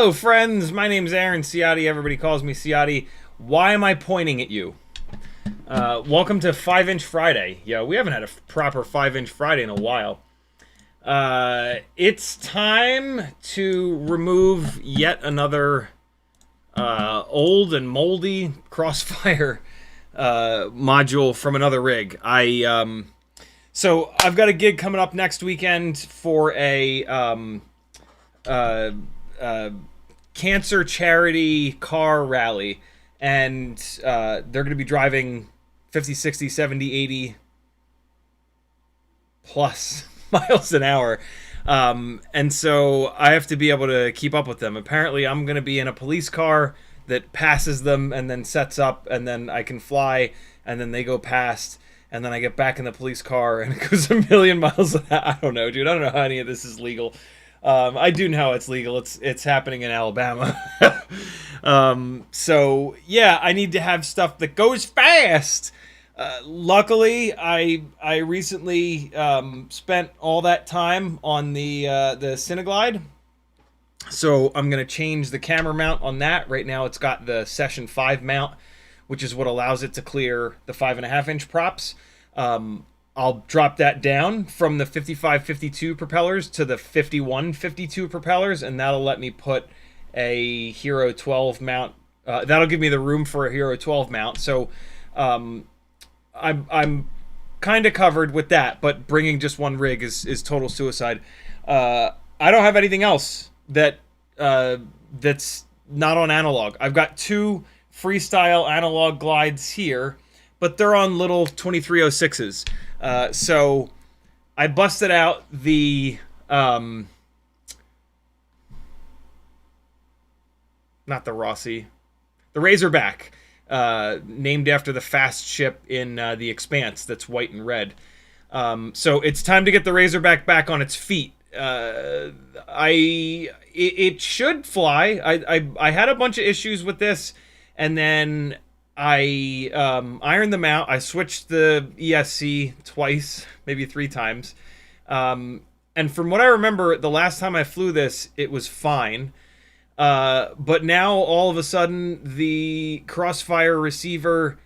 Hello friends, my name's Aaron Ciotti. Everybody calls me Ciotti. Why am I pointing at you? Welcome to 5-inch Friday. Yeah, we haven't had a proper 5-inch Friday in a while. It's time to remove yet another old and moldy Crossfire module from another rig. So I've got a gig coming up next weekend for a cancer charity car rally, and they're going to be driving 50, 60, 70, 80 plus miles an hour, and so I have to be able to keep up with them. Apparently I'm going to be in a police car that passes them and then sets up, and then I can fly, and then they go past, and then I get back in the police car and it goes a million miles an hour. I don't know, dude. I don't know how any of this is legal. I do know it's legal. It's happening in Alabama. So yeah, I need to have stuff that goes fast. Luckily, I recently spent all that time on the Cineglide. So I'm gonna change the camera mount on that. Right now, it's got the Session 5 mount, which is what allows it to clear the 5.5-inch props. I'll drop that down from the 55-52 propellers to the 51-52 propellers, and that'll let me put a Hero 12 mount. That'll give me the room for a Hero 12 mount. So I'm kind of covered with that, but bringing just one rig is total suicide. I don't have anything else that's not on analog. I've got 2 freestyle analog glides here, but they're on little 2306s. So I busted out the not the Rossi, the Razorback, named after the fast ship in The Expanse that's white and red. So it's time to get the Razorback back on its feet. It should fly. I had a bunch of issues with this, and then I ironed them out. I switched the ESC twice, maybe 3 times. And from what I remember, the last time I flew this, it was fine. But now, all of a sudden, the Crossfire receiver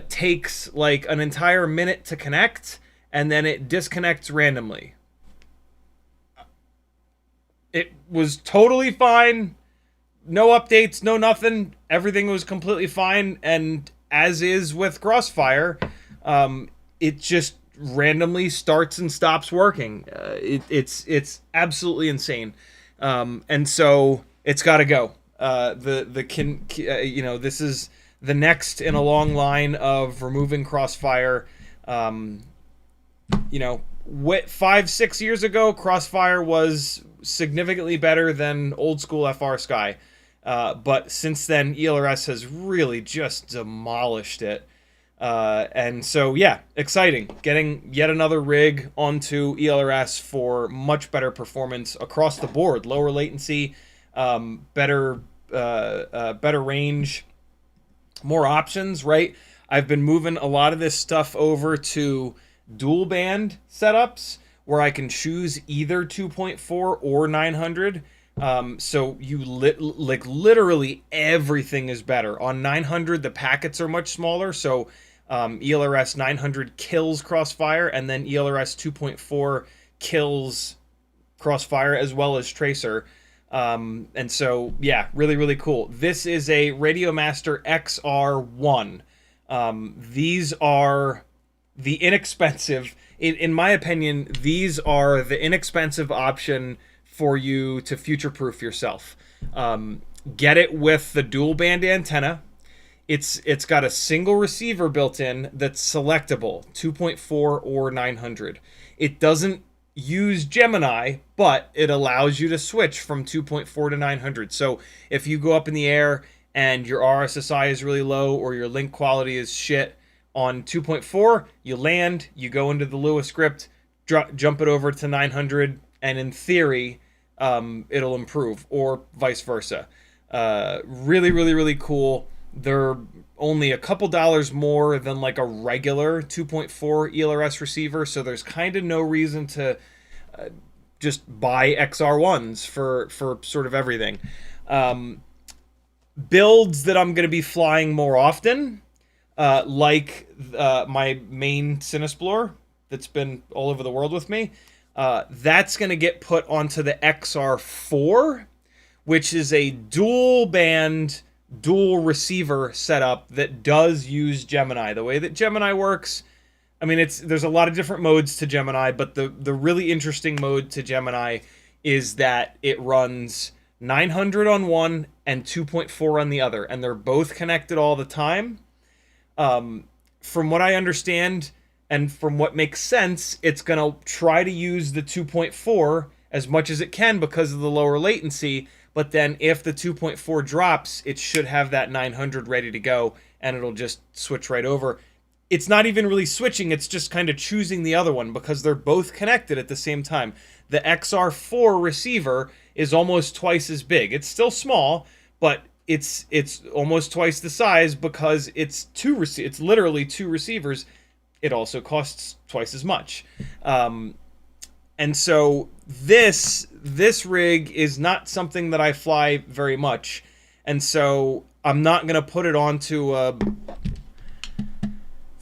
takes like an entire minute to connect, and then it disconnects randomly. It was totally fine. No updates, no nothing. Everything was completely fine. And as is with Crossfire, it just randomly starts and stops working. It's absolutely insane. And so it's got to go. This is the next in a long line of removing Crossfire. 5-6 years ago, Crossfire was significantly better than old school FR Sky. But since then, ELRS has really just demolished it. And so, yeah, exciting. Getting yet another rig onto ELRS for much better performance across the board. Lower latency, better range, more options, right? I've been moving a lot of this stuff over to dual band setups where I can choose either 2.4 or 900. So you literally everything is better. On 900, the packets are much smaller, so ELRS 900 kills Crossfire, and then ELRS 2.4 kills Crossfire as well as Tracer. And so, yeah, really, really cool. This is a Radiomaster XR1. These are the inexpensive, in my opinion, these are the inexpensive option for you to future-proof yourself. Get it with the dual band antenna. It's got a single receiver built in that's selectable, 2.4 or 900. It doesn't use Gemini, but it allows you to switch from 2.4 to 900. So if you go up in the air and your RSSI is really low or your link quality is shit, on 2.4, you land, you go into the Lua script, jump it over to 900, and in theory, it'll improve, or vice versa. Really, really, really cool. They're only a couple dollars more than like a regular 2.4 ELRS receiver, so there's kind of no reason to just buy XR1s for sort of everything. Builds that I'm going to be flying more often, like my main Cinesplorer that's been all over the world with me, that's going to get put onto the XR4, which is a dual band, dual receiver setup that does use Gemini. The way that Gemini works, I mean, there's a lot of different modes to Gemini, but the really interesting mode to Gemini is that it runs 900 on one and 2.4 on the other, and they're both connected all the time. From what I understand, and from what makes sense, it's going to try to use the 2.4 as much as it can because of the lower latency, but then if the 2.4 drops, it should have that 900 ready to go, and it'll just switch right over. It's not even really switching, it's just kind of choosing the other one because they're both connected at the same time. The XR4 receiver is almost twice as big. It's still small, but it's almost twice the size because it's it's literally 2 receivers. It also costs twice as much. And so this rig is not something that I fly very much, and so I'm not going to put it onto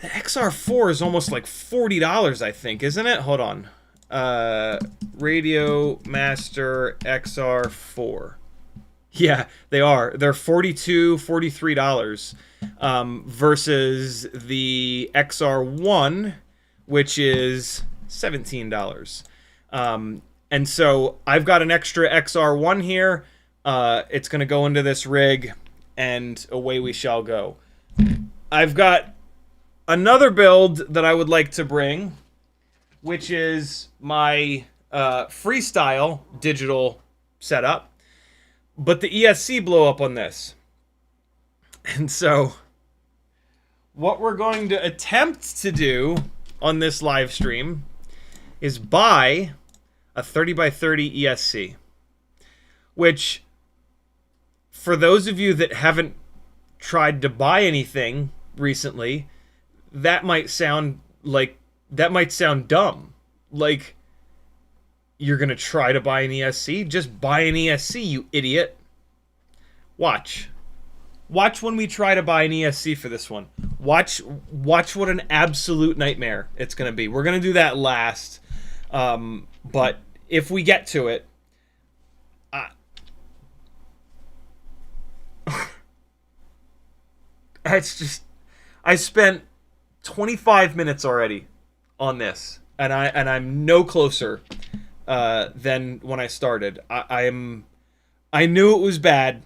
The XR4 is almost like $40, I think, isn't it? Hold on. Radio Master XR4. Yeah, they are. They're $42, $43 versus the XR1, which is $17. And so I've got an extra XR1 here. It's going to go into this rig, and away we shall go. I've got another build that I would like to bring, which is my freestyle digital setup. But the ESC blew up on this. And so what we're going to attempt to do on this live stream is buy a 30x30 ESC, which, for those of you that haven't tried to buy anything recently, that might sound dumb. Like, you're going to try to buy an ESC? Just buy an ESC, you idiot. Watch. Watch when we try to buy an ESC for this one. Watch what an absolute nightmare it's going to be. We're going to do that last. But if we get to it, it's just, I spent 25 minutes already on this, and I'm no closer than when I started. I knew it was bad.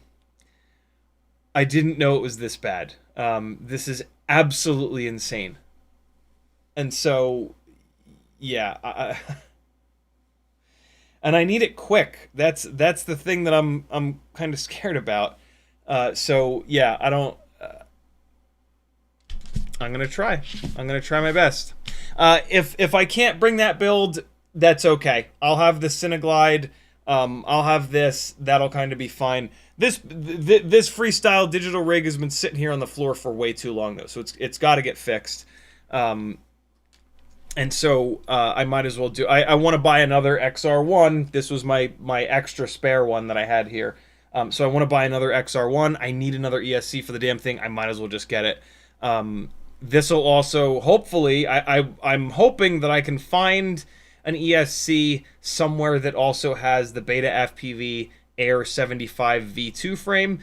I didn't know it was this bad. This is absolutely insane. And so, yeah, and I need it quick. That's the thing that I'm kind of scared about. So yeah, I'm gonna try. I'm gonna try my best. If I can't bring that build, that's okay. I'll have the Cineglide. I'll have this. That'll kind of be fine. This freestyle digital rig has been sitting here on the floor for way too long though, so it's got to get fixed. And so I might as well do. I want to buy another XR1. This was my extra spare one that I had here. So I want to buy another XR1. I need another ESC for the damn thing. I might as well just get it. This will also, hopefully, I'm hoping that I can find an ESC somewhere that also has the BetaFPV AIO V2 frame,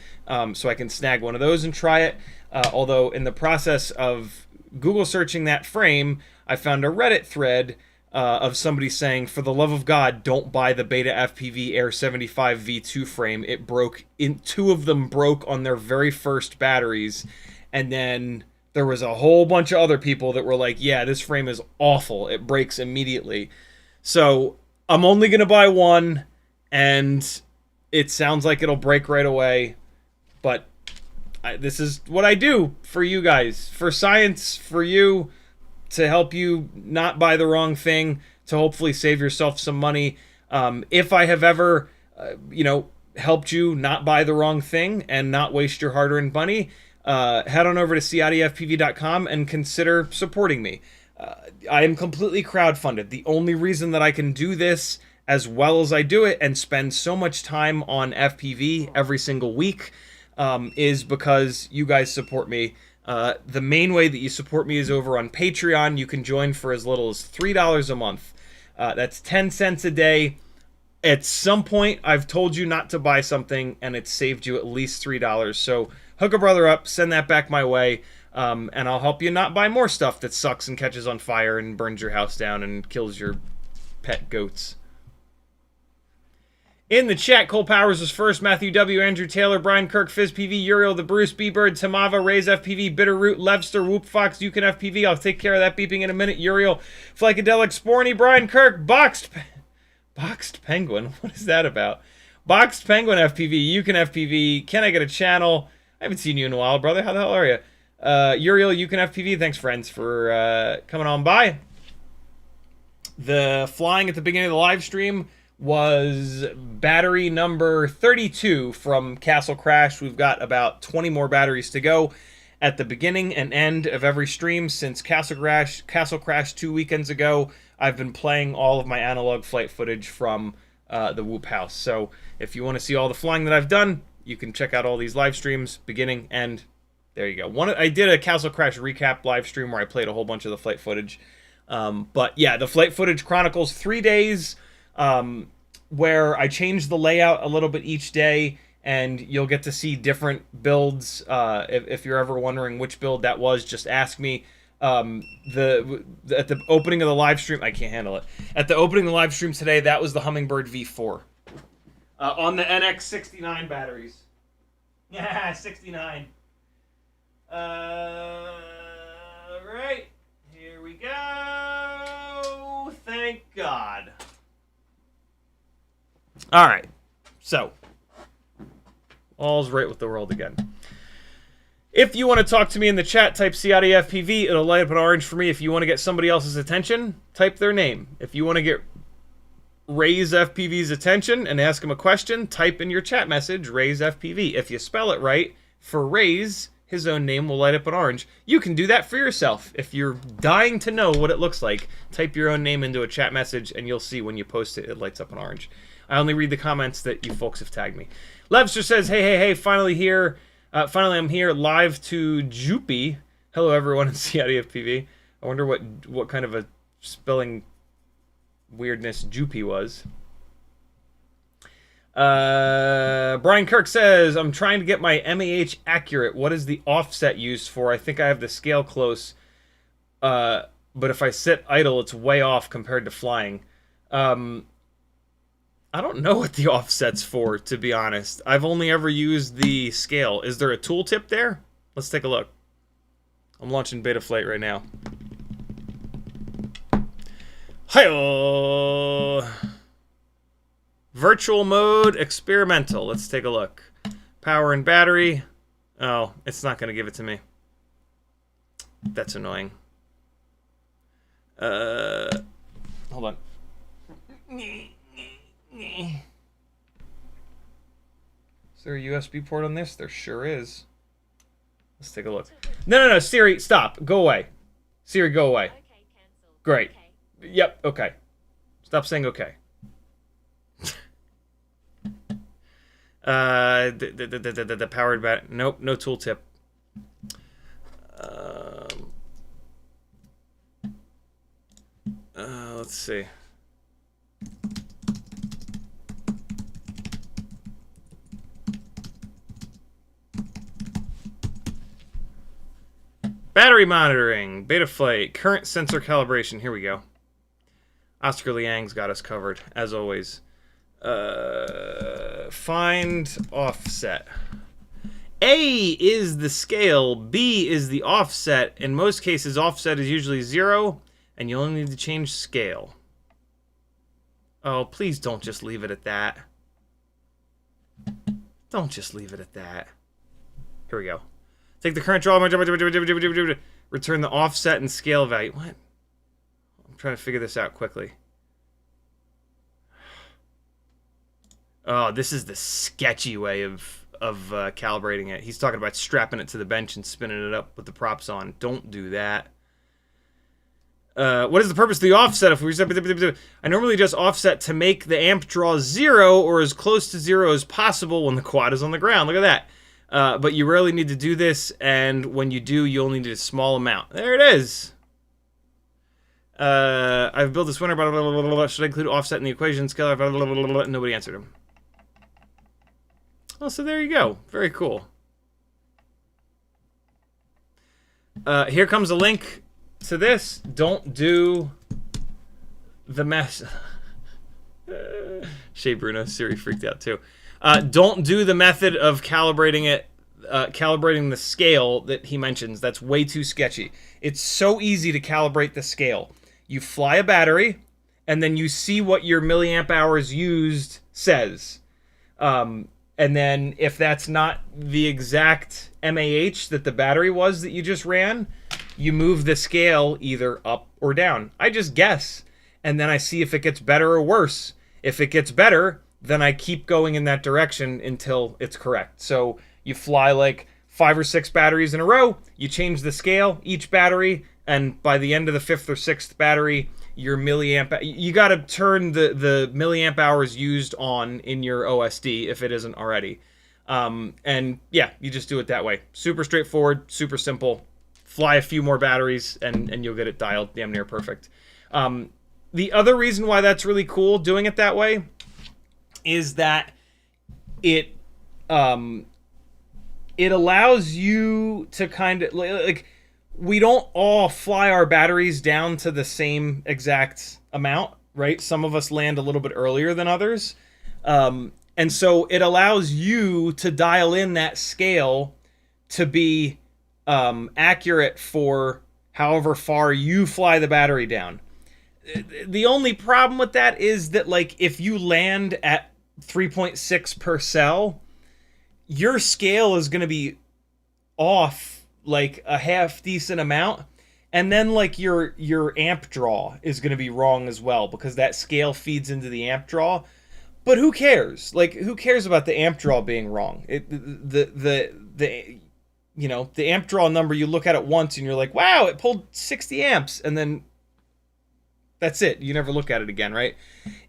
so I can snag one of those and try it. Although in the process of Google searching that frame, I found a Reddit thread of somebody saying, for the love of God, don't buy the BetaFPV AIO V2 frame. It broke, two of them broke on their very first batteries, and then there was a whole bunch of other people that were like, yeah, this frame is awful. It breaks immediately. So I'm only going to buy one, and it sounds like it'll break right away. But this is what I do for you guys, for science, for you, to help you not buy the wrong thing, to hopefully save yourself some money. If I have ever, helped you not buy the wrong thing and not waste your hard-earned money, head on over to CiottiFPV.com and consider supporting me. I am completely crowdfunded. The only reason that I can do this as well as I do it and spend so much time on FPV every single week is because you guys support me. The main way that you support me is over on Patreon. You can join for as little as $3 a month. That's 10 cents a day. At some point, I've told you not to buy something, and it's saved you at least $3. So hook a brother up, send that back my way, and I'll help you not buy more stuff that sucks and catches on fire and burns your house down and kills your pet goats. In the chat, Cole Powers was first, Matthew W., Andrew Taylor, Brian Kirk, FizzPV, Uriel, the Bruce, B-Bird, Tamava, Raise FPV, Bitterroot, Levster, Whoop Fox, Yukon FPV. I'll take care of that beeping in a minute. Uriel, Flycadelic, Sporny, Brian Kirk, Boxed Penguin. What is that about? Boxed Penguin FPV, Yukon FPV. Can I get a channel? I haven't seen you in a while, brother. How the hell are you? Uriel, Yukon FPV. Thanks, friends, for coming on by. The flying at the beginning of the live stream was battery number 32 from Castle Crash. We've got about 20 more batteries to go at the beginning and end of every stream since Castle Crash 2 weekends ago. I've been playing all of my analog flight footage from the Whoop House. So if you want to see all the flying that I've done, you can check out all these live streams, beginning, end. There you go. I did a Castle Crash recap live stream where I played a whole bunch of the flight footage. But yeah, the flight footage chronicles 3 days where I changed the layout a little bit each day, and you'll get to see different builds. If you're ever wondering which build that was, just ask me. At the opening of the live stream, I can't handle it. At the opening of the live stream today, that was the Hummingbird V4 on the NX69 batteries. Yeah, 69. Right, here we go. Thank God. All right, so all's right with the world again. If you want to talk to me in the chat, type CiottiFPV. It'll light up an orange for me. If you want to get somebody else's attention, type their name. If you want to get RazeFPV's attention and ask him a question, type in your chat message RazeFPV. If you spell it right, for Raze, his own name will light up an orange. You can do that for yourself. If you're dying to know what it looks like, type your own name into a chat message, and you'll see when you post it, it lights up an orange. I only read the comments that you folks have tagged me. Levster says, hey, finally here. Finally, I'm here live to Joopy. Hello, everyone in CiottiFPV. I wonder what kind of a spelling weirdness Joopy was. Brian Kirk says, I'm trying to get my MAH accurate. What is the offset used for? I think I have the scale close, but if I sit idle, it's way off compared to flying. I don't know what the offset's for, to be honest. I've only ever used the scale. Is there a tooltip there? Let's take a look. I'm launching BetaFlight right now. Hi-oh! Virtual mode, experimental. Let's take a look. Power and battery. Oh, it's not going to give it to me. That's annoying. Hold on. Is there a USB port on this? There sure is. Let's take a look. No, Siri, stop. Go away. Siri, go away. Okay, cancel. Great. Okay. Yep, okay. Stop saying okay. The powered bat. Nope, no tooltip. Let's see. Battery monitoring, BetaFlight, current sensor calibration. Here we go. Oscar Liang's got us covered, as always. Find offset. A is the scale, B is the offset. In most cases, offset is usually 0, and you only need to change scale. Oh, please don't just leave it at that. Don't just leave it at that. Here we go. Take the current draw, return the offset and scale value. What? I'm trying to figure this out quickly. Oh, this is the sketchy way of calibrating it. He's talking about strapping it to the bench and spinning it up with the props on. Don't do that. What is the purpose of the offset? If we I normally just offset to make the amp draw 0 or as close to 0 as possible when the quad is on the ground. Look at that. But you rarely need to do this, and when you do, you only need a small amount. There it is. I've built this winner, blah, blah, blah, blah, blah. Should I include offset in the equation? Scale, blah, blah, blah, blah, blah. Nobody answered him. Oh, so there you go. Very cool. Here comes a link to this. Don't do the mess. Shea Bruno, Siri freaked out too. Don't do the method of calibrating it, calibrating the scale that he mentions. That's way too sketchy. It's so easy to calibrate the scale. You fly a battery, and then you see what your milliamp hours used says. And then if that's not the exact MAH that the battery was that you just ran, you move the scale either up or down. I just guess. And then I see if it gets better or worse. If it gets better, then I keep going in that direction until it's correct. So you fly like 5 or 6 batteries in a row, you change the scale, each battery, and by the end of the 5th or 6th battery, your milliamp, you got to turn the milliamp hours used on in your OSD if it isn't already. And yeah, you just do it that way. Super straightforward, super simple. Fly a few more batteries, and you'll get it dialed damn near perfect. The other reason why that's really cool doing it that way is that it allows you to kind of like, we don't all fly our batteries down to the same exact amount, right? Some of us land a little bit earlier than others. And so it allows you to dial in that scale to be accurate for however far you fly the battery down. The only problem with that is that, like, if you land at 3.6 per cell, your scale is going to be off like a half decent amount, and then like your amp draw is going to be wrong as well, because that scale feeds into the amp draw. But who cares? Like, who cares about the amp draw being wrong? The you know, the amp draw number, you look at it once and you're like, wow, it pulled 60 amps, and then that's it. You never look at it again, right?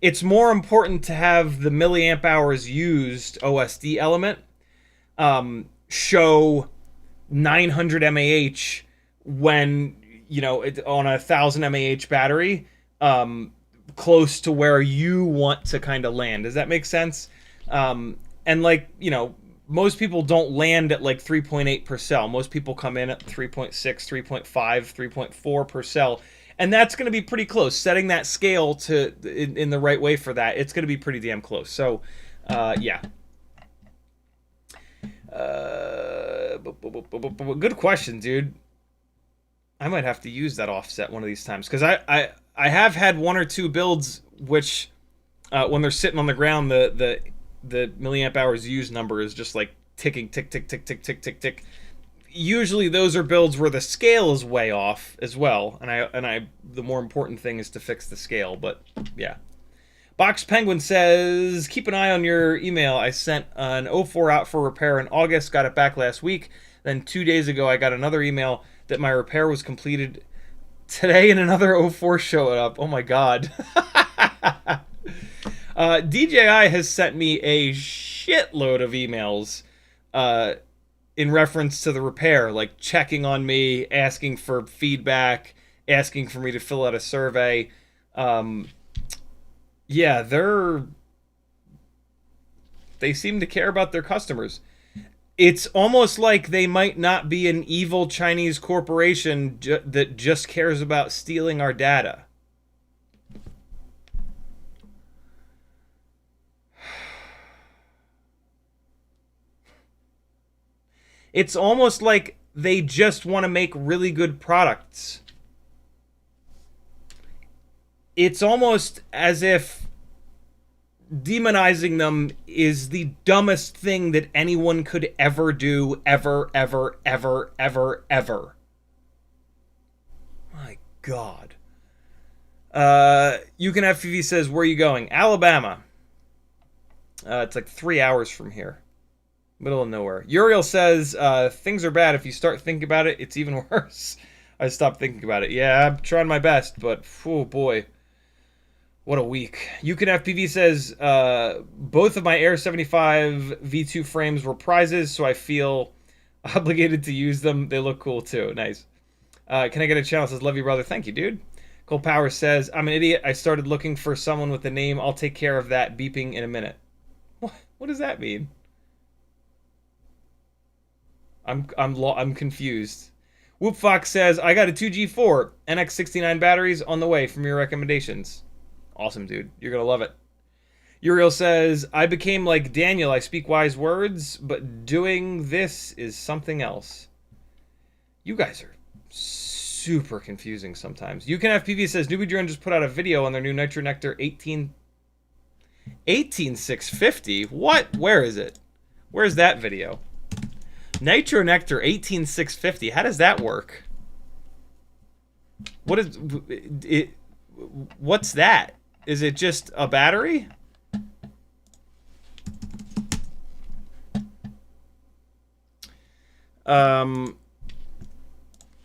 It's more important to have the milliamp hours used OSD element show 900 mAh when, you know, on a 1000 mAh battery, close to where you want to kind of land. Does that make sense? And like, you know, most people don't land at like 3.8 per cell. Most people come in at 3.6, 3.5, 3.4 per cell. And that's going to be pretty close. Setting that scale to in the right way for that, it's going to be pretty damn close. So, yeah. Good question, dude. I might have to use that offset one of these times, because I have had one or two builds which, when they're sitting on the ground, the milliamp hours used number is just like ticking, tick, tick, tick, tick, tick, tick, tick. Usually those are builds where the scale is way off as well, and the more important thing is to fix the scale. But yeah. Box Penguin says, keep an eye on your email. I sent an 04 out for repair in August, got it back last week. Then 2 days ago, I got another email that my repair was completed today, and another 04 showed up. Oh my God. DJI has sent me a shitload of emails in reference to the repair, like checking on me, asking for feedback, asking for me to fill out a survey. Yeah, they seem to care about their customers. It's almost like they might not be an evil Chinese corporation that just cares about stealing our data. It's almost like they just want to make really good products. It's almost as if demonizing them is the dumbest thing that anyone could ever do, ever, ever, ever, ever, ever. My God. You Can FPV says, where are you going? Alabama. It's like 3 hours from here. Middle of nowhere. Uriel says, things are bad. If you start thinking about it, it's even worse. I stopped thinking about it. Yeah, I'm trying my best, but oh boy. What a week. You Can FPV says, both of my Air 75 V2 frames were prizes, so I feel obligated to use them. They look cool too. Nice. Can I get a channel? Says, love you, brother. Thank you, dude. Cole Powers says, I'm an idiot. I started looking for someone with the name. I'll take care of that beeping in a minute. What does that mean? I'm confused. Whoop Fox says, I got a 2G4 NX69 batteries on the way from your recommendations. Awesome, dude. You're gonna love it. Uriel says, I became like Daniel. I speak wise words, but doing this is something else. You guys are super confusing sometimes. You Can FPV says, Newbie Drone just put out a video on their new Nitronectar 18650. What? Where is it? Where's that video? Nitronectar 18650. How does that work? What is it? What's that? Is it just a battery?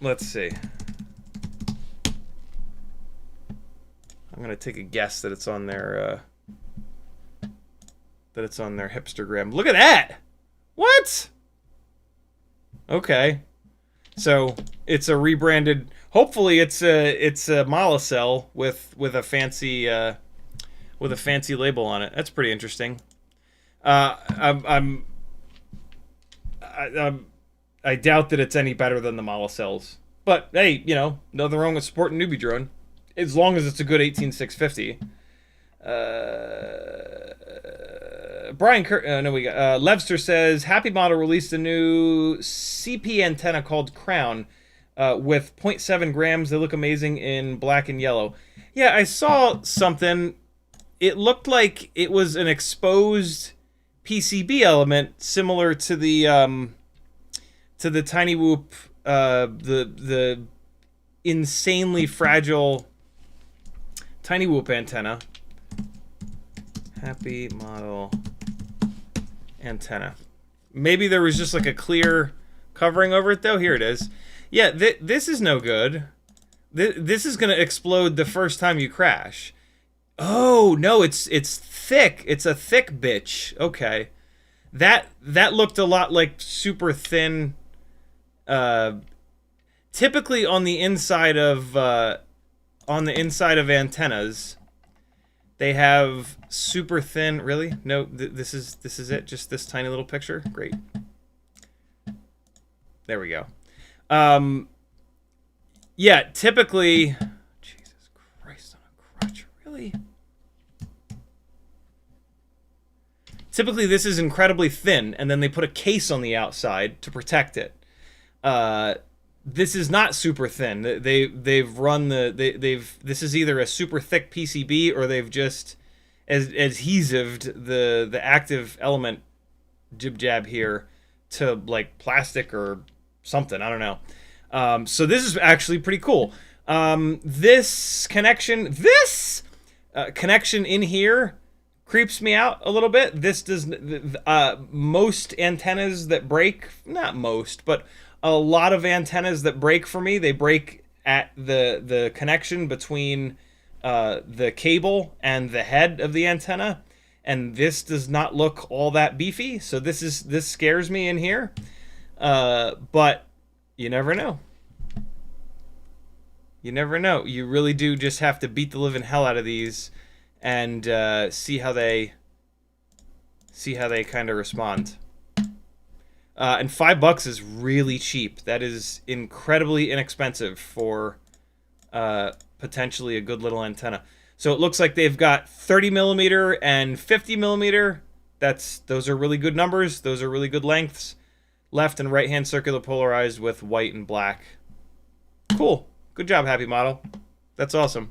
Let's see. I'm gonna take a guess that it's on their hipstergram. Look at that! What? Okay. So it's a rebranded. Hopefully, it's a Mollicell with a fancy label on it. That's pretty interesting. I doubt that it's any better than the Mollicells. But hey, you know, nothing wrong with supporting newbie drone, as long as it's a good 18650. Brian we got Levster says Happy Model released a new CP antenna called Crown with 0.7 grams. They look amazing in black and yellow. Yeah, I saw something. It looked like it was an exposed PCB element similar to the tinywhoop, the insanely fragile tinywhoop antenna. Happy Model antenna. Maybe there was just like a clear covering over it though. Here it is. Yeah, this is no good. This is gonna explode the first time you crash. Oh no, it's thick. It's a thick bitch. Okay, that looked a lot like super thin. Typically on the inside of antennas, they have super thin. Really? No, this is it. Just this tiny little picture. Great. There we go. Yeah, typically. Jesus Christ on a crutch. Really? Typically, this is incredibly thin, and then they put a case on the outside to protect it. This is not super thin. They've run this is either a super thick PCB or they've just adhesived the active element jib jab here to like plastic or something. I don't know. So this is actually pretty cool. This connection in here creeps me out a little bit. This does most antennas that break, not most, but a lot of antennas that break for me, they break at the connection between the cable and the head of the antenna, and this does not look all that beefy. So this scares me in here, but you never know. You never know. You really do just have to beat the living hell out of these and see how they kind of respond. And $5 is really cheap. That is incredibly inexpensive for potentially a good little antenna. So it looks like they've got 30 millimeter and 50 millimeter. Those are really good numbers. Those are really good lengths. Left and right hand circular polarized with white and black. Cool. Good job, Happy Model. That's awesome.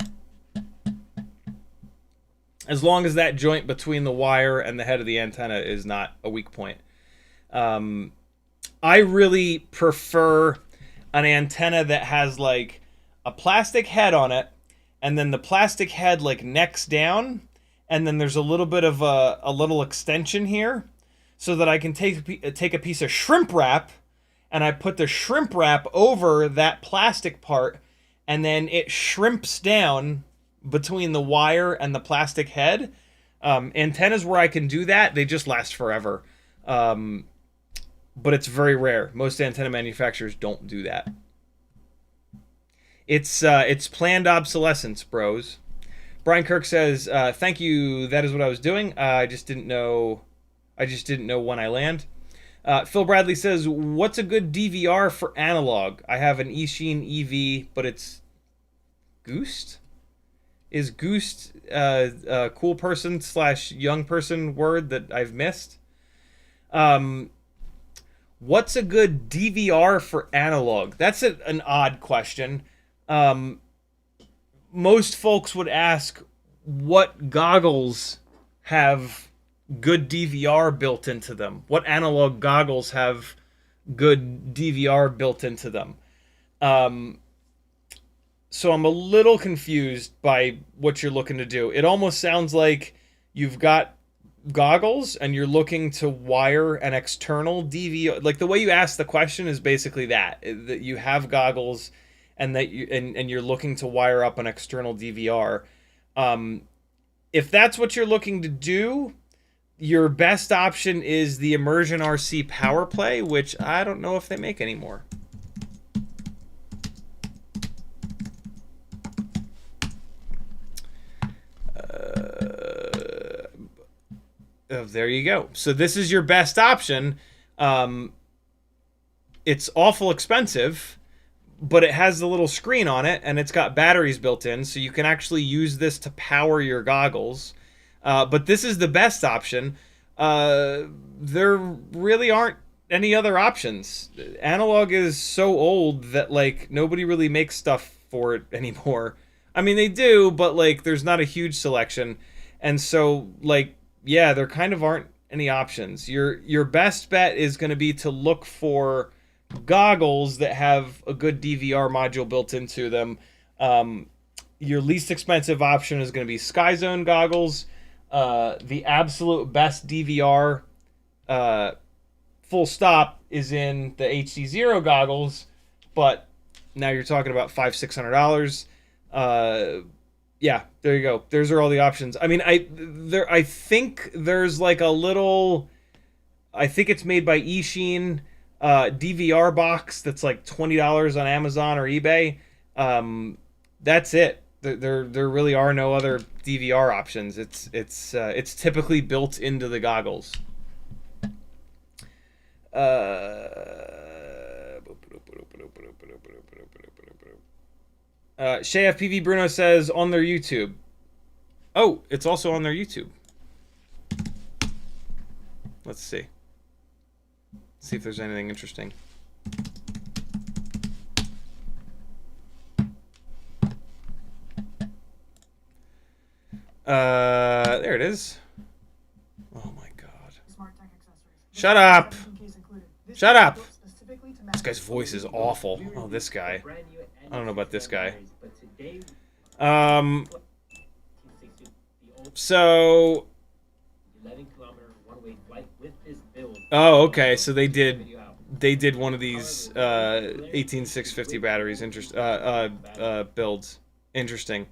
As long as that joint between the wire and the head of the antenna is not a weak point. I really prefer an antenna that has like a plastic head on it, and then the plastic head like necks down, and then there's a little bit of a little extension here, so that I can take a piece of shrimp wrap, and I put the shrimp wrap over that plastic part, and then it shrimps down between the wire and the plastic head. Antennas where I can do that, they just last forever. But it's very rare. Most antenna manufacturers don't do that. It's planned obsolescence, bros. Brian Kirk says, "Thank you. That is what I was doing. I just didn't know. When I land." Phil Bradley says, "What's a good DVR for analog? I have an eSheen EV, but it's Goosed. Is Goosed a cool person / young person word that I've missed?" What's a good DVR for analog? That's an odd question. Most folks would ask what goggles have good DVR built into them. What analog goggles have good DVR built into them? So I'm a little confused by what you're looking to do. It almost sounds like you've got goggles and you're looking to wire an external DVR. Like the way you ask the question is basically that you have goggles and that you're looking to wire up an external DVR. If that's what you're looking to do, your best option is the Immersion RC Power Play, which I don't know if they make anymore. Oh, there you go. So this is your best option. It's awful expensive, but it has the little screen on it, and it's got batteries built in, so you can actually use this to power your goggles. But this is the best option. There really aren't any other options. Analog is so old that, like, nobody really makes stuff for it anymore. I mean, they do, but, like, there's not a huge selection. And so, like, yeah, there kind of aren't any options. Your best bet is going to be to look for goggles that have a good DVR module built into them. Your least expensive option is going to be SkyZone goggles. The absolute best DVR, full stop, is in the HDZero goggles, but now you're talking about $500-600. Yeah, there you go. Those are all the options. I mean, I think there's like a little, I think it's made by eSheen, DVR box that's like $20 on Amazon or eBay. That's it. There really are no other DVR options. It's typically built into the goggles. ShayFPV Bruno says on their YouTube. Oh, it's also on their YouTube. Let's see. See if there's anything interesting. There it is. Oh my god. Shut up! Shut up! This guy's voice is awful. Oh, this guy. I don't know about this guy. So... Oh, okay. So they did one of these 18650 batteries. Builds. Interesting.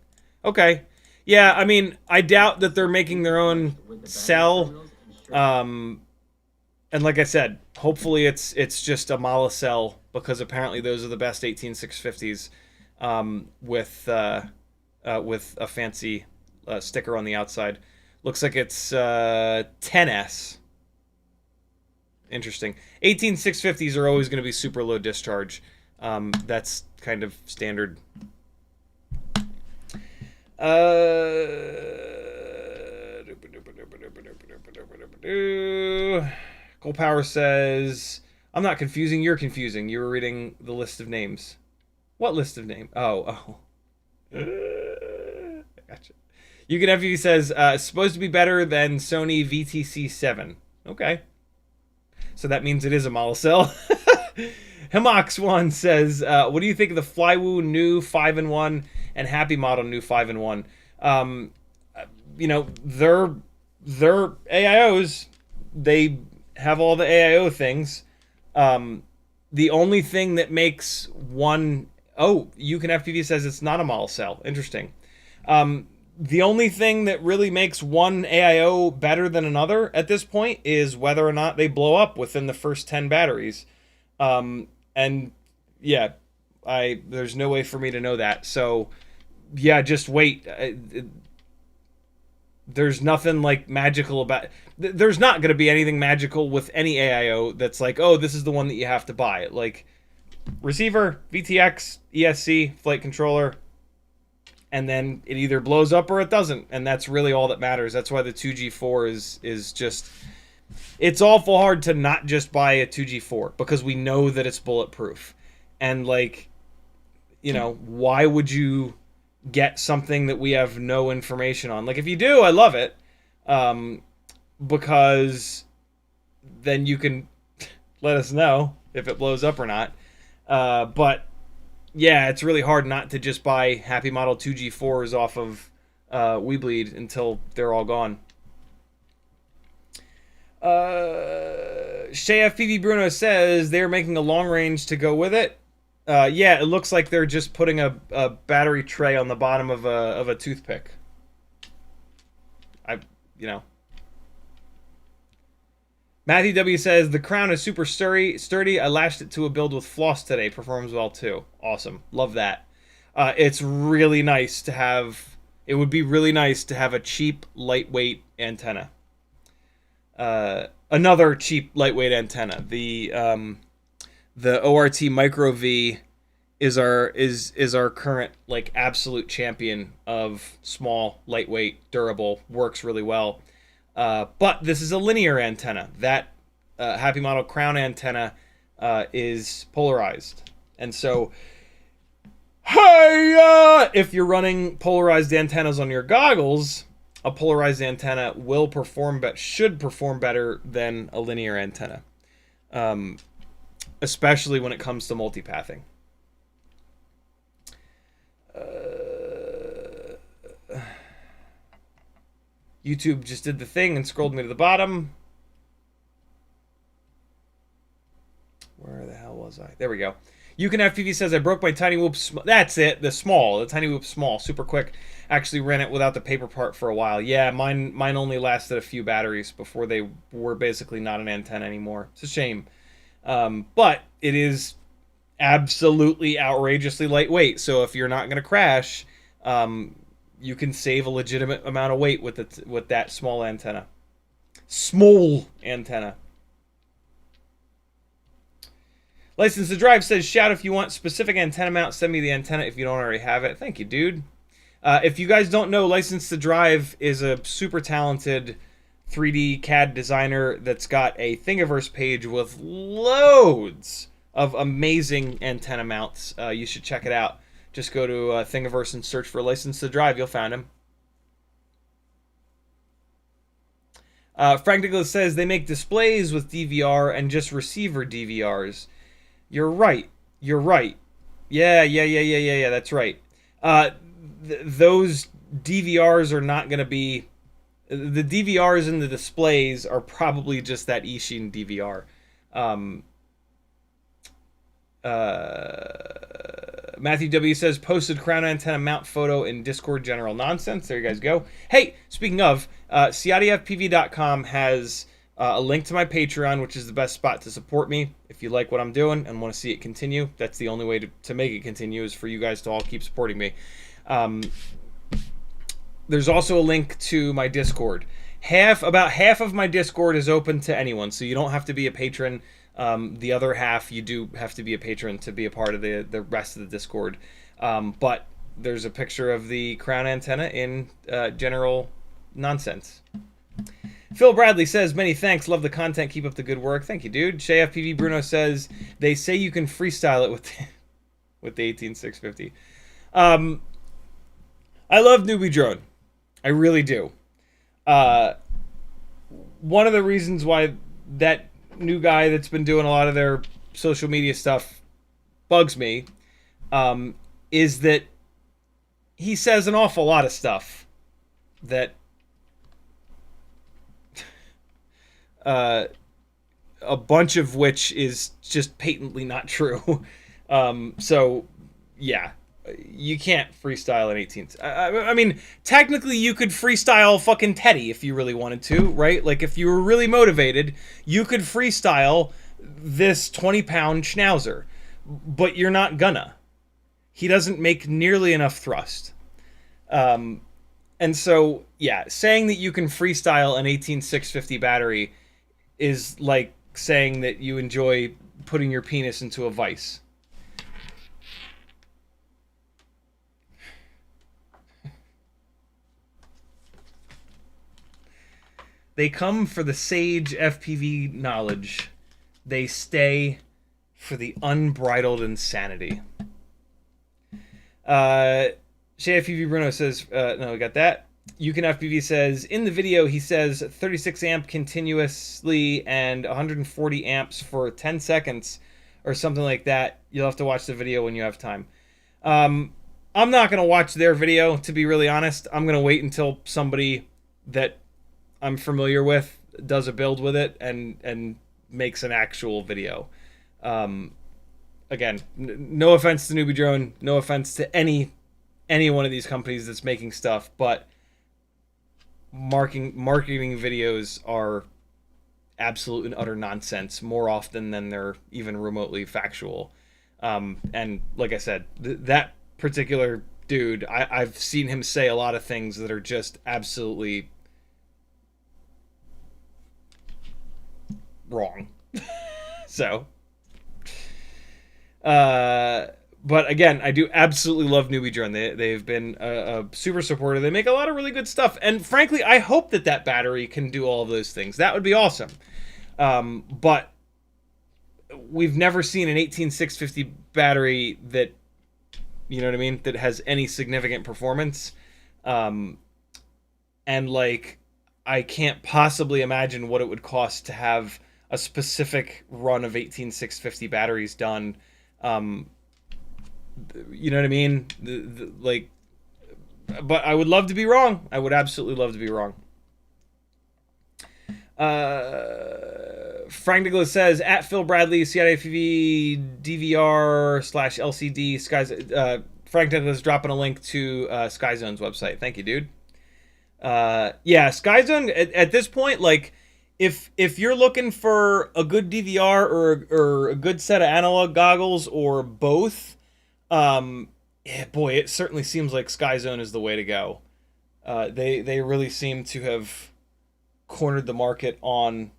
Okay. Yeah, I mean, I doubt that they're making their own cell. And like I said, hopefully it's just a Mala cell, because apparently those are the best 18650s, with a fancy sticker on the outside. Looks like it's 10S. Interesting. 18650s are always going to be super low discharge. That's kind of standard. Cole Power says, I'm not confusing, you're confusing. You were reading the list of names. What list of names? Oh. Gotcha. You Can FPV says, supposed to be better than Sony VTC7. Okay. So that means it is a Mala cell. Himox1 says, what do you think of the Flywoo new 5-in-1 and Happy Model new 5-in-1? You know, they're AIOs. They have all the AIO things. The only thing that makes one... Oh, You Can FPV says it's not a Mala cell. Interesting. The only thing that really makes one AIO better than another at this point is whether or not they blow up within the first 10 batteries. And yeah, there's no way for me to know that. So yeah, just wait. There's nothing like magical about... There's not going to be anything magical with any AIO that's like, oh, this is the one that you have to buy. Like, receiver, VTX, ESC, flight controller, and then it either blows up or it doesn't. And that's really all that matters. That's why the 2G4 is just... It's awful hard to not just buy a 2G4, because we know that it's bulletproof. And, like, you know, why would you get something that we have no information on? Like, if you do, I love it, because then you can let us know if it blows up or not. But yeah, it's really hard not to just buy Happy Model 2G4s off of Weebleed until they're all gone. ShayFPV Bruno says they're making a long range to go with it. Yeah, it looks like they're just putting a battery tray on the bottom of a toothpick. You know, Matthew W says the Crown is super sturdy. I lashed it to a build with floss today. Performs well too. Awesome. Love that. It's really nice to have. It would be really nice to have a cheap, lightweight antenna. Another cheap, lightweight antenna. The ORT Micro V is our current like absolute champion of small, lightweight, durable. Works really well. But this is a linear antenna. That Happy Model Crown antenna is polarized, and so if you're running polarized antennas on your goggles, a polarized antenna will should perform better than a linear antenna, especially when it comes to multipathing. YouTube just did the thing and scrolled me to the bottom. Where the hell was I? There we go. FPV says, I broke my tinywhoop. That's it. The tinywhoop small. Super quick. Actually ran it without the paper part for a while. Yeah, mine only lasted a few batteries before they were basically not an antenna anymore. It's a shame. But it is absolutely outrageously lightweight. So if you're not going to crash, you can save a legitimate amount of weight with that small antenna. Small antenna. License to Drive says, shout if you want specific antenna mount, send me the antenna if you don't already have it. Thank you, dude. If you guys don't know, License to Drive is a super talented 3D CAD designer that's got a Thingiverse page with loads of amazing antenna mounts. You should check it out. Just go to Thingiverse and search for License to Drive. You'll find him. Frank Nicholas says they make displays with DVR and just receiver DVRs. You're right. You're right. Yeah. That's right. Those DVRs are not going to be... The DVRs in the displays are probably just that Ishin DVR. Matthew W says, posted Crown antenna mount photo in Discord general nonsense. There you guys go. Hey, speaking of, CiottiFPV.com has a link to my Patreon, which is the best spot to support me. If you like what I'm doing and want to see it continue, that's the only way to make it continue, is for you guys to all keep supporting me. There's also a link to my Discord. About half of my Discord is open to anyone, so you don't have to be a patron. The other half, you do have to be a patron to be a part of the rest of the Discord. But there's a picture of the Crown antenna in general nonsense. Phil Bradley says, many thanks, love the content, keep up the good work. Thank you, dude. FPV Bruno says, they say you can freestyle it with the 18650. I love Newbie Drone. I really do. One of the reasons why that new guy that's been doing a lot of their social media stuff bugs me is that he says an awful lot of stuff that a bunch of which is just patently not true. So yeah, you can't freestyle an 18th. I mean, technically you could freestyle fucking Teddy if you really wanted to, right? Like, if you were really motivated, you could freestyle this 20-pound schnauzer, but you're not gonna. He doesn't make nearly enough thrust. And so, yeah, saying that you can freestyle an 18650 battery is like saying that you enjoy putting your penis into a vice. They come for the sage FPV knowledge. They stay for the unbridled insanity. FPV Bruno says, no, we got that. FPV says, in the video, he says 36 amp continuously and 140 amps for 10 seconds or something like that. You'll have to watch the video when you have time. I'm not going to watch their video, to be really honest. I'm going to wait until somebody that I'm familiar with does a build with it and makes an actual video. Again, no offense to Newbie Drone, no offense to any one of these companies that's making stuff, but marketing videos are absolute and utter nonsense more often than they're even remotely factual. And like I said, that particular dude, I've seen him say a lot of things that are just absolutely wrong. So, but again, I do absolutely love Newbie Drone. They've been a super supporter. They make a lot of really good stuff. And frankly, I hope that that battery can do all of those things. That would be awesome. But we've never seen an 18650 battery that, you know what I mean, that has any significant performance. And like, I can't possibly imagine what it would cost to have a specific run of 18650 batteries done. You know what I mean? Like, but I would love to be wrong. I would absolutely love to be wrong. Frank Nicholas says, at Phil Bradley, CiottiFPV DVR/LCD Skies. Frank Nicholas dropping a link to Skyzone's website. Thank you, dude. Yeah, Skyzone at this point, like, if you're looking for a good DVR or a good set of analog goggles or both, yeah, boy, it certainly seems like Skyzone is the way to go. They really seem to have cornered the market on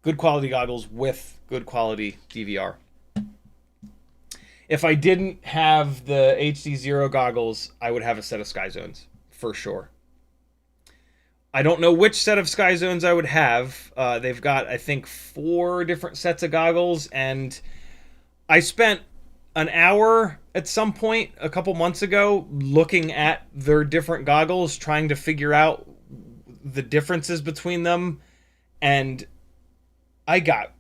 good quality goggles with good quality DVR. If I didn't have the HDZero goggles, I would have a set of Skyzones for sure. I don't know which set of Skyzones I would have. They've got, I think, 4 different sets of goggles, and I spent an hour at some point a couple months ago looking at their different goggles, trying to figure out the differences between them, and I got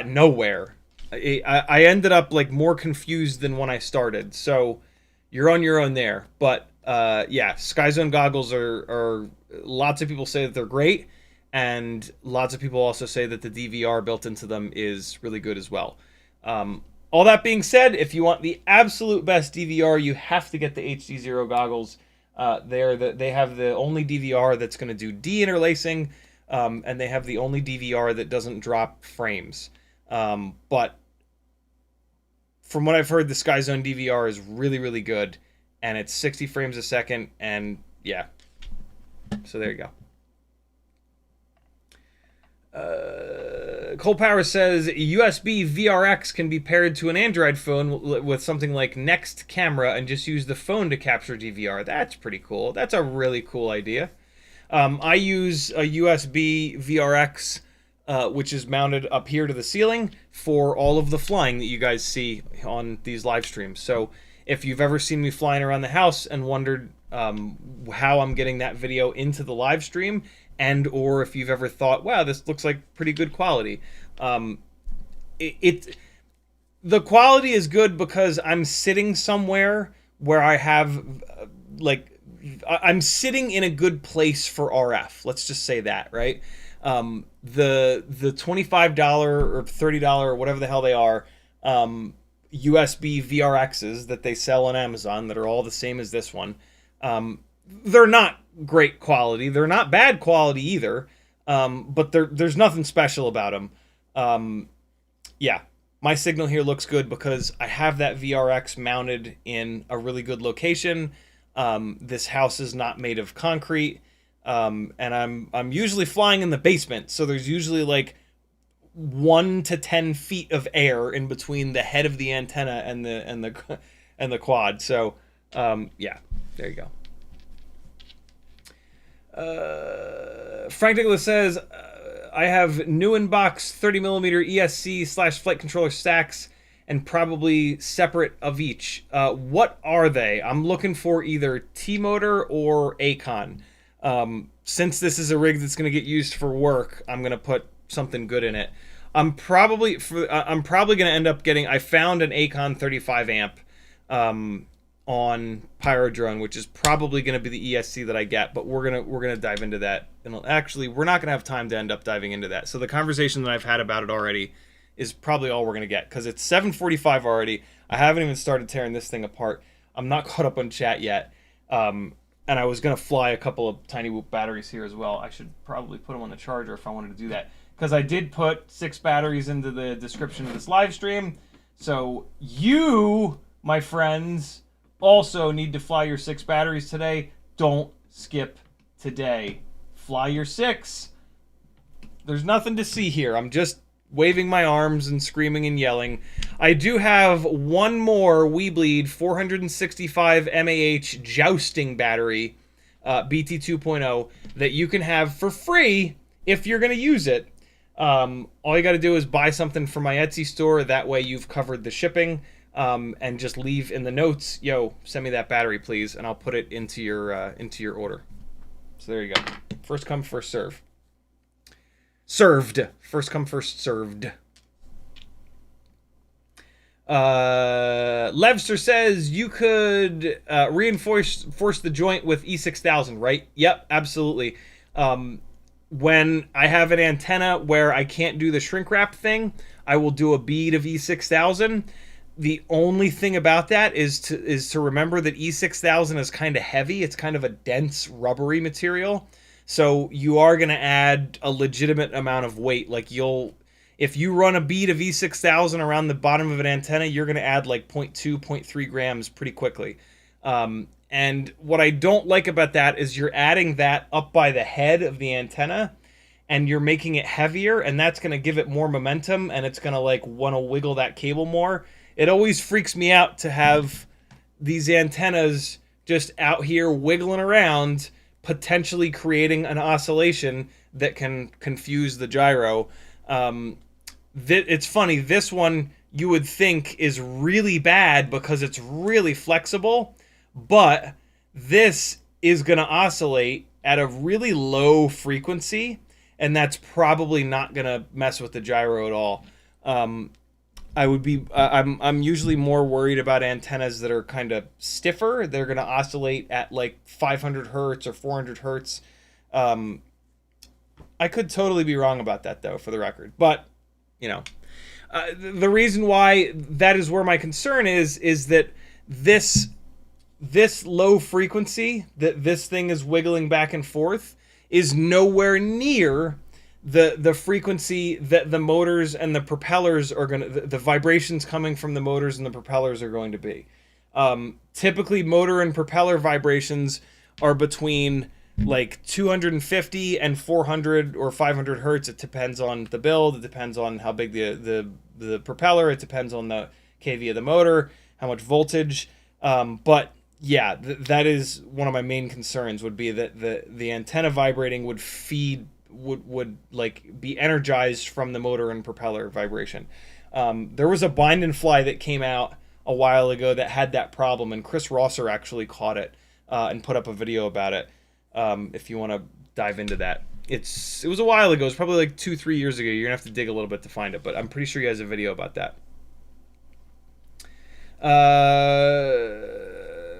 nowhere. I ended up like more confused than when I started, so you're on your own there. But yeah, Skyzone goggles are lots of people say that they're great, and lots of people also say that the DVR built into them is really good as well. All that being said, if you want the absolute best DVR, you have to get the HDZero goggles. They have the only DVR that's going to do deinterlacing, and they have the only DVR that doesn't drop frames. But from what I've heard, the Skyzone DVR is really, really good, and it's 60 frames a second, and yeah. So there you go. Cole Power says USB VRX can be paired to an Android phone with something like Next Camera and just use the phone to capture DVR. That's pretty cool. That's a really cool idea. I use a USB VRX, which is mounted up here to the ceiling for all of the flying that you guys see on these live streams. So if you've ever seen me flying around the house and wondered how I'm getting that video into the live stream, and or if you've ever thought, wow, this looks like pretty good quality, the quality is good because I'm sitting somewhere where I have I'm sitting in a good place for RF. Let's just say that, right? The $25 or $30 or whatever the hell they are, USB VRXs that they sell on Amazon that are all the same as this one, they're not great quality. They're not bad quality either, but there's nothing special about them. Yeah, my signal here looks good because I have that VRX mounted in a really good location. This house is not made of concrete, and I'm usually flying in the basement, so there's usually like 1 to 10 feet of air in between the head of the antenna and the quad. So yeah, there you go. Frank Nicholas says, I have new inbox 30mm ESC/flight controller stacks and probably separate of each. What are they? I'm looking for either T-motor or Acon. Since this is a rig that's going to get used for work, I'm going to put something good in it. I'm probably going to end up getting, I found an Acon 35 amp on Pyrodrone, which is probably going to be the ESC that I get, but we're gonna dive into that. And actually, we're not gonna have time to end up diving into that. So the conversation that I've had about it already is probably all we're gonna get, because it's 7:45 already. I haven't even started tearing this thing apart. I'm not caught up on chat yet, and And I was going to fly a couple of tinywhoop batteries here as well. I should probably put them on the charger if I wanted to do that. Because I did put 6 batteries into the description of this live stream. So you, my friends, also need to fly your 6 batteries today. Don't skip today. Fly your 6. There's nothing to see here. I'm just waving my arms and screaming and yelling. I do have one more Weebleed 465 mAh jousting battery, BT 2.0, that you can have for free if you're going to use it. All you got to do is buy something from my Etsy store. That way you've covered the shipping, and just leave in the notes, yo, send me that battery, please, and I'll put it into your order. So there you go. First come, first serve. Served. First come, first served. Levster says you could reinforce the joint with E6000, right? Yep, absolutely. When I have an antenna where I can't do the shrink wrap thing, I will do a bead of E6000. The only thing about that is to remember that E6000 is kind of heavy. It's kind of a dense, rubbery material. So you are going to add a legitimate amount of weight. Like if you run a bead of E6000 around the bottom of an antenna, you're going to add like 0.2, 0.3 grams pretty quickly. And what I don't like about that is you're adding that up by the head of the antenna, and you're making it heavier, and that's going to give it more momentum, and it's going to like want to wiggle that cable more. It always freaks me out to have these antennas just out here wiggling around, potentially creating an oscillation that can confuse the gyro. It's funny, this one you would think is really bad because it's really flexible, but this is going to oscillate at a really low frequency, and that's probably not going to mess with the gyro at all. I'm usually more worried about antennas that are kind of stiffer. They're going to oscillate at like 500 hertz or 400 hertz. I could totally be wrong about that, though, for the record. But, you know, the reason why that is where my concern is that this low frequency that this thing is wiggling back and forth is nowhere near the frequency that the motors and the propellers are going to, the vibrations coming from the motors and the propellers are going to be. Typically, motor and propeller vibrations are between like 250 and 400 or 500 hertz. It depends on the build. It depends on how big the propeller. It depends on the kV of the motor, how much voltage. But yeah, that is one of my main concerns, would be that the antenna vibrating would feed, would like be energized from the motor and propeller vibration. There was a bind and fly that came out a while ago that had that problem, and Chris Rosser actually caught it and put up a video about it. If you want to dive into that, it was a while ago. It was probably like 2-3 years ago. You're gonna have to dig a little bit to find it, but I'm pretty sure he has a video about that.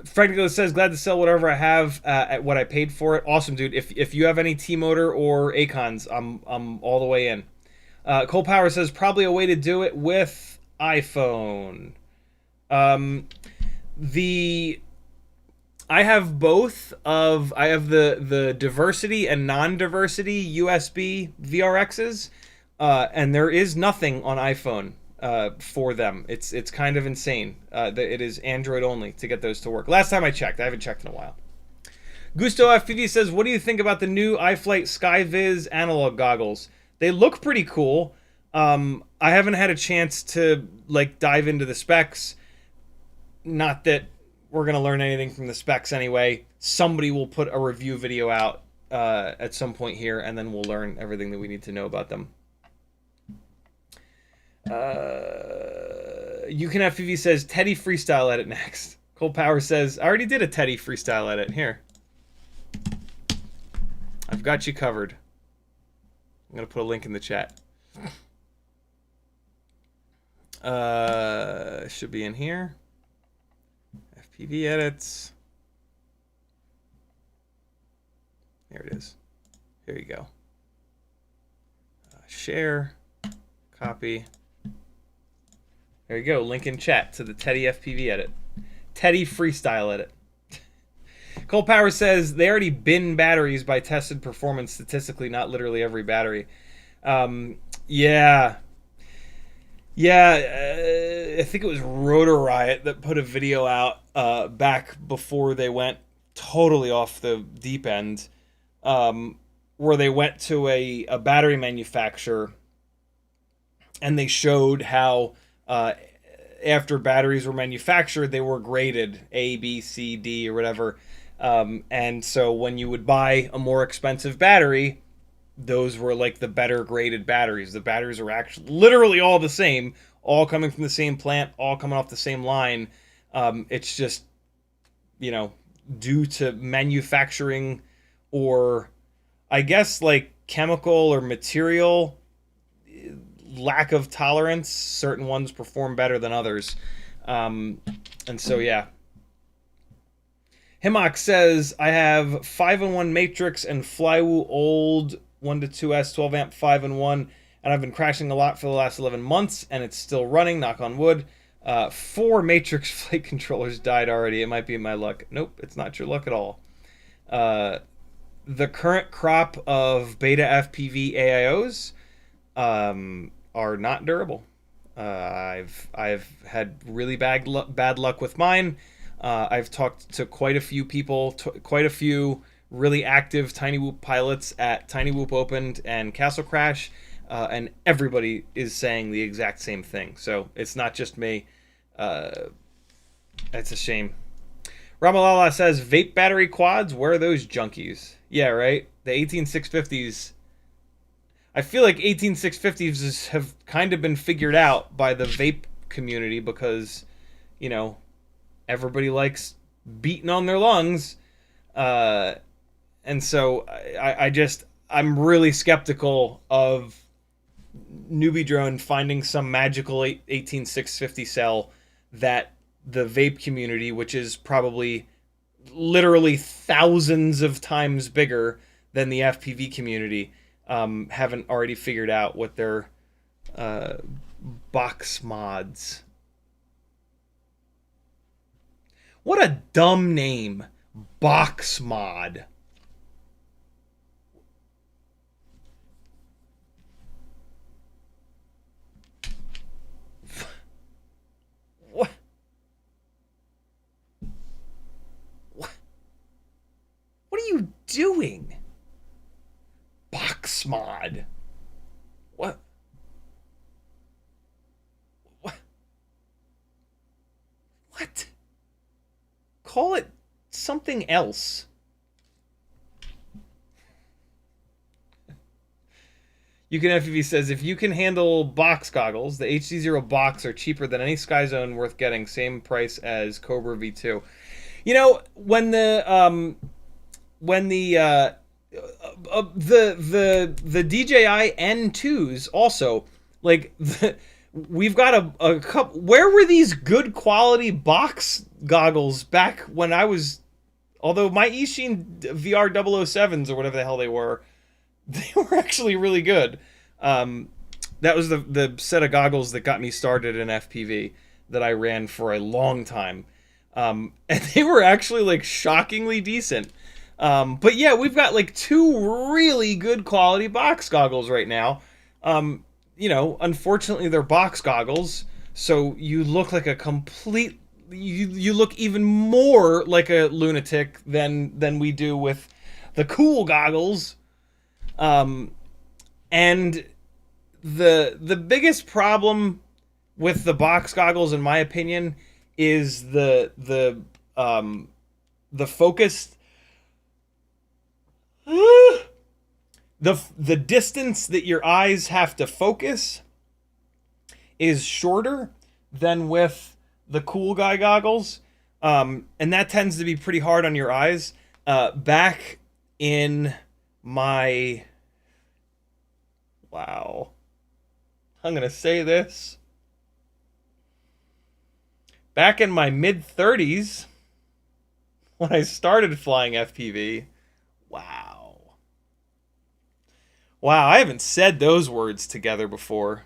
Franco says, glad to sell whatever I have at what I paid for it. Awesome, dude. If you have any T-Motor or Acons, I'm all the way in. Cole Power says, probably a way to do it with iPhone. I have both of, I have the diversity and non-diversity USB VRXs, and there is nothing on iPhone for them. It's kind of insane. It is Android only to get those to work. Last time I checked. I haven't checked in a while. Gusto FPV says, what do you think about the new iFlight SkyViz analog goggles? They look pretty cool. I haven't had a chance to like dive into the specs. Not that we're going to learn anything from the specs anyway. Somebody will put a review video out at some point here, and then we'll learn everything that we need to know about them. You Can FPV says, Teddy freestyle edit next. Cold Power says, I already did a Teddy freestyle edit. Here. I've got you covered. I'm going to put a link in the chat. Should be in here. FPV edits. There it is. Here you go. Share. Copy. There you go. Link in chat to the Teddy FPV edit. Teddy freestyle edit. Cole Power says they already bin batteries by tested performance statistically, not literally every battery. Yeah. Yeah, I think it was Rotor Riot that put a video out back before they went totally off the deep end, where they went to a battery manufacturer and they showed how after batteries were manufactured, they were graded A, B, C, D, or whatever. And so when you would buy a more expensive battery, those were like the better graded batteries. The batteries were actually literally all the same, all coming from the same plant, all coming off the same line. It's just, due to manufacturing or I guess like chemical or material lack of tolerance. Certain ones perform better than others. And so, yeah. Himok says, I have 5-in-1 Matrix and Flywoo old 1 to 2S 12 amp 5-in-1, and I've been crashing a lot for the last 11 months, and it's still running, knock on wood. 4 Matrix flight controllers died already. It might be my luck. Nope, it's not your luck at all. The current crop of BetaFPV AIOs are not durable. I've had really bad luck with mine. I've talked to quite a few people, quite a few really active tinywhoop pilots at tinywhoop Opened and Castle Crash, and everybody is saying the exact same thing. So it's not just me. It's a shame. Ramalala says, vape battery quads, where are those junkies? Yeah, right? The 18650s. I feel like 18650s have kind of been figured out by the vape community because, everybody likes beating on their lungs. And so I'm really skeptical of Newbie Drone finding some magical 18650 cell that the vape community, which is probably literally thousands of times bigger than the FPV community, haven't already figured out what their box mods. What a dumb name. Box mod. What? What are you doing? Box mod. What? What? Call it something else. FPV says, if you can handle box goggles, the HDZero box are cheaper than any Sky Zone worth getting. Same price as Cobra V2. When the DJI N2s also, like, we've got a couple. Where were these good quality box goggles back when I was? Although my Eachine VR 007s or whatever the hell they were actually really good. That was the set of goggles that got me started in FPV that I ran for a long time, and they were actually like shockingly decent. But yeah, we've got like 2 really good quality box goggles right now. Unfortunately they're box goggles, so you look like a complete, you look even more like a lunatic than we do with the cool goggles. And the biggest problem with the box goggles, in my opinion, is the focus. The distance that your eyes have to focus is shorter than with the cool guy goggles, and that tends to be pretty hard on your eyes. Back in my... Wow. I'm going to say this. Back in my mid-30s, when I started flying FPV, wow. Wow, I haven't said those words together before.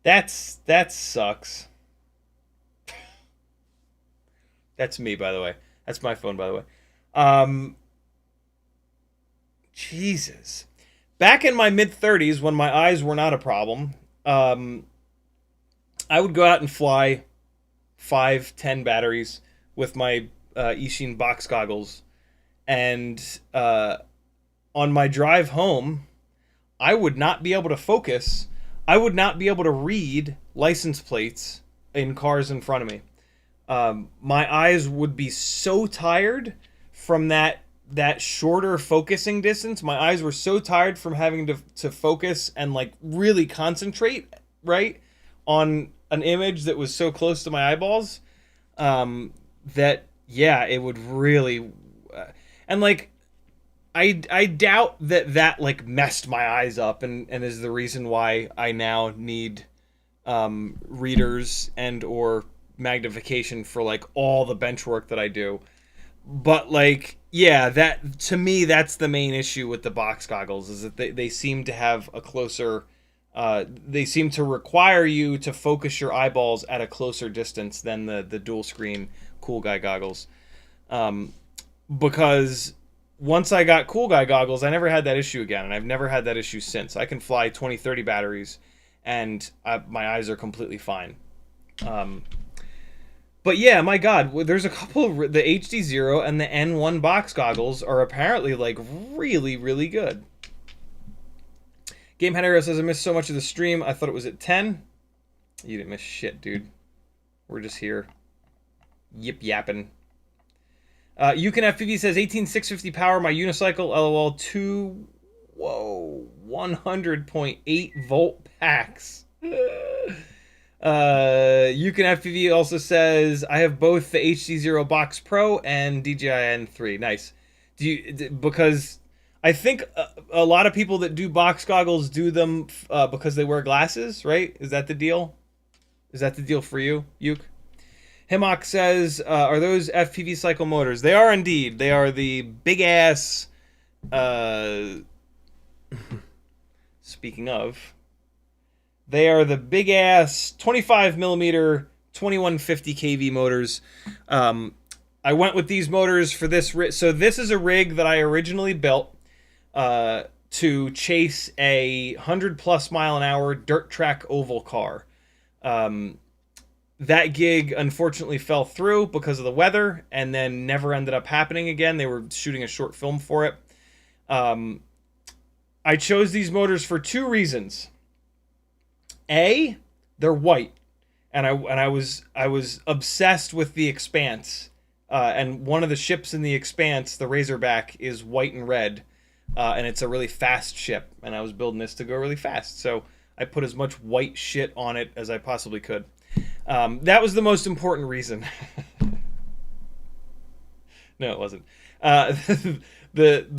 That sucks. That's me, by the way. That's my phone, by the way. Um, Jesus. Back in my mid-30s, when my eyes were not a problem, I would go out and fly 5, 10 batteries with my Ishin box goggles. And on my drive home, I would not be able to focus. I would not be able to read license plates in cars in front of me. My eyes would be so tired from that shorter focusing distance. My eyes were so tired from having to focus and like really concentrate, right, on an image that was so close to my eyeballs, that yeah, it would really and like I doubt that like messed my eyes up and is the reason why I now need readers and or magnification for like all the bench work that I do. But like, yeah, that to me that's the main issue with the box goggles, is that they seem to have a closer they seem to require you to focus your eyeballs at a closer distance than the dual screen cool guy goggles. Because once I got cool guy goggles, I never had that issue again, and I've never had that issue since. I can fly 20, 30 batteries, and my eyes are completely fine. But yeah, my God, there's a couple of the HDZero and the N1 box goggles are apparently like really, really good. Game Head Arrow says, I missed so much of the stream. I thought it was at 10. You didn't miss shit, dude. We're just here yip yapping. You Can FPV says 18650 power, my unicycle, LOL 100.8 volt packs. You Can FPV also says, I have both the HDZero Box Pro and DJI N3. Nice. Because I think a lot of people that do box goggles do them because they wear glasses, right? Is that the deal? Is that the deal for you, Yuke? Himok says, are those FPVCycle motors? They are indeed. They are the big-ass... speaking of... They are the big-ass 25mm 2150 kV motors. I went with these motors for this rig. So this is a rig that I originally built to chase a 100+ mile an hour dirt track oval car. That gig unfortunately fell through because of the weather and then never ended up happening again. They were shooting a short film for it. I chose these motors for 2 reasons. A, they're white, and I was obsessed with the Expanse, and one of the ships in the Expanse, the Razorback, is white and red, and it's a really fast ship, and I was building this to go really fast, so I put as much white shit on it as I possibly could. That was the most important reason. No, it wasn't. The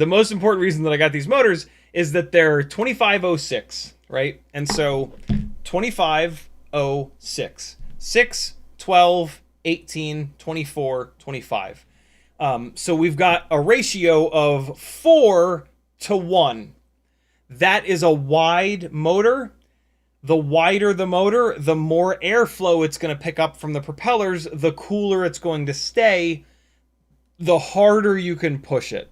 most important reason that I got these motors is that they're 2506, right? And so 2506, 6, 12, 18, 24, 25. So we've got a ratio of 4 to 1. That is a wide motor. The wider the motor, the more airflow it's going to pick up from the propellers, the cooler it's going to stay, the harder you can push it.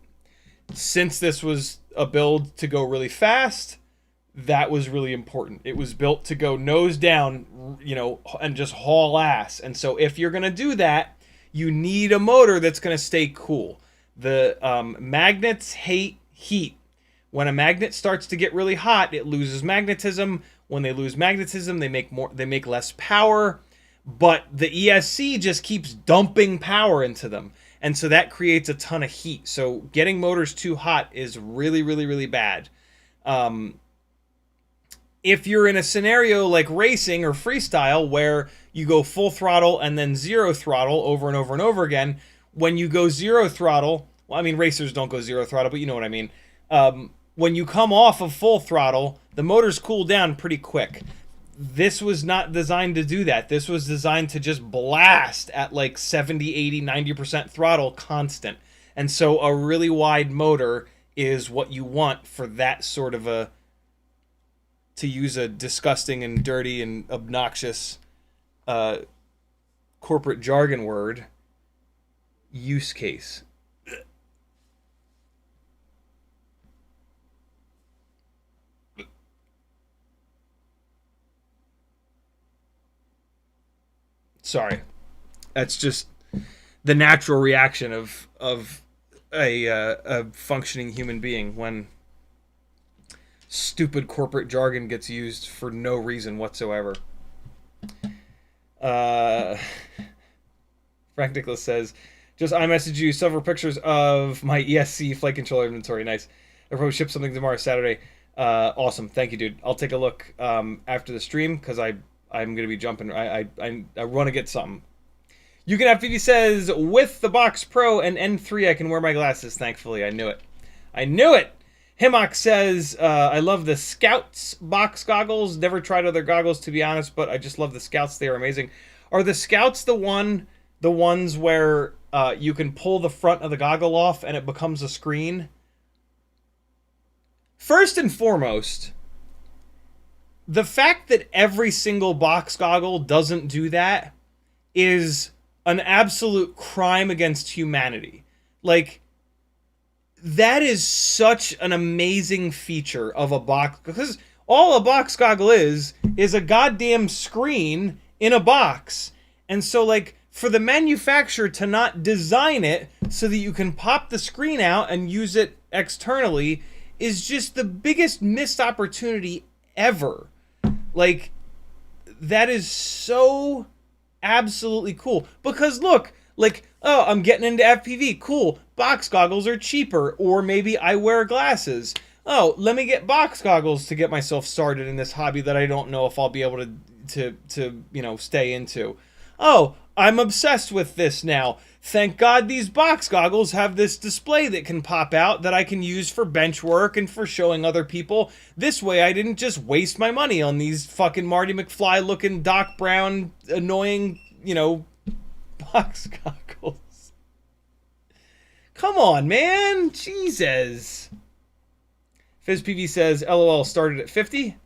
Since this was a build to go really fast, that was really important. It was built to go nose down, you know, and just haul ass. And so if you're going to do that, you need a motor that's going to stay cool. The magnets hate heat. When a magnet starts to get really hot, it loses magnetism. When they lose magnetism, they make less power. But the ESC just keeps dumping power into them. And so that creates a ton of heat. So getting motors too hot is really, really, really bad. If you're in a scenario like racing or freestyle where you go full throttle and then zero throttle over and over and over again, when you go zero throttle, well, I mean, racers don't go zero throttle, but you know what I mean. When you come off of full throttle, the motors cool down pretty quick. This was not designed to do that. This was designed to just blast at like 70, 80, 90% throttle constant. And so a really wide motor is what you want for that sort of a, to use a disgusting and dirty and obnoxious corporate jargon word, use case. Sorry. That's just the natural reaction of a functioning human being when stupid corporate jargon gets used for no reason whatsoever. Frank Nicholas says, just I messaged you several pictures of my ESC flight controller inventory. Nice. I'll probably ship something tomorrow, Saturday. Awesome. Thank you, dude. I'll take a look after the stream because I'm going to be jumping. I want to get something. You Can FPV says, with the Box Pro and N3, I can wear my glasses, thankfully. I knew it. I knew it! Himok says, I love the Scouts box goggles. Never tried other goggles, to be honest, but I just love the Scouts. They are amazing. Are the Scouts the ones where you can pull the front of the goggle off and it becomes a screen? First and foremost, the fact that every single box goggle doesn't do that is an absolute crime against humanity. Like, that is such an amazing feature of a box, because all a box goggle is a goddamn screen in a box. And so, like, for the manufacturer to not design it so that you can pop the screen out and use it externally is just the biggest missed opportunity ever. Like, that is so absolutely cool. Because look, like, oh, I'm getting into FPV. Cool. Box goggles are cheaper. Or maybe I wear glasses. Oh, let me get box goggles to get myself started in this hobby that I don't know if I'll be able to you know, stay into. Oh, I'm obsessed with this now. Thank God these box goggles have this display that can pop out that I can use for bench work and for showing other people. This way I didn't just waste my money on these fucking Marty McFly looking Doc Brown annoying, you know, box goggles. Come on, man. Jesus. FizzPV says, LOL started at 50.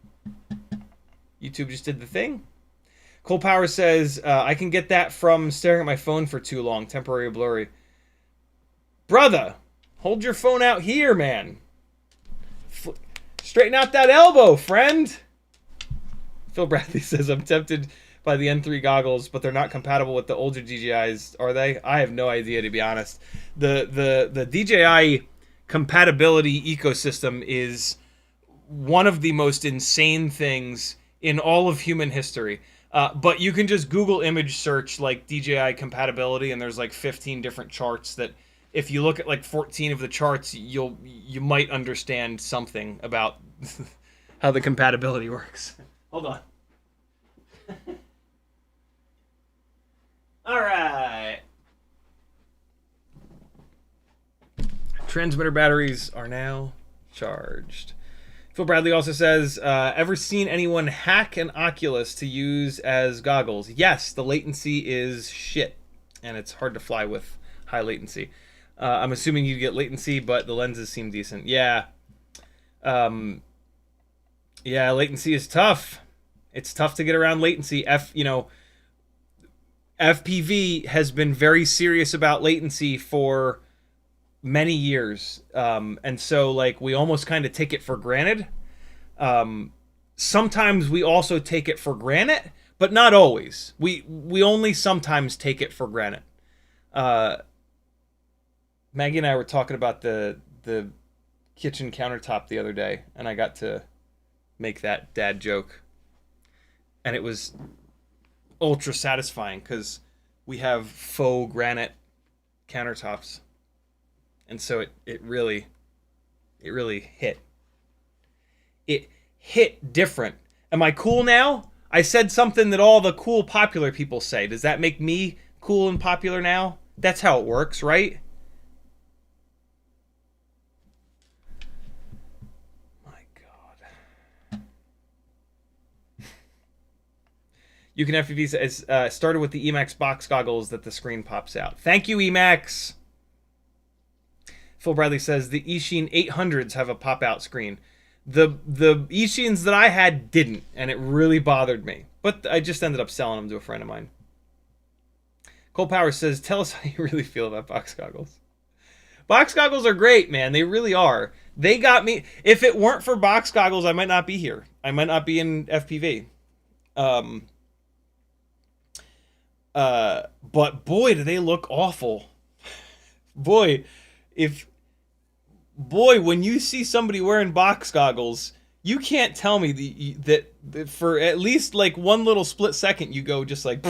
YouTube just did the thing. Cole Power says, I can get that from staring at my phone for too long. Temporary blurry. Brother, hold your phone out here, man. Straighten out that elbow, friend. Phil Bradley says, I'm tempted by the N3 goggles, but they're not compatible with the older DJIs, are they? I have no idea, to be honest. The DJI compatibility ecosystem is one of the most insane things in all of human history. But you can just Google image search like DJI compatibility, and there's like 15 different charts that if you look at like 14 of the charts, you might understand something about how the compatibility works. Hold on. All right. Transmitter batteries are now charged. Phil Bradley also says, ever seen anyone hack an Oculus to use as goggles? Yes, the latency is shit, and it's hard to fly with high latency. I'm assuming you get latency, but the lenses seem decent. Yeah. Yeah, latency is tough. It's tough to get around latency. FPV has been very serious about latency for many years, and so like we almost kind of take it for granted. Sometimes we also take it for granted, but not always. We only sometimes take it for granted. Maggie and I were talking about the kitchen countertop the other day, and I got to make that dad joke, and it was ultra satisfying because we have faux granite countertops. And so it really hit. It hit different. Am I cool now? I said something that all the cool popular people say. Does that make me cool and popular now? That's how it works, right? My God. You Can FPV says, started with the Emax box goggles that the screen pops out. Thank you, Emax. Phil Bradley says the Eachine 800s have a pop-out screen. The Eachines that I had didn't, and it really bothered me. But I just ended up selling them to a friend of mine. Cole Power says, tell us how you really feel about box goggles. Box goggles are great, man. They really are. They got me. If it weren't for box goggles, I might not be here. I might not be in FPV. But boy, do they look awful. Boy, when you see somebody wearing box goggles, you can't tell me that for at least like one little split second you go just like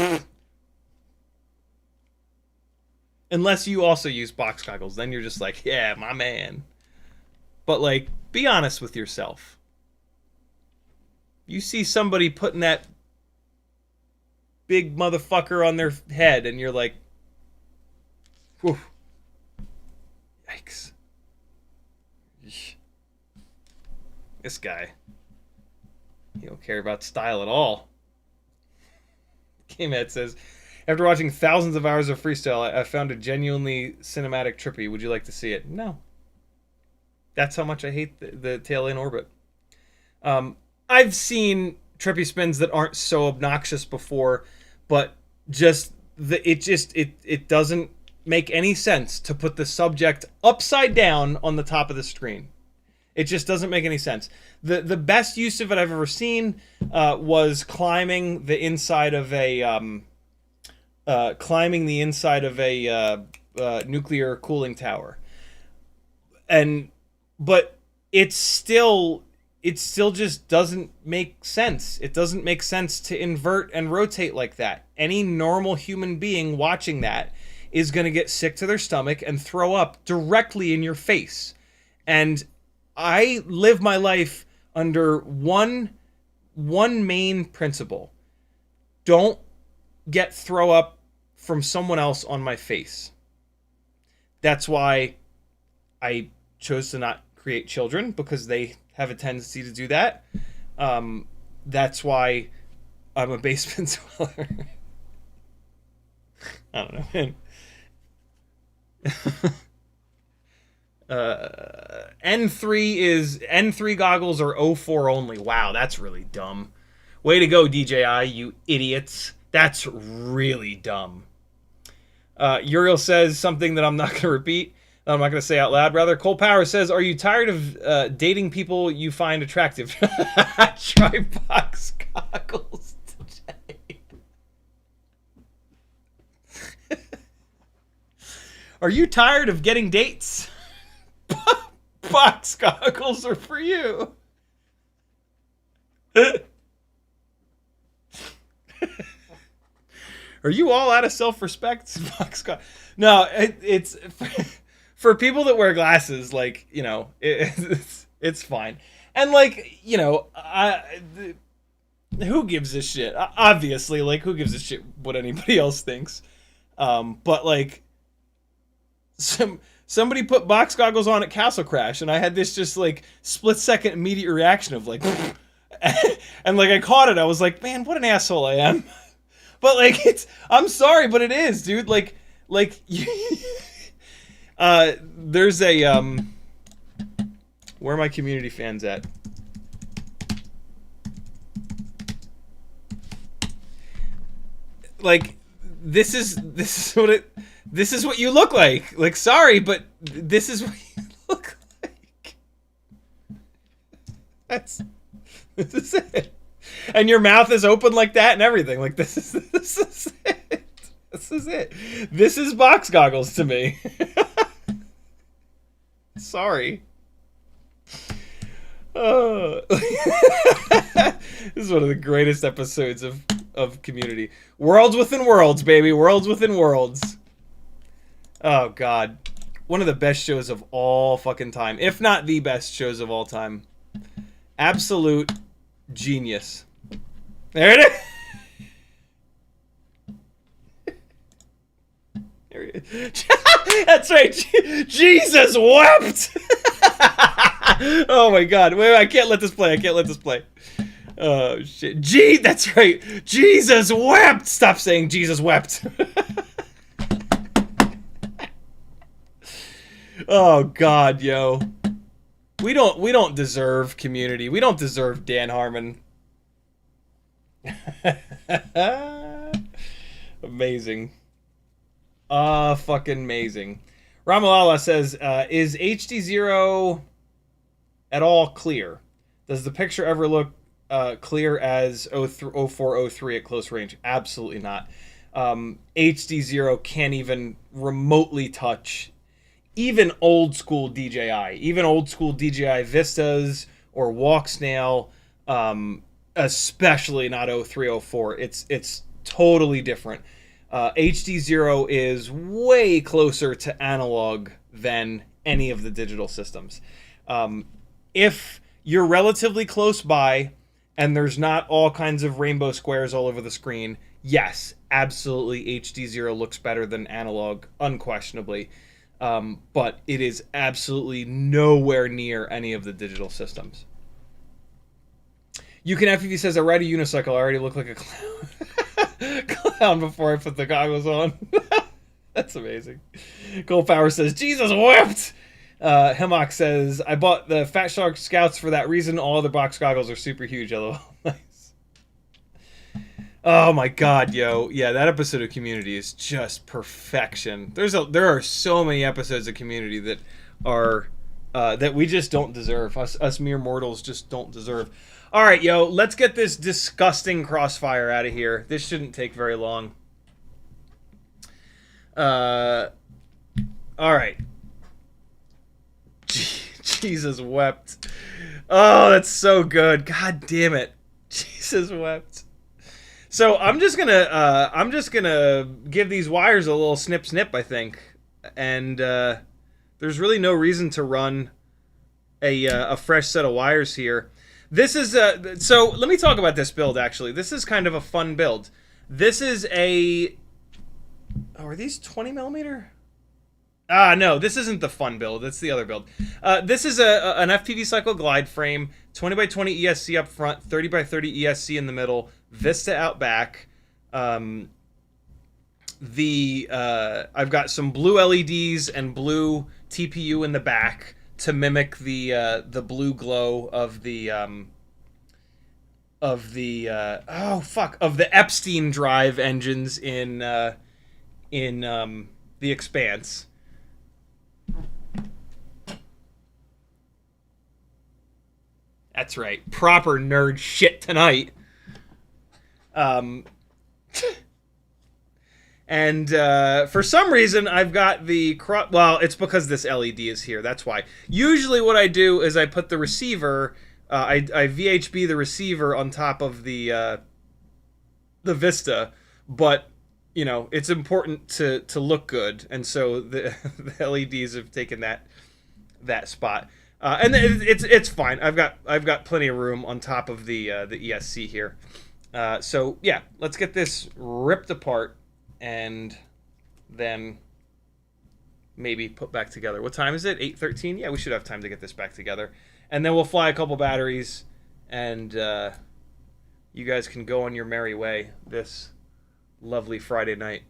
unless you also use box goggles, then you're just like, yeah, my man. But like, be honest with yourself. You see somebody putting that big motherfucker on their head and you're like, whew. Yikes. This guy, he don't care about style at all. K-Matt says, after watching thousands of hours of freestyle, I found a genuinely cinematic trippy. Would you like to see it? No. That's how much I hate the tail in orbit. I've seen trippy spins that aren't so obnoxious before, but just it doesn't make any sense to put the subject upside down on the top of the screen. It just doesn't make any sense. The best use of it I've ever seen was climbing the inside of a nuclear cooling tower. But it still just doesn't make sense. It doesn't make sense to invert and rotate like that. Any normal human being watching that is going to get sick to their stomach and throw up directly in your face. And I live my life under one main principle. Don't get throw up from someone else on my face. That's why I chose to not create children, because they have a tendency to do that. That's why I'm a basement dweller. I don't know, man. N3 goggles are 04 only. Wow, that's really dumb. Way to go, DJI, you idiots. That's really dumb. Uriel says something that I'm not going to repeat. I'm not going to say out loud. Rather, Cole Power says, are you tired of dating people you find attractive? Try box goggles today. Are you tired of getting dates? Box goggles are for you. Are you all out of self-respect? Box goggles. No, it's for people that wear glasses. Like, you know, it's fine. And like, you know, who gives a shit? Obviously, like, who gives a shit what anybody else thinks? But like, somebody put box goggles on at Castle Crash, and I had this just like split-second immediate reaction of like, and like I caught it. I was like, man, what an asshole I am. But like, I'm sorry, but it is, dude. Like, there's a where are my community fans at? Like, this is what you look like. Like, sorry, but this is what you look like. This is it. And your mouth is open like that and everything. Like, this is it. This is it. This is box goggles to me. Sorry. This is one of the greatest episodes of Community. Worlds within worlds, baby. Worlds within worlds. Oh, God. One of the best shows of all fucking time. If not the best shows of all time. Absolute genius. There it is. There it is. That's right. Jesus wept. Oh my God. Wait, I can't let this play. I can't let this play. Oh shit. That's right. Jesus wept. Stop saying Jesus wept. Oh God, yo. We don't deserve Community. We don't deserve Dan Harmon. Amazing. Fucking amazing. Ramalala says, is HDZero at all clear? Does the picture ever look clear as 0403 at close range? Absolutely not. HDZero can't even remotely touch even old school DJI. Even old school DJI Vistas or Walk Snail, especially not 0304. It's totally different. HDZero is way closer to analog than any of the digital systems. If you're relatively close by and there's not all kinds of rainbow squares all over the screen, yes, absolutely HDZero looks better than analog, unquestionably. But it is absolutely nowhere near any of the digital systems. You Can FPV says, I ride a unicycle. I already look like a clown before I put the goggles on. That's amazing. Gold Power says, Jesus wept! Hemlock says, I bought the Fat Shark Scouts for that reason. All other box goggles are super huge. LOL. Nice. Oh my god, yo. Yeah, that episode of Community is just perfection. There are so many episodes of Community that are that we just don't deserve. Us mere mortals just don't deserve. All right, yo, let's get this disgusting Crossfire out of here. This shouldn't take very long. All right. Jesus wept. Oh, that's so good. God damn it. Jesus wept. So I'm just gonna give these wires a little snip snip, I think. And there's really no reason to run a fresh set of wires here. This is so let me talk about this build actually. This is kind of a fun build. This is a are these 20 millimeter? No, this isn't the fun build. It's the other build. This is an FPVCycle glide frame, 20 by 20 ESC up front, 30 by 30 ESC in the middle, Vista out back. I've got some blue LEDs and blue TPU in the back to mimic the blue glow of the Epstein drive engines in the Expanse. That's right, proper nerd shit tonight. And for some reason, I've got the... Well, it's because this LED is here. That's why. Usually what I do is I put the receiver... I VHB the receiver on top of the Vista. But, you know, it's important to look good. And so the LEDs have taken that spot. And it's fine. I've got plenty of room on top of the ESC here. So, yeah, let's get this ripped apart. And then maybe put back together. What time is it? 8:13? Yeah, we should have time to get this back together. And then we'll fly a couple batteries, and you guys can go on your merry way this lovely Friday night.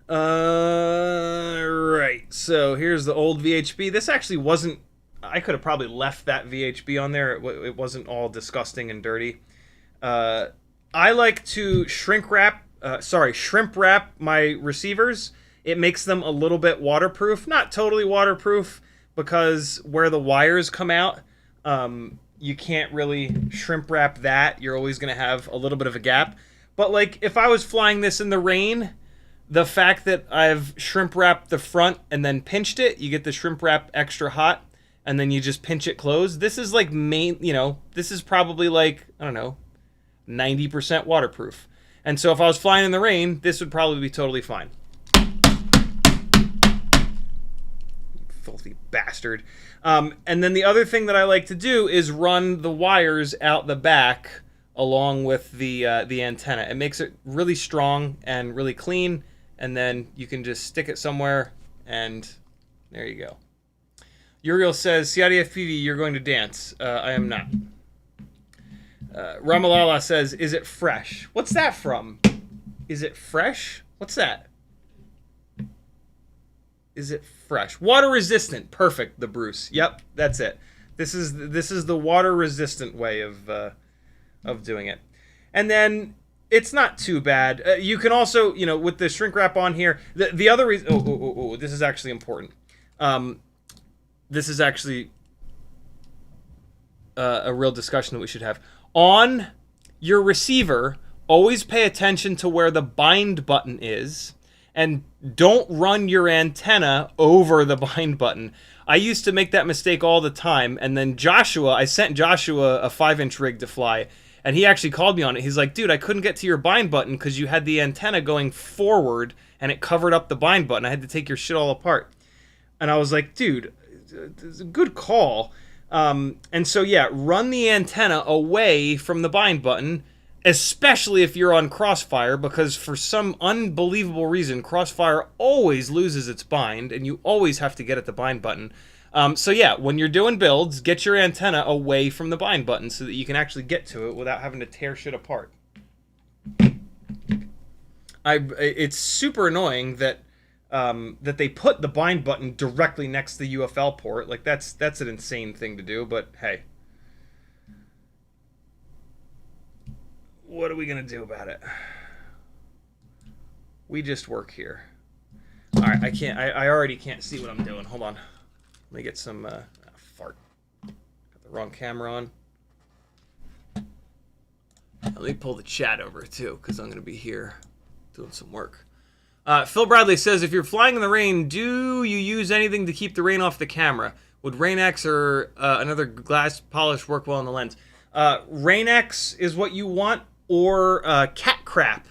Right, so here's the old VHB. This actually wasn't... I could have probably left that VHB on there. It wasn't all disgusting and dirty. I like to shrimp wrap my receivers. It makes them a little bit waterproof. Not totally waterproof, because where the wires come out, you can't really shrimp wrap that. You're always going to have a little bit of a gap. But like if I was flying this in the rain, the fact that I've shrimp wrapped the front and then pinched it, you get the shrimp wrap extra hot, and then you just pinch it closed. This is like this is probably like, I don't know, 90% waterproof. And so if I was flying in the rain, this would probably be totally fine. Filthy bastard. And then the other thing that I like to do is run the wires out the back along with the antenna. It makes it really strong and really clean, and then you can just stick it somewhere, and there you go. Uriel says, CiottiFPV, you're going to dance. I am not. Ramalala says, is it fresh? What's that from? Is it fresh? What's that? Is it fresh? Water resistant. Perfect, the Bruce. Yep, that's it. This is the water resistant way of doing it. And then It's not too bad. You can also, you know, with the shrink wrap on here, the other reason... this is actually important. This is actually a real discussion that we should have. On your receiver, always pay attention to where the bind button is, and don't run your antenna over the bind button. I used to make that mistake all the time, and then I sent Joshua a 5-inch rig to fly, and he actually called me on it. He's like, dude, I couldn't get to your bind button because you had the antenna going forward, and it covered up the bind button. I had to take your shit all apart. And I was like, dude, it's a good call. And so, yeah, run the antenna away from the bind button, especially if you're on Crossfire, because for some unbelievable reason, Crossfire always loses its bind, and you always have to get at the bind button. So yeah, when you're doing builds, get your antenna away from the bind button so that you can actually get to it without having to tear shit apart. It's super annoying that that they put the bind button directly next to the UFL port. Like, that's an insane thing to do, but hey. What are we gonna do about it? We just work here. Alright, I already can't see what I'm doing. Hold on. Let me get some, fart. Got the wrong camera on. Let me pull the chat over, too, because I'm going to be here doing some work. Phil Bradley says, if you're flying in the rain, do you use anything to keep the rain off the camera? Would Rain-X or another glass polish work well on the lens? Rain-X is what you want, or cat crap.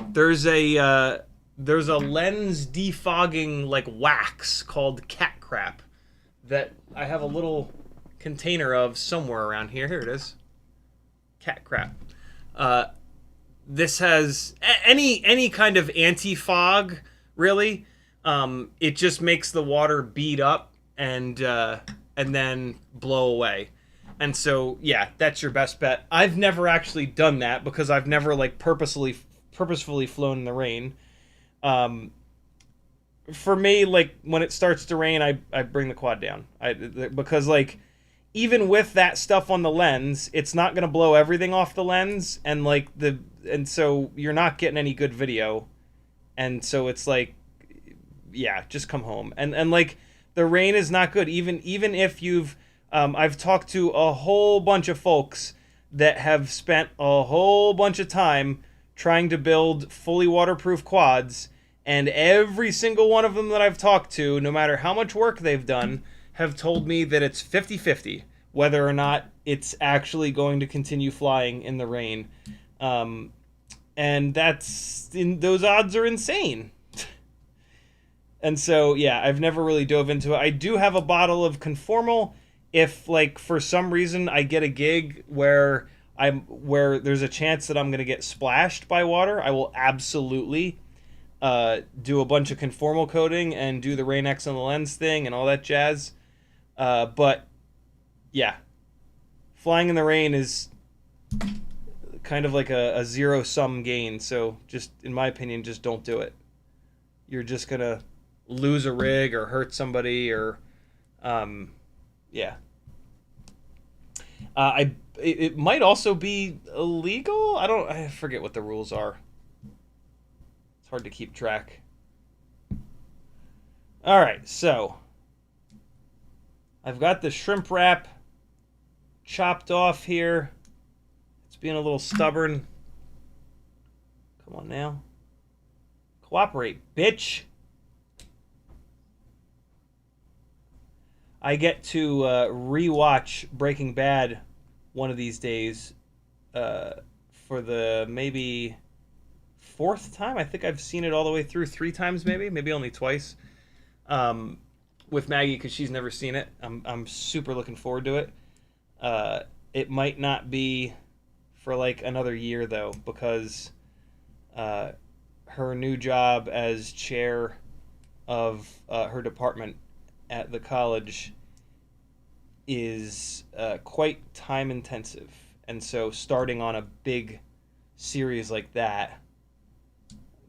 There's a lens defogging, like, wax called cat crap that I have a little container of somewhere around here. Here it is. Cat crap. This has any kind of anti-fog, really. It just makes the water bead up and then blow away. And so, yeah, that's your best bet. I've never actually done that because I've never, like, purposefully flown in the rain. For me, like, when it starts to rain, I bring the quad down. Because, like, even with that stuff on the lens, it's not going to blow everything off the lens, and, like, and so you're not getting any good video. And so it's like, yeah, just come home. And like, the rain is not good. Even if you've, I've talked to a whole bunch of folks that have spent a whole bunch of time trying to build fully waterproof quads, and every single one of them that I've talked to, no matter how much work they've done, have told me that it's 50-50 whether or not it's actually going to continue flying in the rain. And those odds are insane. And so, yeah, I've never really dove into it. I do have a bottle of Conformal. If, like, for some reason I get a gig where there's a chance that I'm going to get splashed by water, I will absolutely do a bunch of Conformal coating and do the Rain-X on the lens thing and all that jazz. But, yeah, flying in the rain is kind of like a zero-sum gain. So, just, in my opinion, just don't do it. You're just going to lose a rig or hurt somebody or, yeah. It might also be illegal. I forget what the rules are. It's hard to keep track. All right, so I've got the shrimp wrap chopped off here. It's being a little stubborn. Come on now. Cooperate, bitch. I get to rewatch Breaking Bad one of these days for the maybe fourth time. I think I've seen it all the way through 3 times, maybe only twice, with Maggie because she's never seen it. I'm super looking forward to it. It might not be for like another year though, because her new job as chair of her department at the college is quite time intensive, and so starting on a big series like that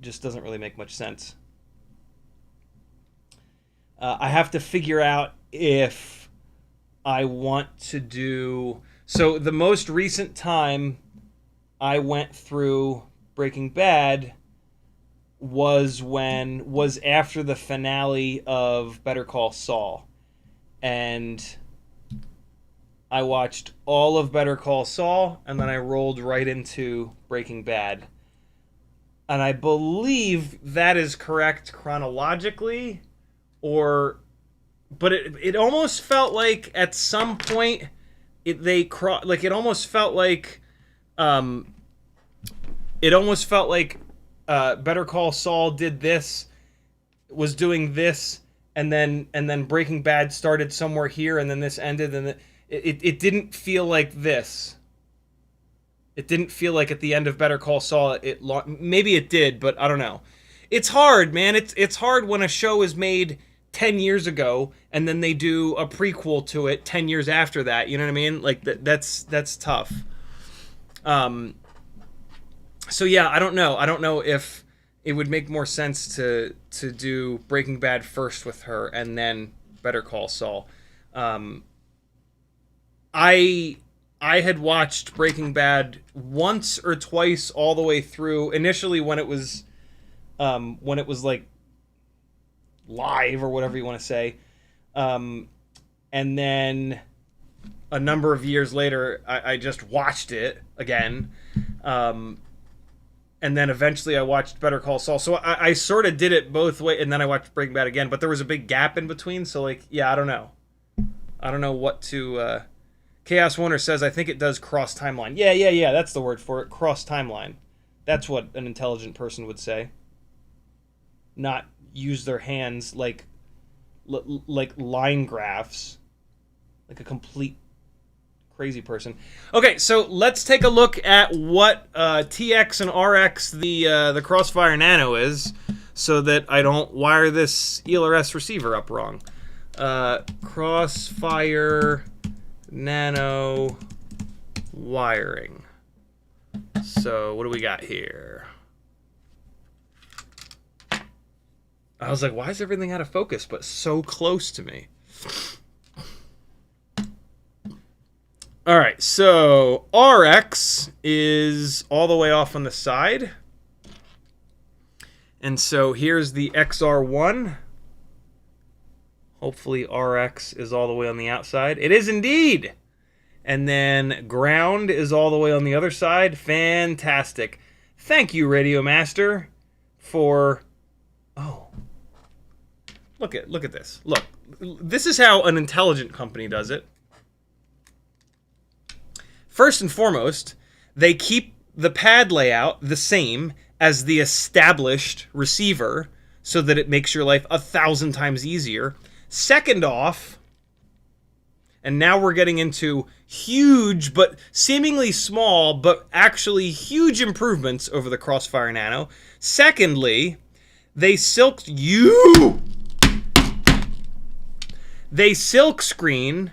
just doesn't really make much sense. I have to figure out if I want to do... So the most recent time I went through Breaking Bad was after the finale of Better Call Saul. And I watched all of Better Call Saul, and then I rolled right into Breaking Bad. And I believe that is correct chronologically, but it almost felt like at some point it almost felt like Better Call Saul was doing this, and then Breaking Bad started somewhere here, and then this ended, and it didn't feel like this. It didn't feel like at the end of Better Call Saul, maybe it did, but I don't know. It's hard, man. It's hard when a show is made 10 years ago, and then they do a prequel to it 10 years after that. You know what I mean? Like, that's tough. So yeah, I don't know. I don't know if it would make more sense to do Breaking Bad first with her and then Better Call Saul. I had watched Breaking Bad once or twice all the way through. Initially, when it was like live or whatever you want to say, and then a number of years later, I just watched it again, and then eventually I watched Better Call Saul. So I sort of did it both ways, and then I watched Breaking Bad again. But there was a big gap in between, so like, yeah, I don't know what to. Chaos Wonder says, I think it does cross timeline. Yeah, that's the word for it. Cross timeline. That's what an intelligent person would say. Not use their hands like line graphs. Like a complete crazy person. Okay, so let's take a look at what TX and RX the Crossfire Nano is, so that I don't wire this ELRS receiver up wrong. Crossfire Nano wiring. So what do we got here? I was like, why is everything out of focus but so close to me? All right, so RX is all the way off on the side. And so here's the XR1. Hopefully RX is all the way on the outside. It is indeed. And then ground is all the way on the other side. Fantastic. Thank you, Radio Master, for... Oh. Look at this. Look. This is how an intelligent company does it. First and foremost, they keep the pad layout the same as the established receiver so that it makes your life 1,000 times easier. Second off, and now we're getting into huge, but seemingly small, but actually huge improvements over the Crossfire Nano. Secondly, they silk screen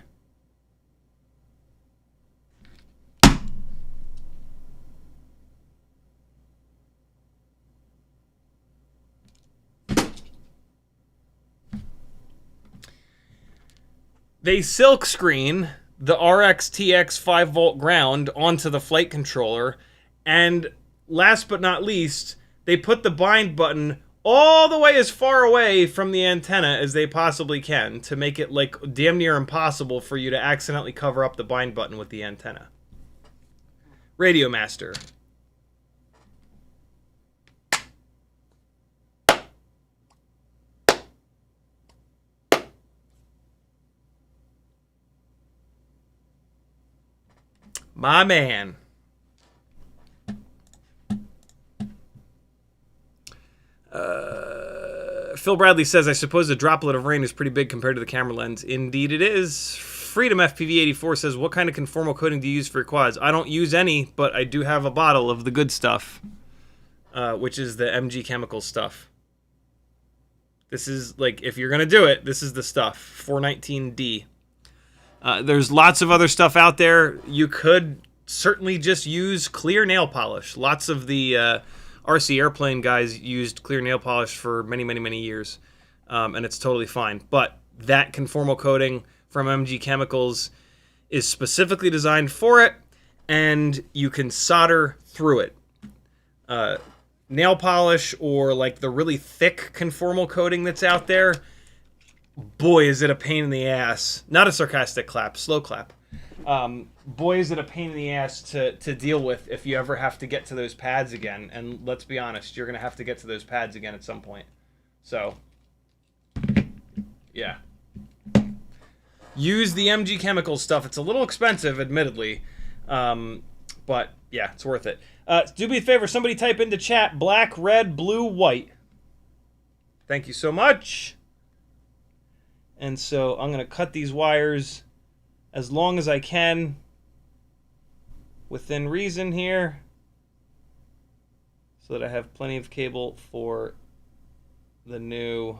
the RX TX 5-volt ground onto the flight controller, and last but not least, they put the bind button all the way as far away from the antenna as they possibly can to make it like damn near impossible for you to accidentally cover up the bind button with the antenna. Radio Master. My man. Phil Bradley says, I suppose a droplet of rain is pretty big compared to the camera lens. Indeed it is. Freedom FPV 84 says, what kind of conformal coating do you use for your quads? I don't use any, but I do have a bottle of the good stuff, which is the MG Chemical stuff. This is, like, if you're going to do it, this is the stuff. 419D. There's lots of other stuff out there. You could certainly just use clear nail polish. Lots of the RC Airplane guys used clear nail polish for many, many, many years, and it's totally fine. But that conformal coating from MG Chemicals is specifically designed for it, and you can solder through it. Nail polish or like the really thick conformal coating that's out there, boy, is it a pain in the ass. Not a sarcastic clap, slow clap. Boy, is it a pain in the ass to deal with if you ever have to get to those pads again. And let's be honest, you're going to have to get to those pads again at some point. So, yeah. Use the MG Chemicals stuff. It's a little expensive, admittedly. But, yeah, it's worth it. Do me a favor, somebody type into chat, black, red, blue, white. Thank you so much. And so I'm going to cut these wires as long as I can within reason here so that I have plenty of cable for the new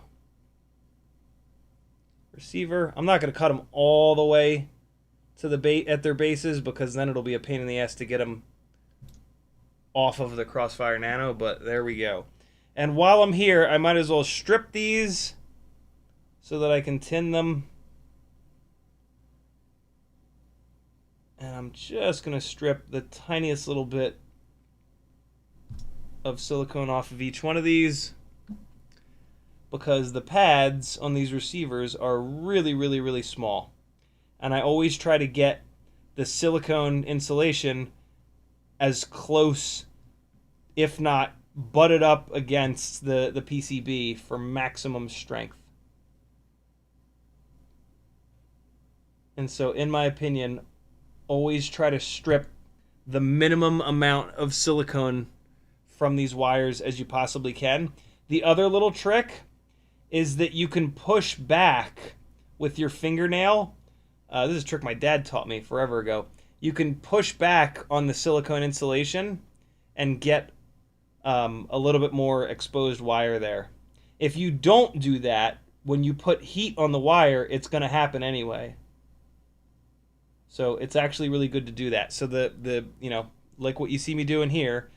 receiver. I'm not going to cut them all the way to the at their bases because then it'll be a pain in the ass to get them off of the Crossfire Nano, but there we go. And while I'm here, I might as well strip these so that I can tin them. And I'm just going to strip the tiniest little bit of silicone off of each one of these because the pads on these receivers are really, really, really small. And I always try to get the silicone insulation as close, if not butted up against the PCB for maximum strength. And so, in my opinion, always try to strip the minimum amount of silicone from these wires as you possibly can. The other little trick is that you can push back with your fingernail. This is a trick my dad taught me forever ago. You can push back on the silicone insulation and get a little bit more exposed wire there. If you don't do that, when you put heat on the wire, it's going to happen anyway. So it's actually really good to do that. So the you know, like what you see me doing here,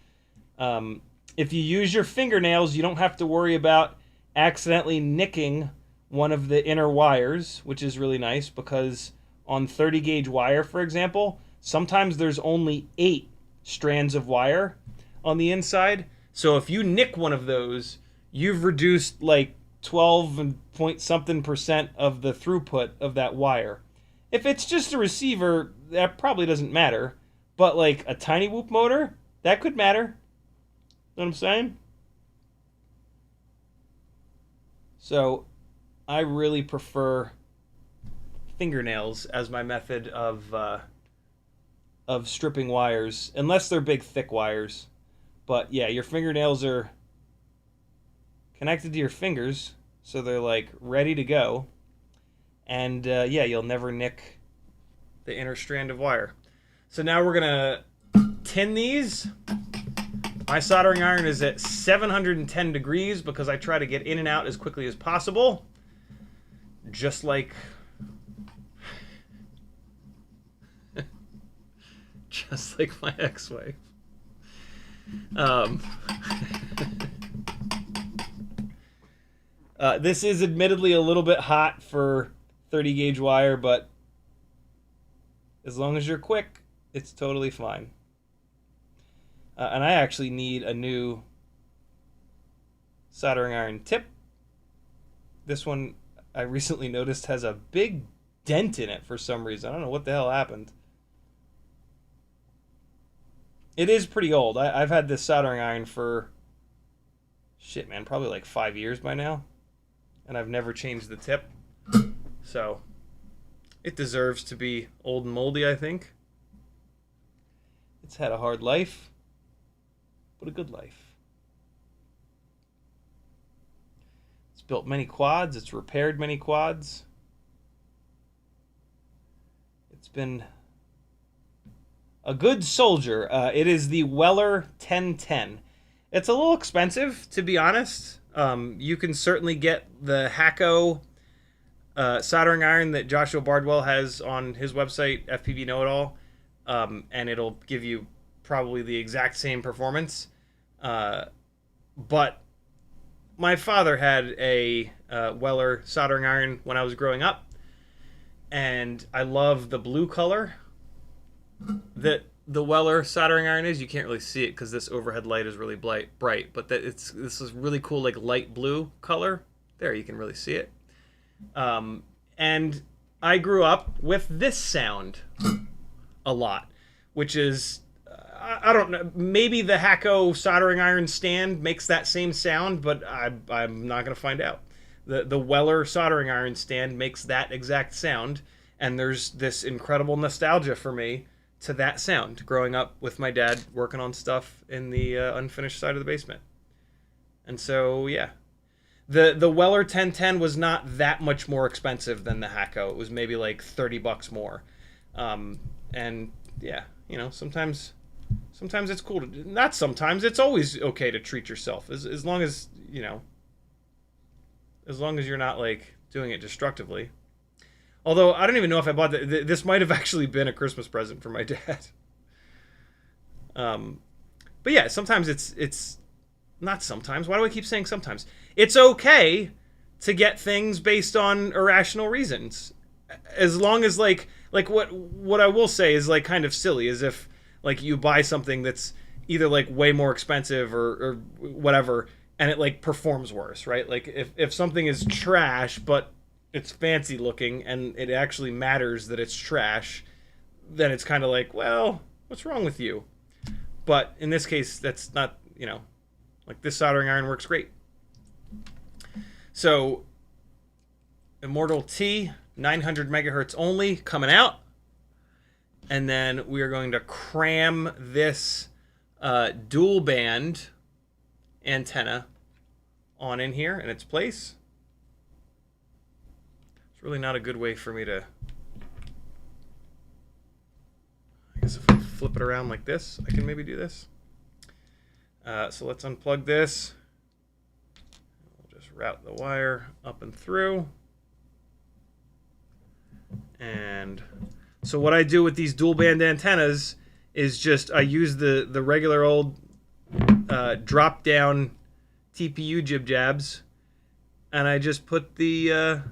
if you use your fingernails, you don't have to worry about accidentally nicking one of the inner wires, which is really nice because on 30 gauge wire, for example, sometimes there's only 8 strands of wire on the inside. So if you nick one of those, you've reduced like 12 point something% of the throughput of that wire. If it's just a receiver, that probably doesn't matter. But like a tinywhoop motor, that could matter. Know what I'm saying? So I really prefer fingernails as my method of stripping wires, unless they're big, thick wires. But yeah, your fingernails are connected to your fingers, so they're like ready to go. And yeah, you'll never nick the inner strand of wire. So now we're gonna tin these. My soldering iron is at 710 degrees because I try to get in and out as quickly as possible. Just like just like my ex-wife. This is admittedly a little bit hot for 30 gauge wire, but as long as you're quick, it's totally fine. And I actually need a new soldering iron tip. This one I recently noticed has a big dent in it for some reason. I don't know what the hell happened. It is pretty old. I've had this soldering iron for, shit man, probably like 5 years by now. And I've never changed the tip. So it deserves to be old and moldy, I think. It's had a hard life, but a good life. It's built many quads. It's repaired many quads. It's been a good soldier. It is the Weller 1010. It's a little expensive, to be honest. You can certainly get the Hacko soldering iron that Joshua Bardwell has on his website, FPV Know-It-All, and it'll give you probably the exact same performance. But my father had a Weller soldering iron when I was growing up, and I love the blue color that the Weller soldering iron is. You can't really see it because this overhead light is really bright, but this is really cool, like light blue color. There, you can really see it. And I grew up with this sound a lot, which is, I don't know, maybe the Hako soldering iron stand makes that same sound, but I'm not going to find out. The Weller soldering iron stand makes that exact sound, and there's this incredible nostalgia for me to that sound, growing up with my dad working on stuff in the unfinished side of the basement. And so, yeah. The Weller 1010 was not that much more expensive than the Hako. It was maybe like $30 more. And, yeah, you know, sometimes it's cool to... Not sometimes, it's always okay to treat yourself. As long as, you know... As long as you're not, like, doing it destructively. Although, I don't even know if I bought this might have actually been a Christmas present for my dad. But yeah, sometimes it's... Not sometimes. Why do I keep saying sometimes? It's okay to get things based on irrational reasons. As long as, like what I will say is, like, kind of silly, is if, like, you buy something that's either, like, way more expensive or whatever, and it, like, performs worse, right? Like, if something is trash, but it's fancy looking, and it actually matters that it's trash, then it's kind of like, well, what's wrong with you? But in this case, that's not, you know, like, this soldering iron works great. So, Immortal T, 900 megahertz only, coming out. And then we are going to cram this dual band antenna on in here in its place. It's really not a good way for me to... I guess if I flip it around like this, I can maybe do this. So let's unplug this. We'll just route the wire up and through. And so what I do with these dual band antennas is just I use the regular old drop down TPU jib jabs, and I just put the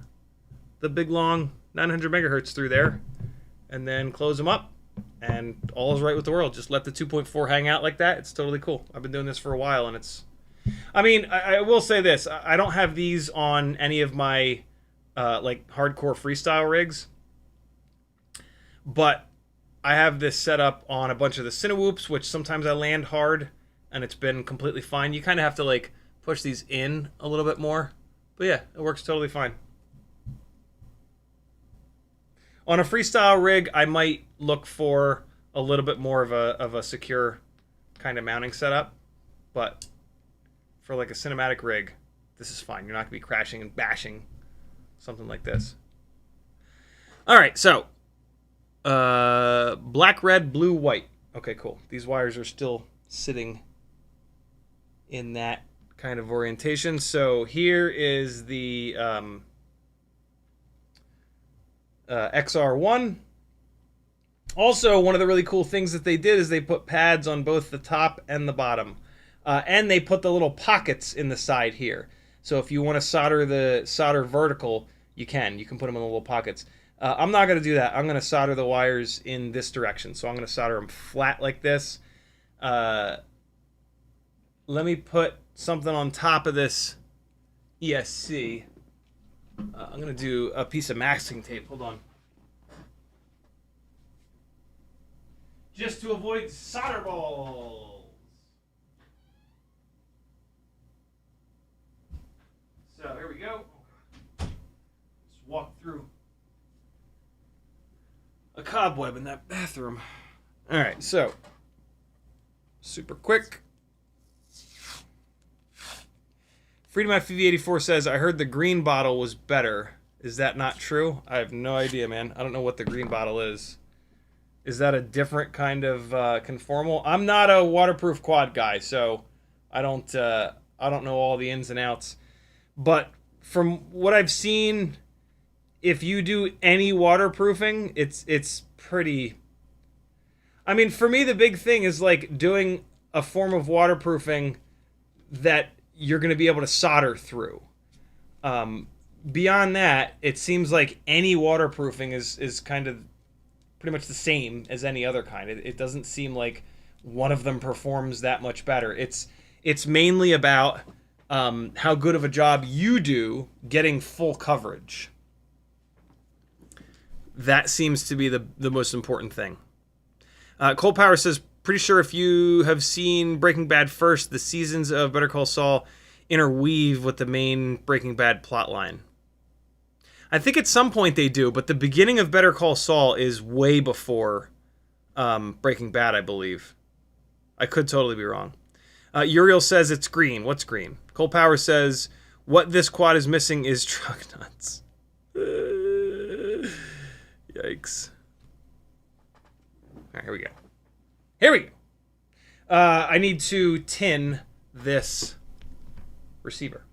big long 900 megahertz through there, and then close them up, and all is right with the world. Just let the 2.4 hang out like that. It's totally cool. I've been doing this for a while, and it's... I mean, I will say this. I don't have these on any of my like hardcore freestyle rigs, but I have this set up on a bunch of the tinywhoops, which sometimes I land hard, and it's been completely fine. You kind of have to, like, push these in a little bit more, but yeah, it works totally fine. On a freestyle rig, I might look for a little bit more of a secure kind of mounting setup, but for, like, a cinematic rig, this is fine. You're not going to be crashing and bashing something like this. All right, so black, red, blue, white. Okay, cool. These wires are still sitting in that kind of orientation. So here is the XR1. Also, one of the really cool things that they did is they put pads on both the top and the bottom. And they put the little pockets in the side here. So if you want to solder vertical, you can put them in the little pockets. I'm not going to do that. I'm going to solder the wires in this direction. So I'm going to solder them flat like this. Let me put something on top of this ESC. I'm going to do a piece of masking tape. Hold on. Just to avoid solder balls. So here we go. Just walk through a cobweb in that bathroom. All right, so super quick. Freedom FPV 84 says, I heard the green bottle was better. Is that not true? I have no idea, man. I don't know what the green bottle is. Is that a different kind of conformal? I'm not a waterproof quad guy, so I don't know all the ins and outs. But from what I've seen, if you do any waterproofing, it's pretty... I mean, for me, the big thing is, like, doing a form of waterproofing that you're going to be able to solder through. Beyond that, it seems like any waterproofing is kind of pretty much the same as any other kind. It doesn't seem like one of them performs that much better. It's mainly about how good of a job you do getting full coverage. That seems to be the most important thing. Cold Power says, pretty sure if you have seen Breaking Bad first, the seasons of Better Call Saul interweave with the main Breaking Bad plotline. I think at some point they do, but the beginning of Better Call Saul is way before Breaking Bad, I believe. I could totally be wrong. Uriel says it's green. What's green? Cold Power says, what this quad is missing is truck nuts. Yikes. All right, here we go. Here we go. I need to tin this receiver.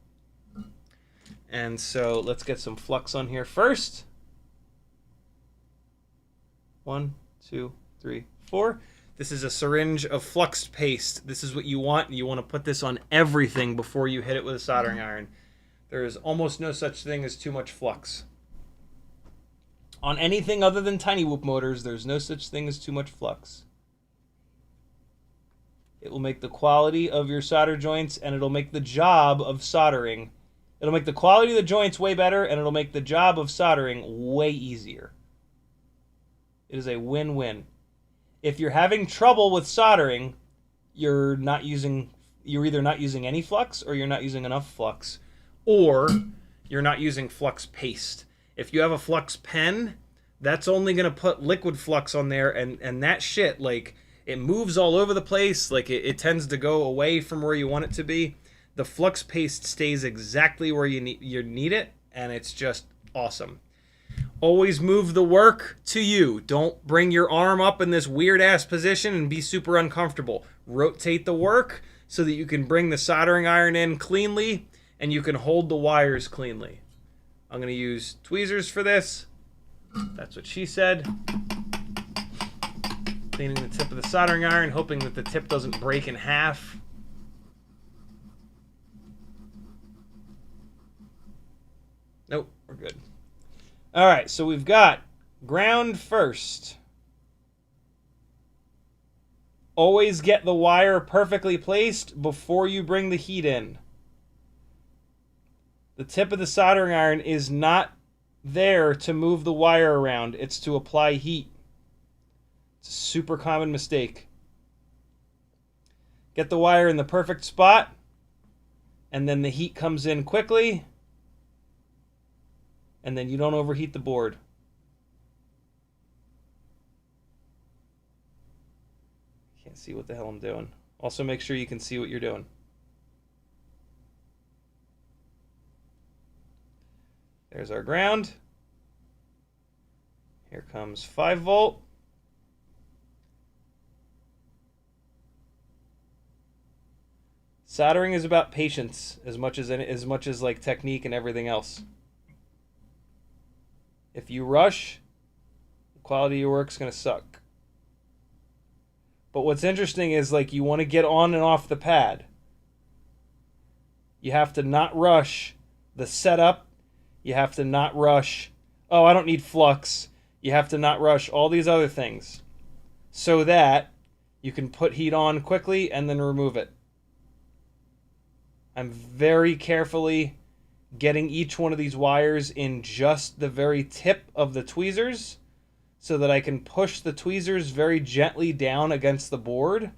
And so let's get some flux on here first. 1, 2, 3, 4. This is a syringe of flux paste. This is what you want. You want to put this on everything before you hit it with a soldering iron. There is almost no such thing as too much flux. On anything other than tinywhoop motors, there's no such thing as too much flux. It will make the quality of your solder joints, and it'll make the job of soldering. It'll make the quality of the joints way better, and it'll make the job of soldering way easier. It is a win-win. If you're having trouble with soldering, you're either not using any flux, or you're not using enough flux, or you're not using flux paste. If you have a flux pen, that's only going to put liquid flux on there, and that shit, like, it moves all over the place. Like, it tends to go away from where you want it to be. The flux paste stays exactly where you need it, and it's just awesome. Always move the work to you. Don't bring your arm up in this weird-ass position and be super uncomfortable. Rotate the work so that you can bring the soldering iron in cleanly, and you can hold the wires cleanly. I'm going to use tweezers for this. That's what she said. Cleaning the tip of the soldering iron, hoping that the tip doesn't break in half. Nope, we're good. All right, so we've got ground first. Always get the wire perfectly placed before you bring the heat in. The tip of the soldering iron is not there to move the wire around. It's to apply heat. It's a super common mistake. Get the wire in the perfect spot, and then the heat comes in quickly, and then you don't overheat the board. Can't see what the hell I'm doing. Also, make sure you can see what you're doing. There's our ground. Here comes 5 volt. Soldering is about patience as much as like technique and everything else. If you rush, the quality of your work's going to suck. But what's interesting is, like, you want to get on and off the pad. You have to not rush the setup. You have to not rush, oh, I don't need flux. You have to not rush all these other things so that you can put heat on quickly and then remove it. I'm very carefully getting each one of these wires in just the very tip of the tweezers so that I can push the tweezers very gently down against the board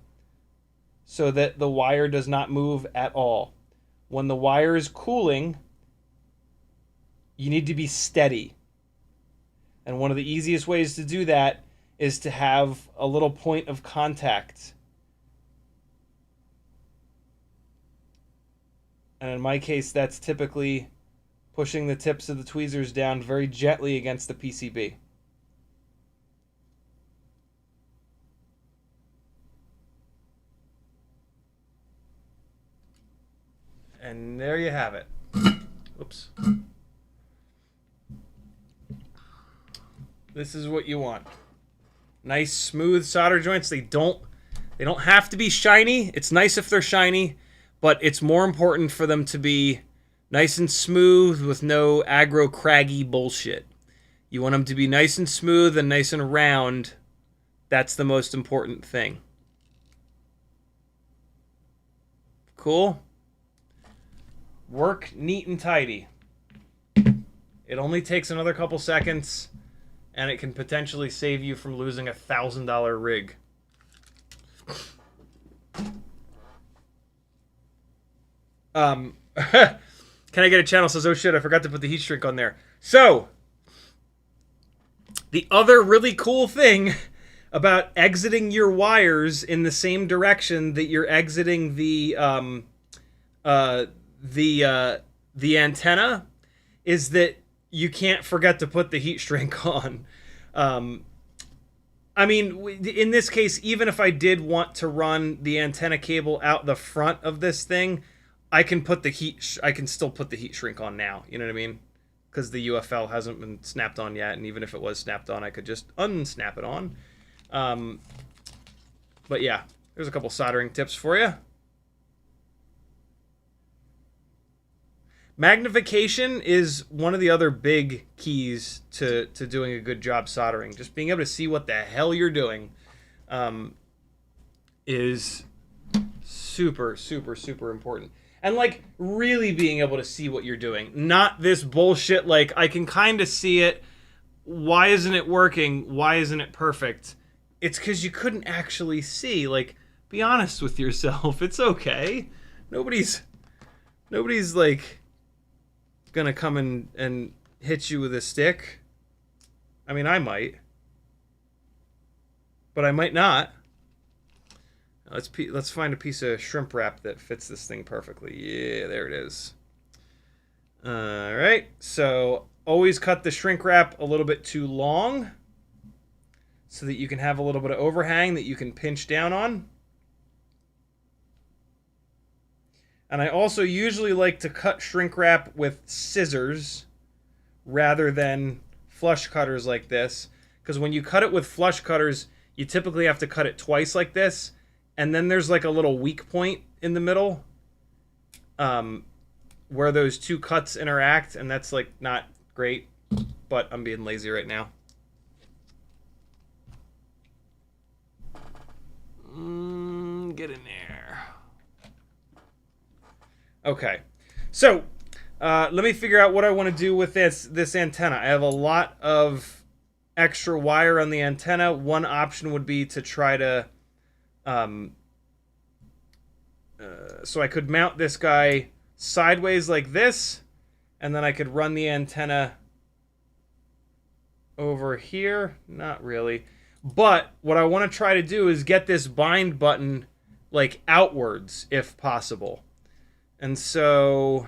so that the wire does not move at all. When the wire is cooling, you need to be steady. And one of the easiest ways to do that is to have a little point of contact. And in my case, that's typically pushing the tips of the tweezers down very gently against the PCB. And there you have it. Oops. This is what you want. Nice, smooth solder joints. They don't have to be shiny. It's nice if they're shiny, but it's more important for them to be nice and smooth with no aggro craggy bullshit. You want them to be nice and smooth and nice and round. That's the most important thing. Cool. Work neat and tidy. It only takes another couple seconds, and it can potentially save you from losing a $1,000 rig. Can I get a channel? Says, oh shit, I forgot to put the heat shrink on there. So, the other really cool thing about exiting your wires in the same direction that you're exiting the antenna is that you can't forget to put the heat shrink on. I mean, in this case, even if I did want to run the antenna cable out the front of this thing, I can put the I can still put the heat shrink on now. You know what I mean? Because the UFL hasn't been snapped on yet, and even if it was snapped on, I could just unsnap it on. But yeah, there's a couple soldering tips for you. Magnification is one of the other big keys to doing a good job soldering. Just being able to see what the hell you're doing is super, super, super important. And, like, really being able to see what you're doing. Not this bullshit, like, I can kind of see it. Why isn't it working? Why isn't it perfect? It's because you couldn't actually see. Like, be honest with yourself. It's okay. Nobody's like, gonna come and hit you with a stick. I mean, I might. But I might not. Let's find a piece of shrimp wrap that fits this thing perfectly. Yeah, there it is. All right, so always cut the shrink wrap a little bit too long so that you can have a little bit of overhang that you can pinch down on. And I also usually like to cut shrink wrap with scissors rather than flush cutters like this, because when you cut it with flush cutters, you typically have to cut it twice like this. And then there's like a little weak point in the middle where those two cuts interact, and that's like not great, but I'm being lazy right now. Get in there. Okay, so let me figure out what I want to do with this antenna. I have a lot of extra wire on the antenna. One option would be to try to so I could mount this guy sideways like this, and then I could run the antenna over here. Not really. But what I want to try to do is get this bind button like outwards if possible. And so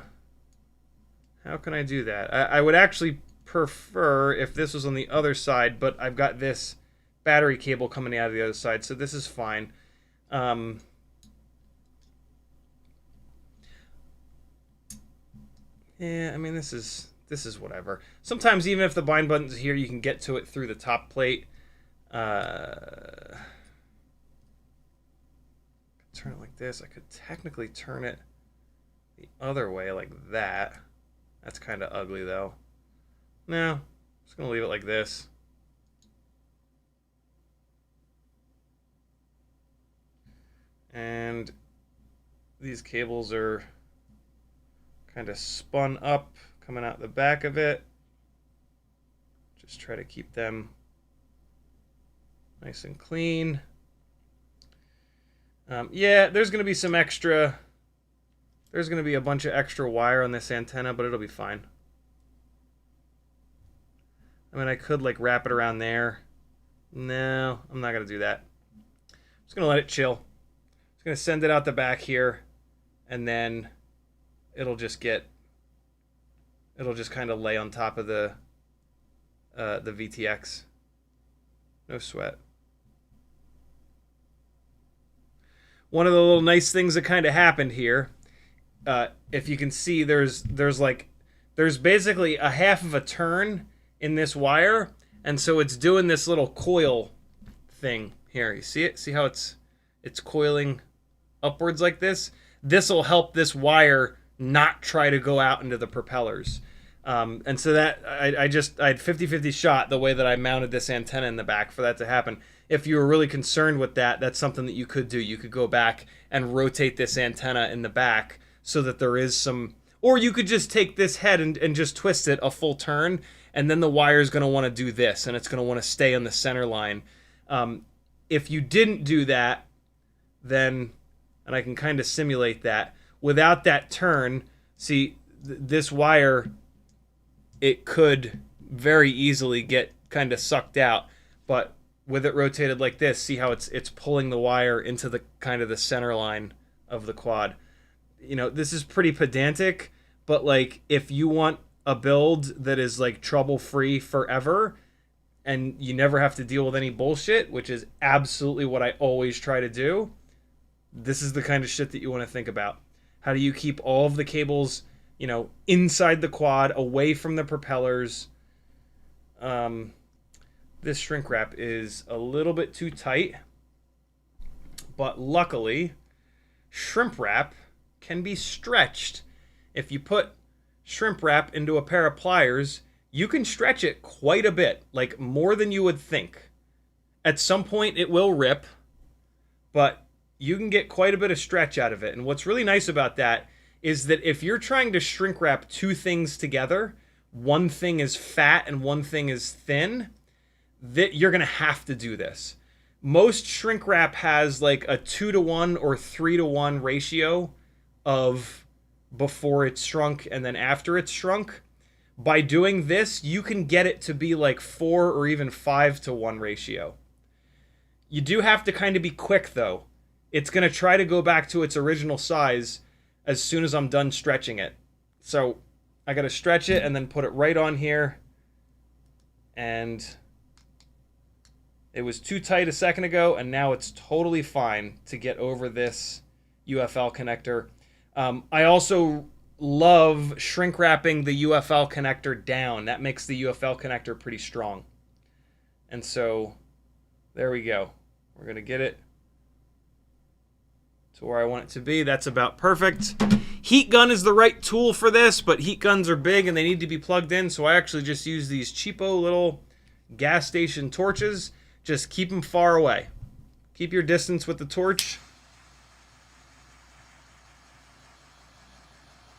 how can I do that? I would actually prefer if this was on the other side, but I've got this battery cable coming out of the other side, so this is fine. Yeah, I mean, this is whatever. Sometimes even if the bind button's here, you can get to it through the top plate. Turn it like this. I could technically turn it the other way like that. That's kind of ugly though. No, I'm just gonna leave it like this. And these cables are kind of spun up coming out the back of it. Just try to keep them nice and clean. Yeah, there's going to be some extra... There's going to be a bunch of extra wire on this antenna, but it'll be fine. I mean, I could like wrap it around there. No, I'm not going to do that. I'm just going to let it chill. Just going to send it out the back here, and then it'll just kind of lay on top of the VTX. No sweat. One of the little nice things that kind of happened here, if you can see, there's basically a half of a turn in this wire, and so it's doing this little coil thing here. You see it? See how it's coiling upwards like this? This will help this wire not try to go out into the propellers. And so that I had 50-50 shot the way that I mounted this antenna in the back for that to happen. If you were really concerned with that, that's something that you could do. You could go back and rotate this antenna in the back so that there is some, or you could just take this head and just twist it a full turn, and then the wire is going to want to do this, and it's going to want to stay on the center line. If you didn't do that, then, and I can kind of simulate that, without that turn, see, this wire, it could very easily get kind of sucked out, but with it rotated like this, see how it's pulling the wire into the kind of the center line of the quad. You know, this is pretty pedantic, but like if you want a build that is like trouble-free forever and you never have to deal with any bullshit, which is absolutely what I always try to do, this is the kind of shit that you want to think about. How do you keep all of the cables, you know, inside the quad, away from the propellers? This shrink wrap is a little bit too tight, but luckily, shrimp wrap can be stretched. If you put shrimp wrap into a pair of pliers, you can stretch it quite a bit, like more than you would think. At some point, it will rip, but you can get quite a bit of stretch out of it. And what's really nice about that is that if you're trying to shrink wrap two things together, one thing is fat and one thing is thin, that you're going to have to do this. Most shrink wrap has like a 2-to-1 or 3-to-1 ratio of before it's shrunk and then after it's shrunk. By doing this, you can get it to be like 4 or even 5-to-1 ratio. You do have to kind of be quick though. It's going to try to go back to its original size as soon as I'm done stretching it. So I got to stretch it and then put it right on here. And it was too tight a second ago, and now it's totally fine to get over this UFL connector. I also love shrink wrapping the UFL connector down. That makes the UFL connector pretty strong. And so there we go. We're going to get it to where I want it to be. That's about perfect. Heat gun is the right tool for this, but heat guns are big and they need to be plugged in, so I actually just use these cheapo little gas station torches. Just keep them far away. Keep your distance with the torch.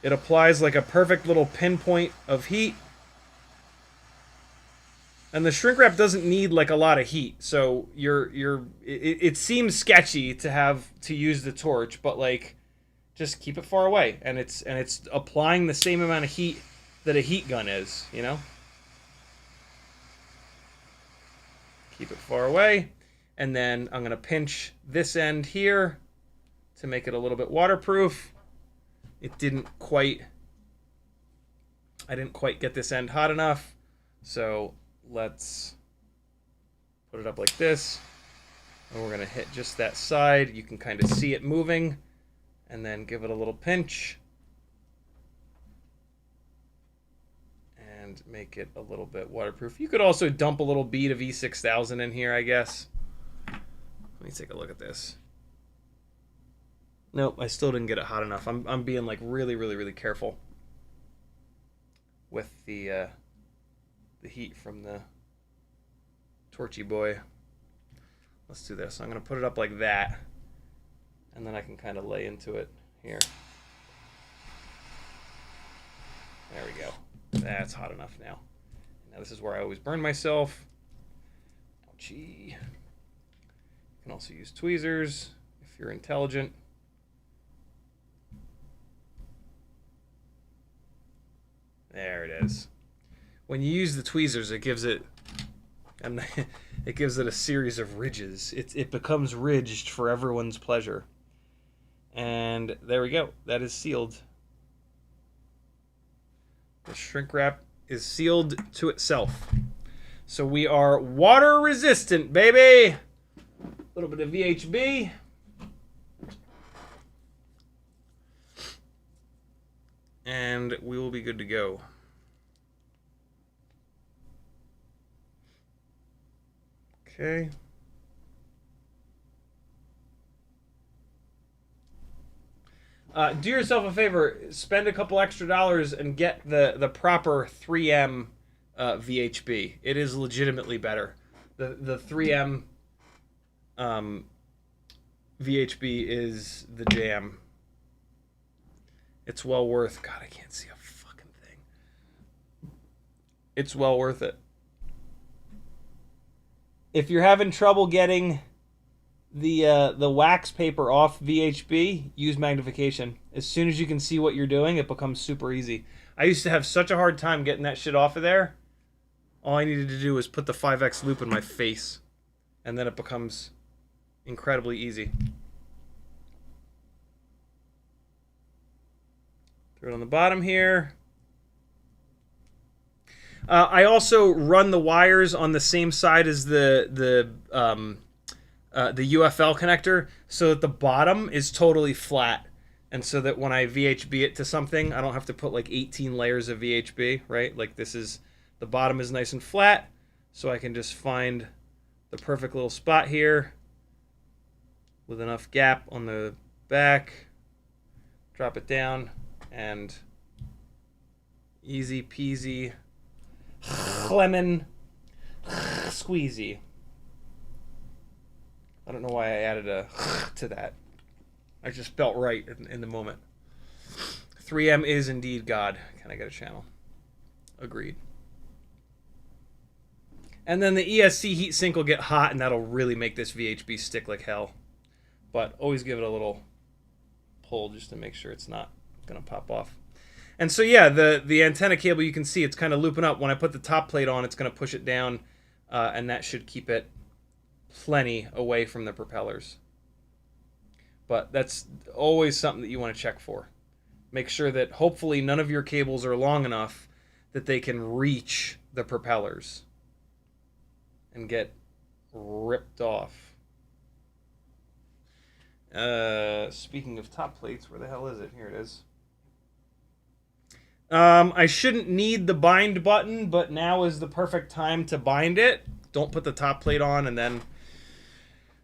It applies like a perfect little pinpoint of heat. And the shrink wrap doesn't need like a lot of heat, so it seems sketchy to use the torch, but like just keep it far away, and it's applying the same amount of heat that a heat gun is, you know? Keep it far away, and then I'm going to pinch this end here to make it a little bit waterproof. I didn't quite get this end hot enough, so let's put it up like this, and we're going to hit just that side. You can kind of see it moving, and then give it a little pinch and make it a little bit waterproof. You could also dump a little bead of E6000 in here, I guess. Let me take a look at this. Nope, I still didn't get it hot enough. I'm being like really careful with the heat from the torchy boy. Let's do this. I'm going to put it up like that, and then I can kind of lay into it here. There we go. That's hot enough now. Now this is where I always burn myself. Ouchie. You can also use tweezers if you're intelligent. There it is. When you use the tweezers, it gives it a series of ridges. It becomes ridged for everyone's pleasure. And there we go. That is sealed. The shrink wrap is sealed to itself. So we are water resistant, baby. A little bit of VHB. And we will be good to go. Okay. Do yourself a favor, spend a couple extra dollars and get the proper 3M VHB. It is legitimately better. The 3M VHB is the jam. It's well worth. God, I can't see a fucking thing. It's well worth it. If you're having trouble getting the wax paper off VHB, use magnification. As soon as you can see what you're doing, it becomes super easy. I used to have such a hard time getting that shit off of there. All I needed to do was put the 5X loop in my face, and then it becomes incredibly easy. Throw it on the bottom here. I also run the wires on the same side as the UFL connector, so that the bottom is totally flat, and so that when I VHB it to something, I don't have to put like 18 layers of VHB, right? Like this is, the bottom is nice and flat, so I can just find the perfect little spot here with enough gap on the back, drop it down, and easy peasy lemon squeezy. I don't know why I added a to that. I just felt right in the moment. 3M is indeed God. Can I get a channel? Agreed. And then the ESC heatsink will get hot, and that'll really make this VHB stick like hell. But always give it a little pull just to make sure it's not going to pop off. And so yeah, the antenna cable, you can see it's kind of looping up. When I put the top plate on, it's going to push it down, and that should keep it plenty away from the propellers. But that's always something that you want to check for. Make sure that hopefully none of your cables are long enough that they can reach the propellers and get ripped off. Speaking of top plates, where the hell is it? Here it is. I shouldn't need the bind button, but now is the perfect time to bind it. Don't put the top plate on and then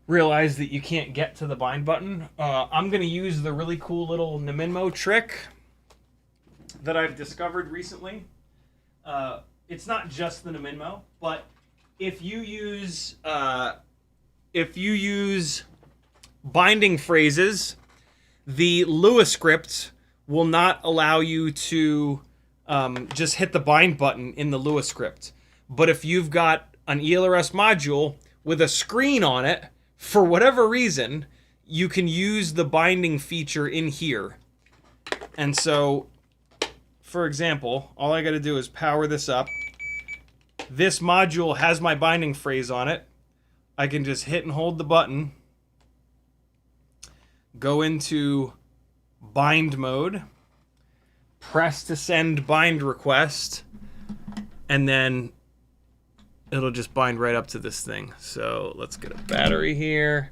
realize that you can't get to the bind button. I'm going to use the really cool little Neminmo trick that I've discovered recently. It's not just the Neminmo, but if you use binding phrases, the Lua script will not allow you to just hit the bind button in the Lua script. But if you've got an ELRS module with a screen on it, for whatever reason, you can use the binding feature in here. And so, for example, all I got to do is power this up. This module has my binding phrase on it. I can just hit and hold the button, go into bind mode, press to send bind request, and then it'll just bind right up to this thing. So let's get a battery here.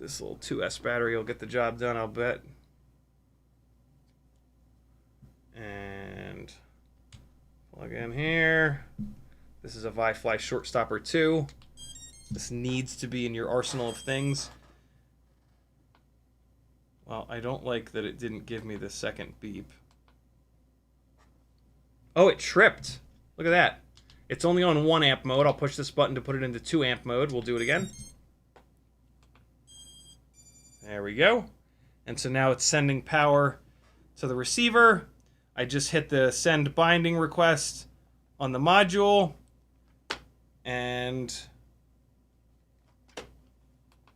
This little 2S battery will get the job done, I'll bet. And plug in here. This is a ViFly Shortsaver2. This needs to be in your arsenal of things. Well, I don't like that it didn't give me the second beep. Oh, it tripped. Look at that. It's only on 1 amp mode. I'll push this button to put it into 2 amp mode. We'll do it again. There we go. And so now it's sending power to the receiver. I just hit the send binding request on the module. And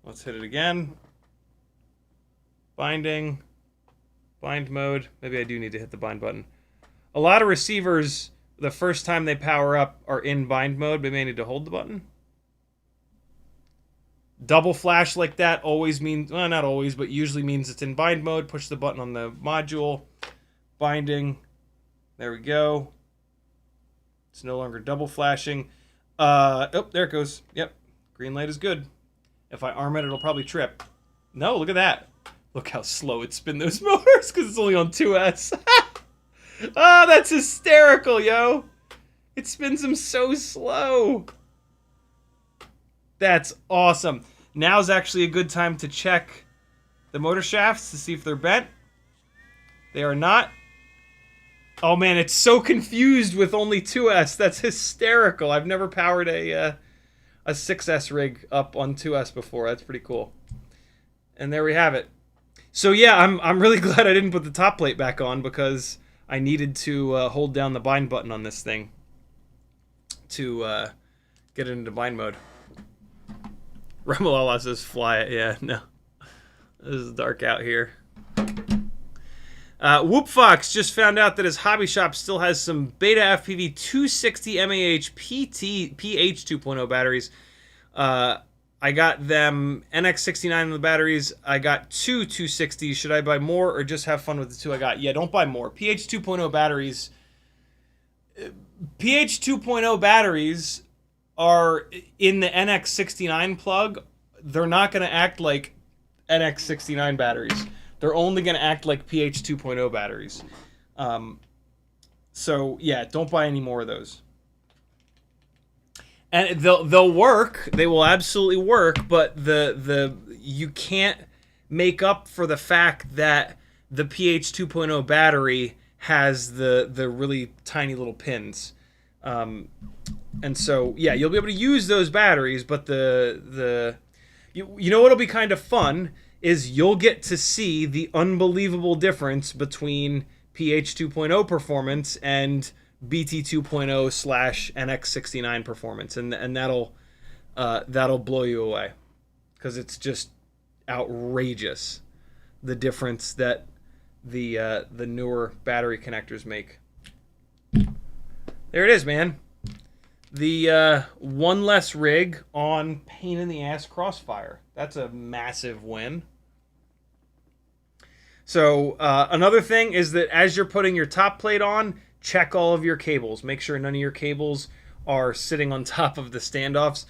let's hit it again. Binding. Bind mode. Maybe I do need to hit the bind button. A lot of receivers, the first time they power up, are in bind mode. Maybe I need to hold the button. Double flash like that always means, well, not always, but usually means it's in bind mode. Push the button on the module. Binding. There we go. It's no longer double flashing. Oh, there it goes. Yep. Green light is good. If I arm it, it'll probably trip. No, look at that. Look how slow it spin those motors because it's only on 2S. Oh, that's hysterical, yo. It spins them so slow. That's awesome. Now's actually a good time to check the motor shafts to see if they're bent. They are not. Oh man, it's so confused with only 2S. That's hysterical. I've never powered a 6S rig up on 2S before. That's pretty cool. And there we have it. So yeah, I'm really glad I didn't put the top plate back on, because I needed to hold down the bind button on this thing to get it into bind mode. Remalala says fly it. Yeah, no. This is dark out here. Whoop Fox just found out that his hobby shop still has some BetaFPV 260 mAh PH 2.0 batteries. I got them NX69 in the batteries. I got two 260s. Should I buy more or just have fun with the two I got? Yeah, don't buy more. PH 2.0 batteries. PH 2.0 batteries are in the NX69 plug. They're not going to act like NX69 batteries. They're only going to act like PH 2.0 batteries. So yeah, don't buy any more of those. And they'll work. They will absolutely work, but you can't make up for the fact that the PH 2.0 battery has the really tiny little pins. And so yeah, you'll be able to use those batteries, but you know what'll be kind of fun is you'll get to see the unbelievable difference between PH 2.0 performance and BT 2.0 / NX69 performance, and that'll blow you away, because it's just outrageous the difference that the newer battery connectors make. There it is, man. The one less rig on pain in the ass Crossfire. That's a massive win. So another thing is that as you're putting your top plate on, check all of your cables. Make sure none of your cables are sitting on top of the standoffs.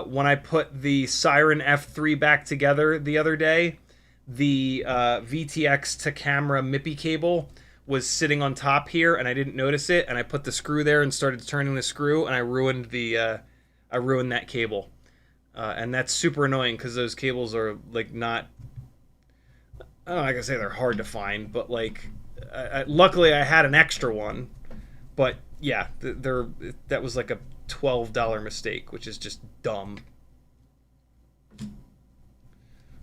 When I put the Siren F3 back together the other day, the VTX to camera MIPI cable was sitting on top here, and I didn't notice it, and I put the screw there and started turning the screw, and I ruined that cable. And that's super annoying, because those cables are like not, I don't know, like I say, they're hard to find, but like luckily I had an extra one. But yeah, that was like a $12 mistake, which is just dumb.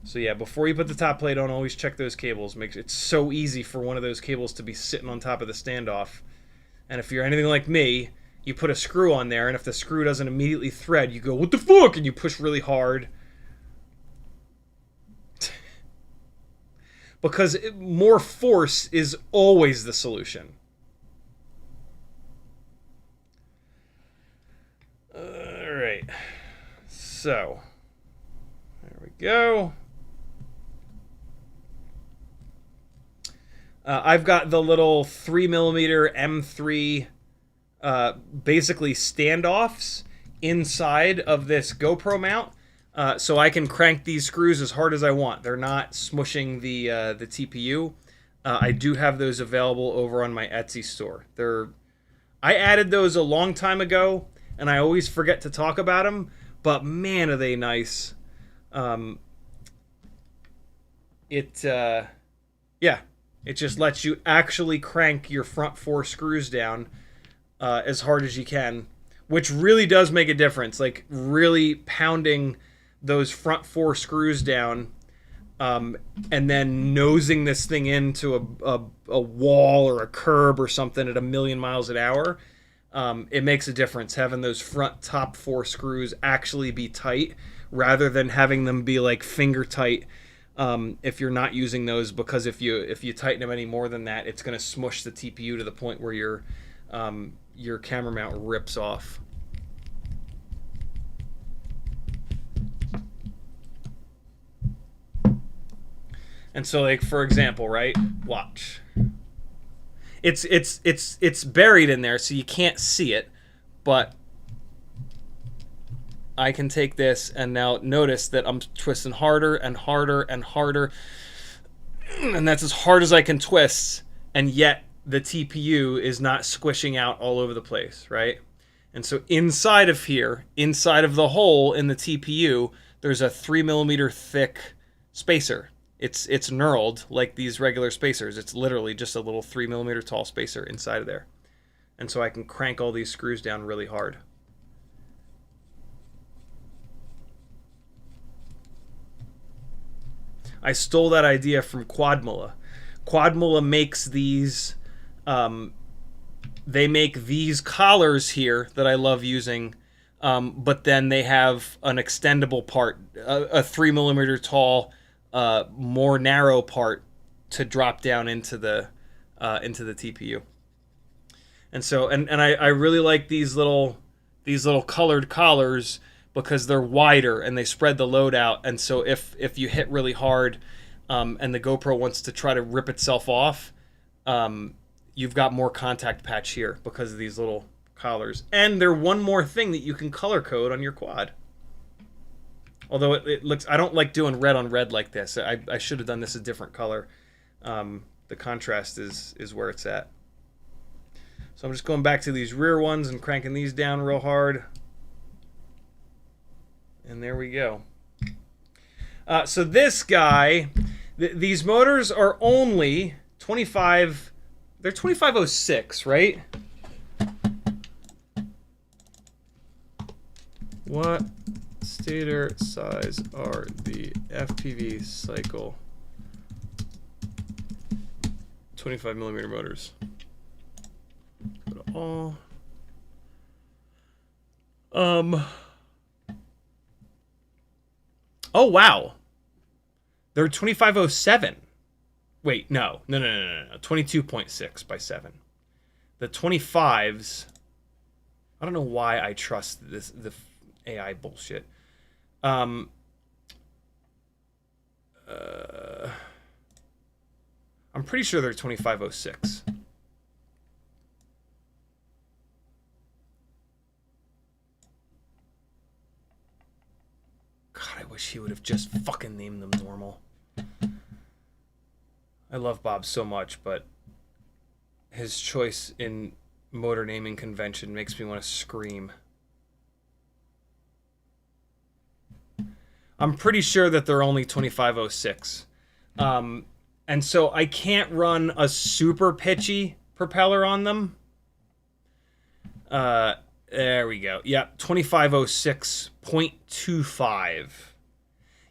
So yeah, before you put the top plate on, always check those cables. It's so easy for one of those cables to be sitting on top of the standoff. And if you're anything like me, you put a screw on there, and if the screw doesn't immediately thread, you go, "What the fuck?" and you push really hard. Because more force is always the solution. Alright. So, there we go. I've got the little 3mm M3 basically standoffs inside of this GoPro mount. So I can crank these screws as hard as I want. They're not smushing the TPU. I do have those available over on my Etsy store. I added those a long time ago, and I always forget to talk about them, but man, are they nice. Yeah, it just lets you actually crank your front 4 screws down as hard as you can, which really does make a difference. Like, really pounding those front 4 screws down, and then nosing this thing into a wall or a curb or something at 1,000,000 miles an hour. It makes a difference having those front top 4 screws actually be tight, rather than having them be like finger tight if you're not using those, because if you tighten them any more than that, it's going to smush the TPU to the point where your camera mount rips off. And so, like, for example, right? Watch. It's buried in there, so you can't see it, but I can take this and now notice that I'm twisting harder and harder and harder, and that's as hard as I can twist, and yet the TPU is not squishing out all over the place, right? And so inside of here, inside of the hole in the TPU, there's a 3mm thick spacer. it's knurled like these regular spacers. It's literally just a little 3mm tall spacer inside of there. And so I can crank all these screws down really hard. I stole that idea from Quadmula. Quadmula makes these, they make these collars here that I love using, but then they have an extendable part, a 3mm tall, more narrow part to drop down into the TPU. And so, and I really like these little colored collars, because they're wider and they spread the load out. And so if you hit really hard, and the GoPro wants to try to rip itself off, you've got more contact patch here because of these little collars. And they're one more thing that you can color code on your quad. Although it looks, I don't like doing red on red like this. I should have done this a different color. The contrast is where it's at. So I'm just going back to these rear ones and cranking these down real hard. And there we go. So this guy, these motors are only 25, they're 2506, right? What stator size are the FPVCycle 25mm motors? Go to all. Oh, wow. They're 2507. Wait, no. 22.6 by 7. The 25s, I don't know why I trust the AI bullshit. I'm pretty sure they're 2506. God, I wish he would have just fucking named them normal. I love Bob so much, but his choice in motor naming convention makes me want to scream. I'm pretty sure that they're only 2506. And so I can't run a super pitchy propeller on them. There we go. Yeah, 2506.25.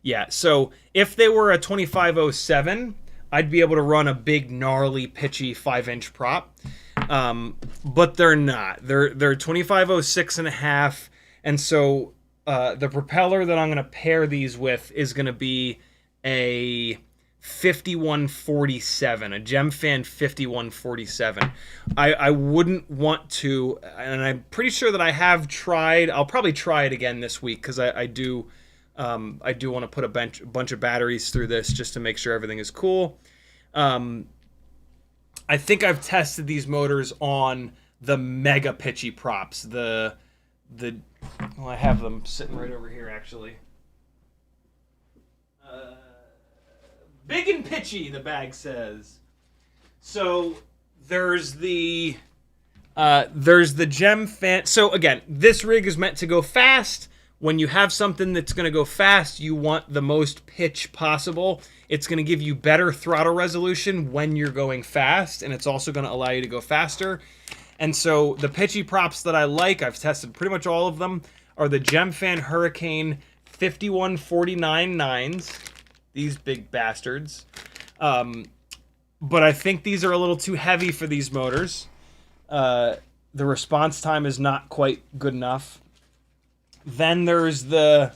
Yeah, so if they were a 2507, I'd be able to run a big, gnarly, pitchy 5-inch prop. But they're not. They're 2506 and a half. And so the propeller that I'm going to pair these with is going to be a 5147, a Gemfan 5147. I wouldn't want to, and I'm pretty sure that I have tried. I'll probably try it again this week, because I do want to put a bunch of batteries through this just to make sure everything is cool. I think I've tested these motors on the mega pitchy props. Well, I have them sitting right over here, actually. Big and pitchy, the bag says. So there's the Gemfan. So again, this rig is meant to go fast. When you have something that's going to go fast, you want the most pitch possible. It's going to give you better throttle resolution when you're going fast, and it's also going to allow you to go faster. And so the pitchy props that I like, I've tested pretty much all of them, are the Gemfan Hurricane 5149 9s. These big bastards. But I think these are a little too heavy for these motors. The response time is not quite good enough. Then there's there's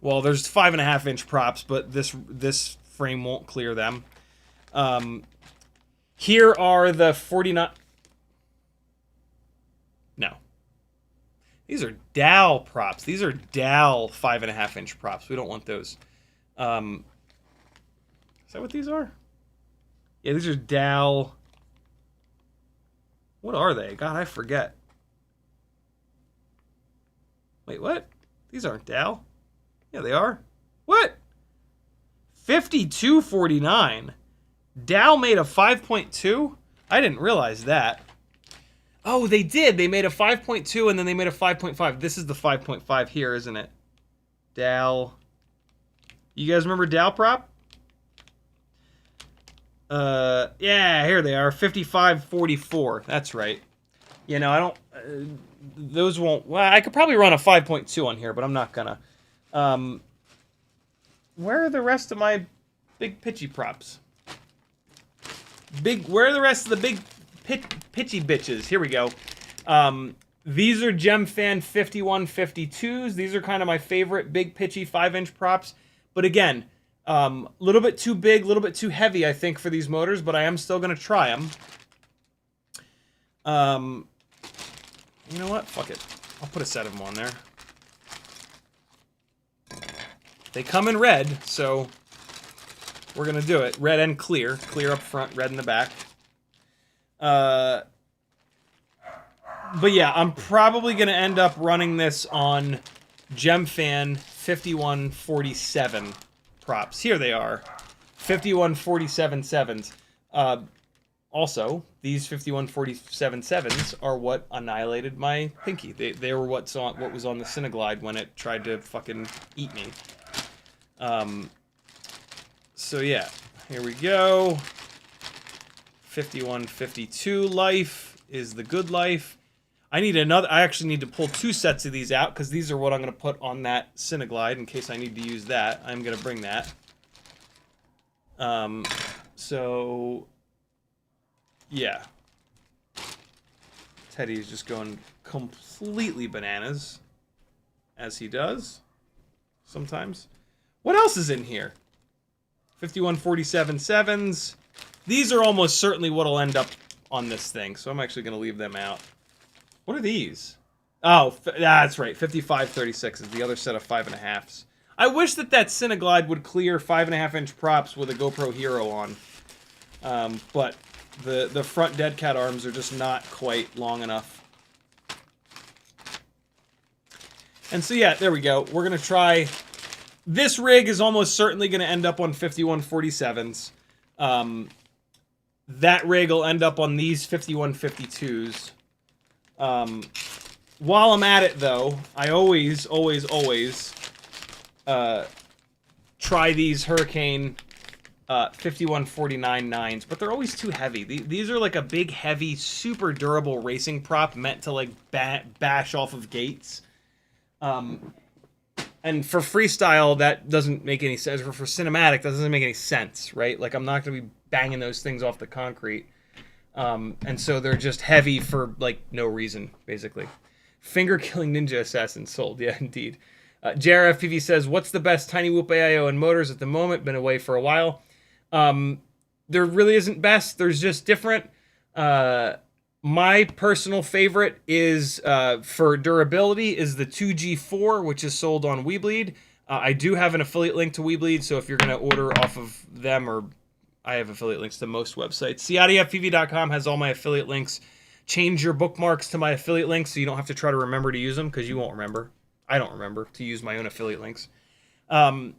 5.5-inch props, but this frame won't clear them. Here are the 49. No. These are DAL props. These are DAL 5.5-inch props. We don't want those. Is that what these are? Yeah, these are DAL. What are they? God, I forget. Wait, what? These aren't DAL. Yeah, they are. What? 5249. DAL made a 5.2? I didn't realize that. Oh, they did. They made a 5.2 and then they made a 5.5. This is the 5.5 here, isn't it? DAL. You guys remember DAL prop? Yeah, here they are, 5544. That's right. You know, I don't. Those won't. Well, I could probably run a 5.2 on here, but I'm not gonna. Where are the rest of my big pitchy props? Where are the rest of the big pitchy bitches? Here we go. These are GemFan 5152s. These are kind of my favorite big pitchy 5-inch props. But again, a little bit too big, a little bit too heavy, I think, for these motors, but I am still going to try them. You know what? Fuck it. I'll put a set of them on there. They come in red, so we're going to do it. Red and clear. Clear up front, red in the back. But yeah, I'm probably going to end up running this on GemFan 5147 props. Here they are. 5147.7s. Also, these 5147.7s are what annihilated my pinky. They were what was on the Cineglide when it tried to fucking eat me. So yeah, here we go. 5152 life is the good life. I actually need to pull 2 sets of these out because these are what I'm going to put on that Cineglide in case I need to use that. I'm going to bring that. So yeah. Teddy is just going completely bananas, as he does sometimes. What else is in here? 5147.7s. These are almost certainly what will end up on this thing, so I'm actually going to leave them out. What are these? Oh, that's right. 5536 is the other set of 5.5s. I wish that Cineglide would clear 5.5-inch props with a GoPro Hero on. But the front dead cat arms are just not quite long enough. And so yeah, there we go. We're going to try... This rig is almost certainly going to end up on 5147s. That rig will end up on these 5152s. While I'm at it, though, I always try these Hurricane 5149 9s, but they're always too heavy. These are like a big, heavy, super durable racing prop meant to like bash off of gates. And for freestyle, that doesn't make any sense. For cinematic, that doesn't make any sense, right? Like, I'm not going to be banging those things off the concrete. And so they're just heavy for, like, no reason, basically. Finger-killing ninja assassin sold. Yeah, indeed. JRFPV says, what's the best tinywhoop AIO and motors at the moment? Been away for a while. There really isn't best. There's just different. My personal favorite is, for durability, is the 2G4, which is sold on Weebleed. I do have an affiliate link to Weebleed, so if you're going to order off of them, or I have affiliate links to most websites. CiottiFPV.com has all my affiliate links. Change your bookmarks to my affiliate links so you don't have to try to remember to use them, because you won't remember. I don't remember to use my own affiliate links. And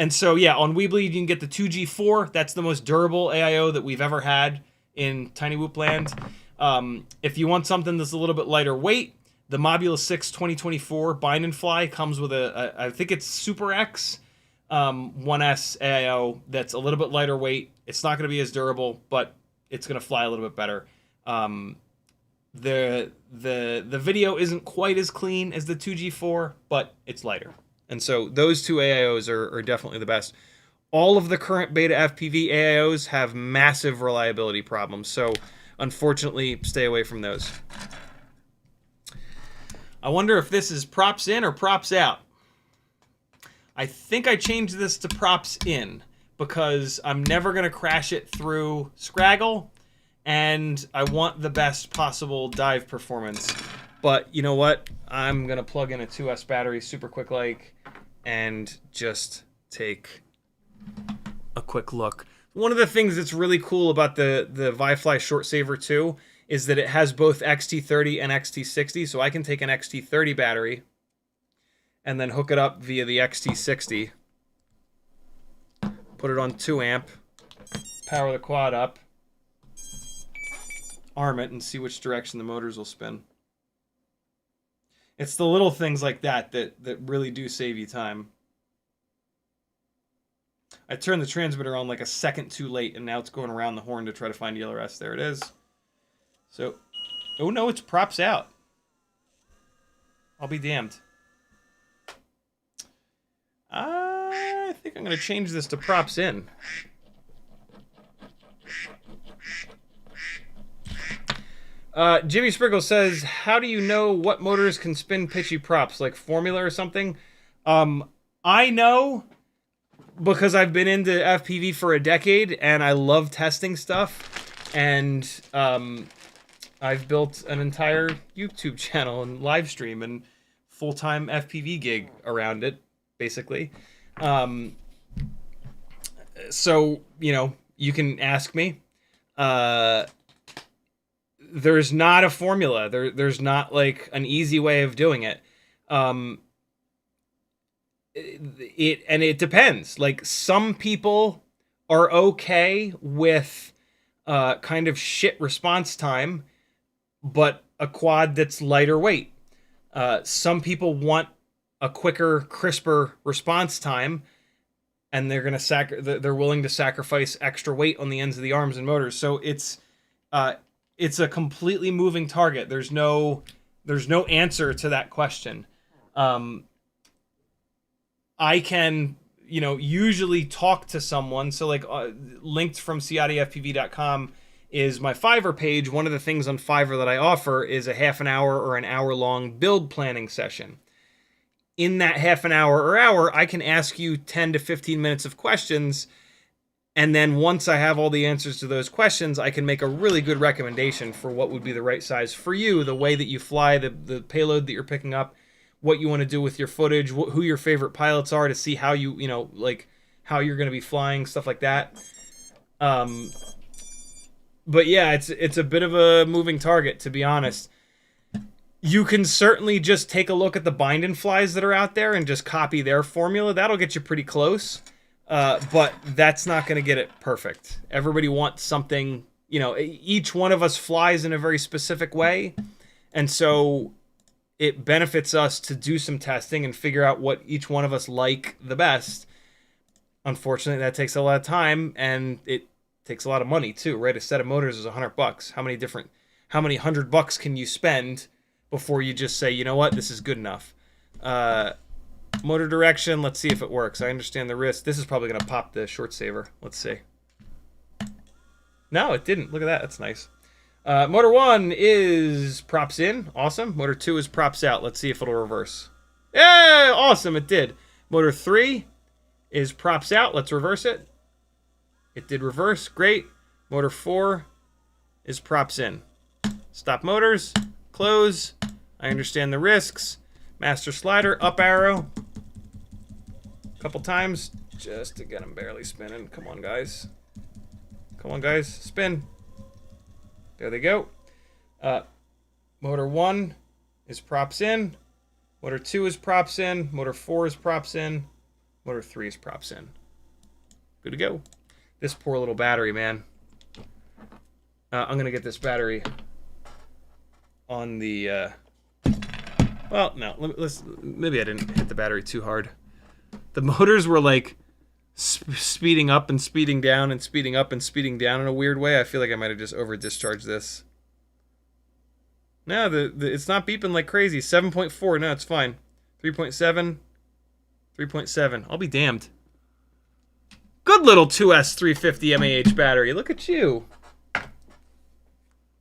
so, yeah, on Weebleed, you can get the 2G4. That's the most durable AIO that we've ever had in tinywhoop land. If you want something that's a little bit lighter weight, the Mobula 6 2024 Bind and Fly comes with I think it's Super X 1S AIO that's a little bit lighter weight. It's not going to be as durable, but it's going to fly a little bit better. The video isn't quite as clean as the 2G4, but it's lighter. And so those two AIOs are definitely the best. All of the current BetaFPV AIOs have massive reliability problems, so unfortunately, stay away from those. I wonder if this is props in or props out. I think I changed this to props in because I'm never going to crash it through Scraggle, and I want the best possible dive performance. But you know what? I'm going to plug in a 2S battery super quick like and just take a quick look. One of the things that's really cool about the ViFly Shortsaver2 is that it has both XT30 and XT60, so I can take an XT30 battery and then hook it up via the XT60, put it on 2 amp, power the quad up, arm it, and see which direction the motors will spin. It's the little things like that really do save you time. I turned the transmitter on like a second too late, and now it's going around the horn to try to find ELRS. There it is. So, oh no, it's props out. I'll be damned. I think I'm going to change this to props in. Jimmy Sprinkle says, how do you know what motors can spin pitchy props? Like formula or something? I know because I've been into FPV for a decade, and I love testing stuff. And I've built an entire YouTube channel and live stream and full-time FPV gig around it, basically. So, you know, you can ask me. There's not a formula. There's not like an easy way of doing it. It depends. Like, some people are okay with kind of shit response time, but a quad that's lighter weight. Some people want a quicker, crisper response time, and they're willing to sacrifice extra weight on the ends of the arms and motors. So it's a completely moving target. There's no answer to that question. I can, you know, usually talk to someone. So like linked from CiottiFPV.com is my Fiverr page. One of the things on Fiverr that I offer is a half an hour or an hour long build planning session. In that half an hour or hour, I can ask you 10 to 15 minutes of questions. And then once I have all the answers to those questions, I can make a really good recommendation for what would be the right size for you, the way that you fly, the payload that you're picking up, what you want to do with your footage, who your favorite pilots are, to see how you know, like how you're going to be flying, stuff like that. But yeah, it's a bit of a moving target, to be honest. You can certainly just take a look at the bind and flies that are out there and just copy their formula. That'll get you pretty close. But that's not going to get it perfect. Everybody wants something, you know, each one of us flies in a very specific way. And so it benefits us to do some testing and figure out what each one of us like the best. Unfortunately, that takes a lot of time, and it takes a lot of money too, right? A set of motors is $100. How many $100 can you spend before you just say, you know what, this is good enough? Motor direction, let's see if it works. I understand the risk. This is probably going to pop the Shortsaver. Let's see. No, it didn't. Look at that. That's nice. Motor 1 is props in. Awesome. Motor 2 is props out. Let's see if it'll reverse. Yeah, awesome. It did. Motor 3 is props out. Let's reverse it. It did reverse. Great. Motor 4 is props in. Stop motors. Close. I understand the risks. Master slider. Up arrow. A couple times just to get them barely spinning. Come on, guys. Come on, guys. Spin. There they go. Motor 1 is props in. Motor 2 is props in. Motor 4 is props in. Motor 3 is props in. Good to go. This poor little battery, man. I'm going to get this battery on the... well, no. Maybe I didn't hit the battery too hard. The motors were like speeding up and speeding down and speeding up and speeding down in a weird way. I feel like I might have just over discharged this. No, it's not beeping like crazy. 7.4. No, it's fine. 3.7. 3.7. I'll be damned. Good little 2S350 mAh battery. Look at you.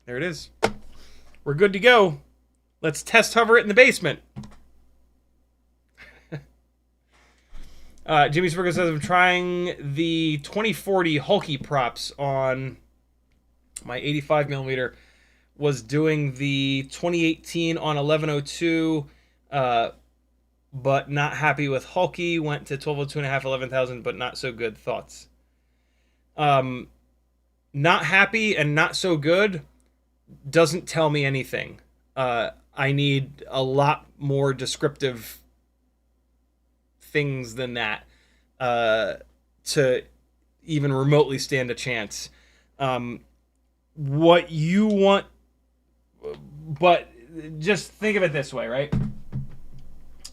There it is. We're good to go. Let's test hover it in the basement. Jimmy Springer says, I'm trying the 2040 Hulky props on my 85mm. Was doing the 2018 on 1102, but not happy with Hulky. Went to 1202.5, 11,000, but not so good. Thoughts? Not happy and not so good doesn't tell me anything. I need a lot more descriptive things than that to even remotely stand a chance. What you want, but just think of it this way, right?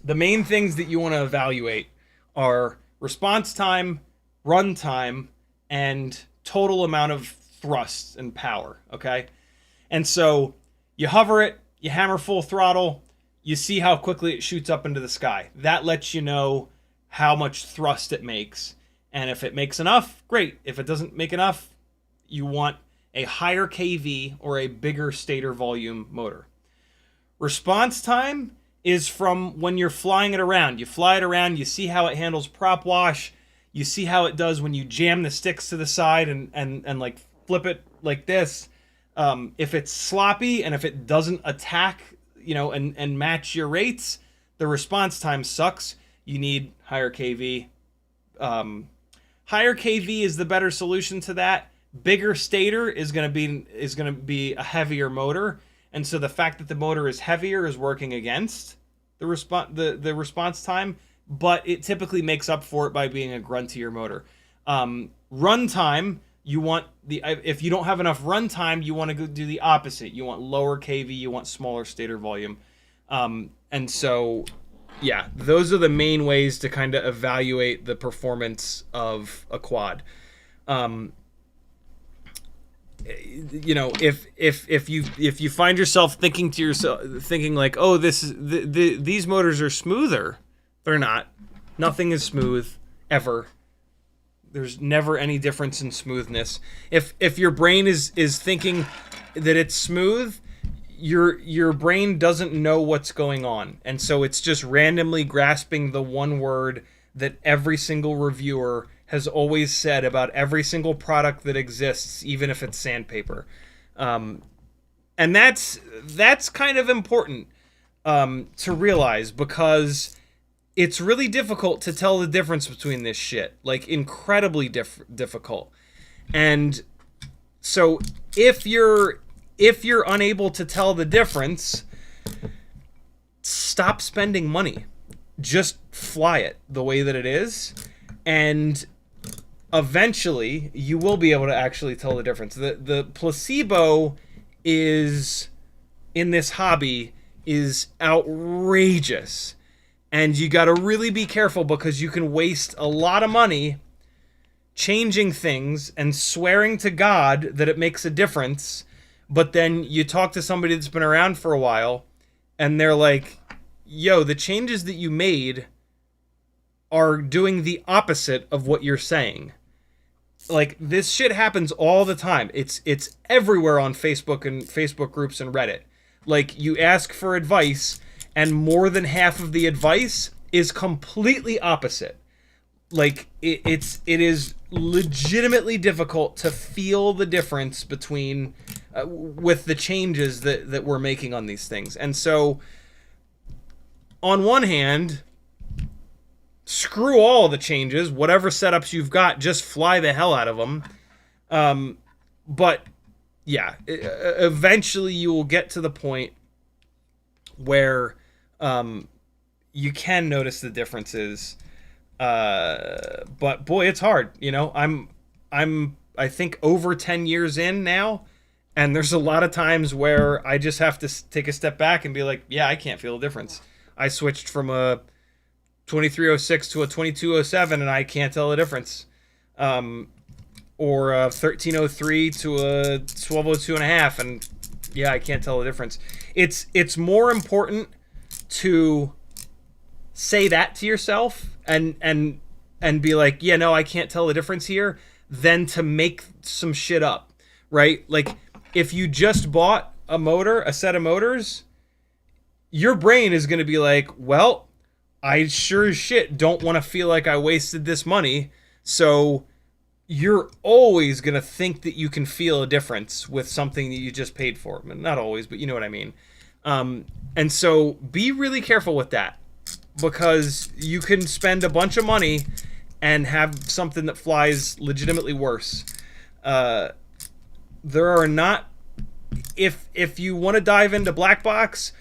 The main things that you want to evaluate are response time, runtime, and total amount of thrust and power, okay? And so you hover it, you hammer full throttle, you see how quickly it shoots up into the sky. That lets you know how much thrust it makes. And if it makes enough, great. If it doesn't make enough, you want a higher KV or a bigger stator volume motor. Response time is from when you're flying it around. You fly it around, you see how it handles prop wash, you see how it does when you jam the sticks to the side and like flip it like this. If it's sloppy and if it doesn't attack, you know, and match your rates, the response time sucks. You need higher KV. Higher KV is the better solution to that. Bigger stator is going to be a heavier motor, and so the fact that the motor is heavier is working against the response time, but it typically makes up for it by being a gruntier motor. Runtime, you want if you don't have enough runtime, you want to go do the opposite. You want lower KV, you want smaller stator volume, and so. Yeah, those are the main ways to kind of evaluate the performance of a quad. You know, if you find yourself thinking like, oh, these motors are smoother, they're not. Nothing is smooth ever. There's never any difference in smoothness. If your brain is thinking that it's smooth, your brain doesn't know what's going on, and so it's just randomly grasping the one word that every single reviewer has always said about every single product that exists, even if it's sandpaper. And that's kind of important to realize, because it's really difficult to tell the difference between this shit, like incredibly difficult. And so if you're unable to tell the difference, stop spending money. Just fly it the way that it is, and eventually you will be able to actually tell the difference. The placebo is in this hobby is outrageous, and you got to really be careful, because you can waste a lot of money changing things and swearing to God that it makes a difference. But then you talk to somebody that's been around for a while, and they're like, yo, the changes that you made are doing the opposite of what you're saying. Like, this shit happens all the time. It's everywhere on Facebook and Facebook groups and Reddit. Like, you ask for advice, and more than half of the advice is completely opposite. Like, it is legitimately difficult to feel the difference between with the changes that we're making on these things. And so, on one hand, screw all the changes. Whatever setups you've got, just fly the hell out of them. But yeah, eventually you will get to the point where you can notice the differences. But boy, it's hard. You know, I think over 10 years in now, and there's a lot of times where I just have to take a step back and be like, yeah, I can't feel the difference. I switched from a 2306 to a 2207, and I can't tell the difference. Or a 1303 to a 1202 and a half, and yeah, I can't tell the difference. It's more important to say that to yourself and be like, yeah, no, I can't tell the difference here, than to make some shit up, right? Like, if you just bought a set of motors, your brain is going to be like, well, I sure as shit don't want to feel like I wasted this money. So you're always going to think that you can feel a difference with something that you just paid for. Not always, but you know what I mean. And so be really careful with that, because you can spend a bunch of money and have something that flies legitimately worse. There are not... If you want to dive into black box,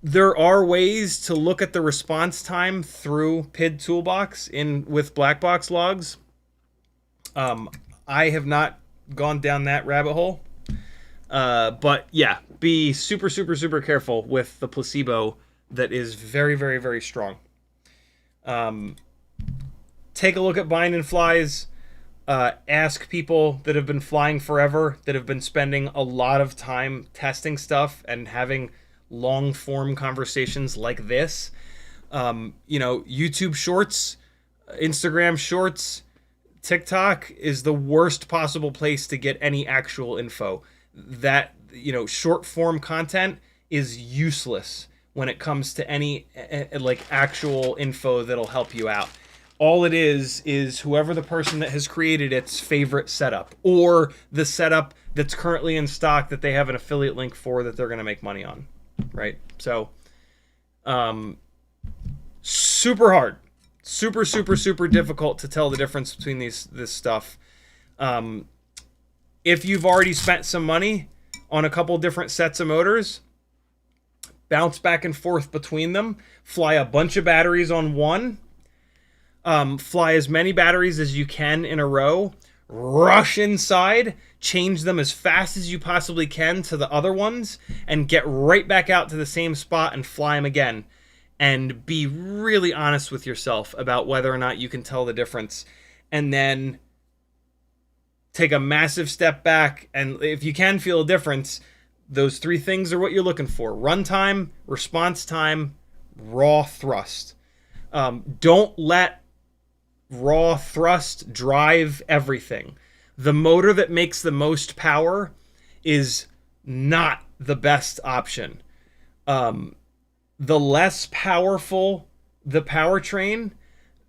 there are ways to look at the response time through PID Toolbox with black box logs. I have not gone down that rabbit hole. But yeah, be super, super, super careful with the placebo that is very, very, very strong. take a look at Bind and Flies. Ask people that have been flying forever, that have been spending a lot of time testing stuff and having long form conversations like this. You know, YouTube Shorts, Instagram Shorts, TikTok is the worst possible place to get any actual info. That, you know, short form content is useless when it comes to any like actual info that'll help you out. All it is whoever the person that has created it's favorite setup, or the setup that's currently in stock that they have an affiliate link for that they're going to make money on, right? So, super hard, super difficult to tell the difference between this stuff. If you've already spent some money on a couple different sets of motors, bounce back and forth between them, fly a bunch of batteries on one. Fly as many batteries as you can in a row, rush inside, change them as fast as you possibly can to the other ones, and get right back out to the same spot and fly them again. And be really honest with yourself about whether or not you can tell the difference. And then take a massive step back, and if you can feel a difference, those three things are what you're looking for. Runtime, response time, raw thrust. Don't let raw thrust drive everything. The motor that makes the most power is not the best option. The less powerful the powertrain,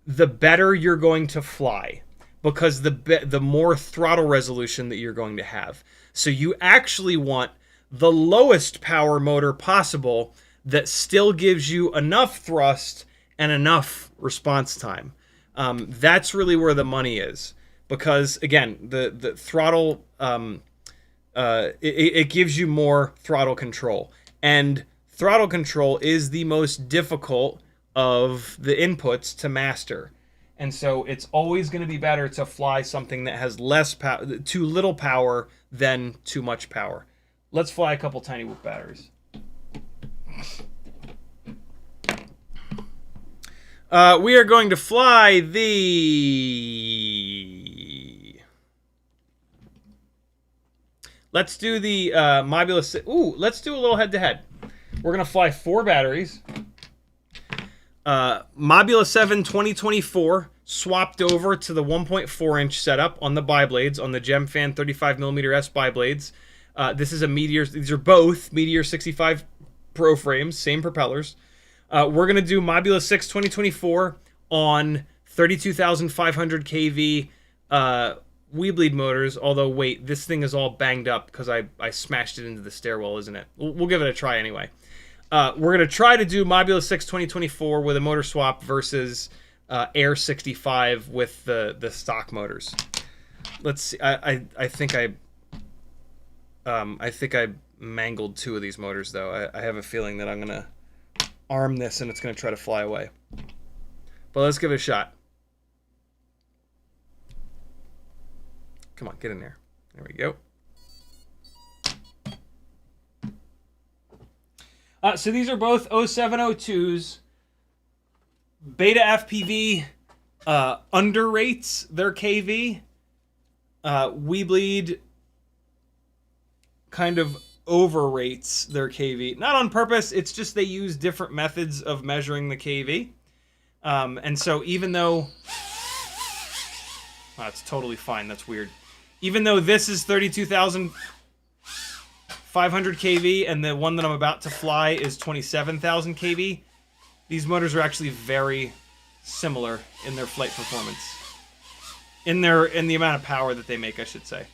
the better you're going to fly, because the more throttle resolution that you're going to have. So you actually want the lowest power motor possible that still gives you enough thrust and enough response time. That's really where the money is, because again, the throttle, it gives you more throttle control, and throttle control is the most difficult of the inputs to master. And so it's always going to be better to fly something that has less power, too little power, than too much power. Let's fly a couple tinywhoop batteries. We are going to fly the... Let's do the Mobula... Ooh, let's do a little head-to-head. We're going to fly 4 batteries. Mobula 7 2024 swapped over to the 1.4-inch setup on the bi-blades, on the Gemfan 35mm S bi-blades. This is a Meteor... These are both Meteor 65 Pro frames, same propellers. We're going to do Mobula 6 2024 on 32,500 kV Weebleed motors, although, wait, this thing is all banged up because I smashed it into the stairwell, isn't it? We'll give it a try anyway. We're going to try to do Mobula 6 2024 with a motor swap versus Air 65 with the stock motors. Let's see. I think I mangled 2 of these motors, though. I have a feeling that I'm going to arm this and it's going to try to fly away. But let's give it a shot. Come on, get in there. There we go. So these are both 0702s. BetaFPV underrates their KV. Weebleed kind of overrates their KV. Not on purpose, it's just they use different methods of measuring the KV. And so even though... Oh, it's totally fine, that's weird. Even though this is 32,500 kV and the one that I'm about to fly is 27,000 kV, these motors are actually very similar in their flight performance. In the amount of power that they make, I should say.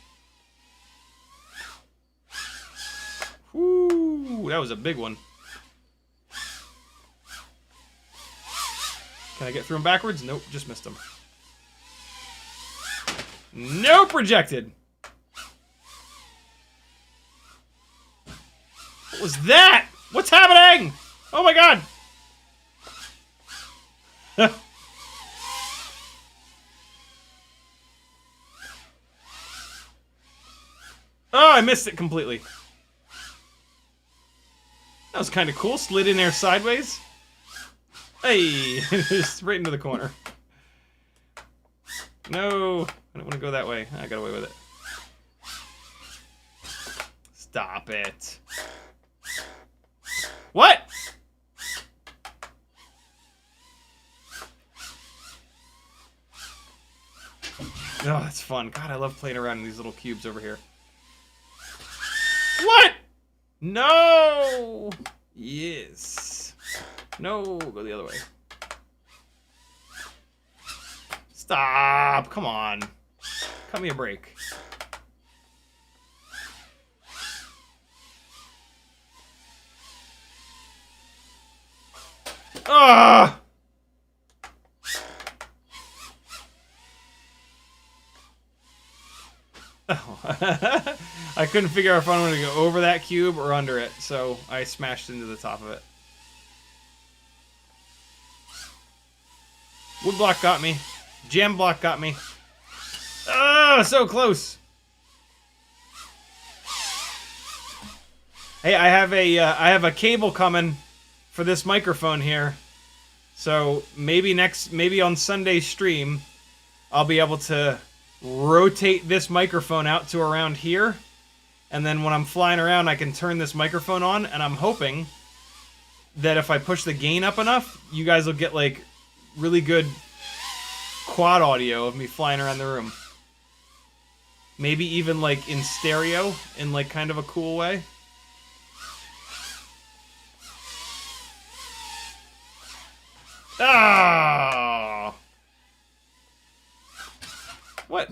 Whoo, that was a big one. Can I get through them backwards? Nope, just missed them. Nope, rejected. What was that? What's happening? Oh my god. Oh, I missed it completely. That was kind of cool. Slid in there sideways. Hey, just right into the corner. No, I don't want to go that way. I got away with it. Stop it. What? Oh, that's fun. God, I love playing around in these little cubes over here. What? No! Yes. No, go the other way. Stop! Come on. Cut me a break. Ah! Oh. I couldn't figure out if I wanted to go over that cube or under it, so I smashed into the top of it. Wood block got me. Jam block got me. Ah, so close. Hey, I have a cable coming for this microphone here. So maybe on Sunday's stream, I'll be able to rotate this microphone out to around here. And then when I'm flying around, I can turn this microphone on. And I'm hoping that if I push the gain up enough, you guys will get like really good quad audio of me flying around the room. Maybe even like in stereo in like kind of a cool way. Ah! What?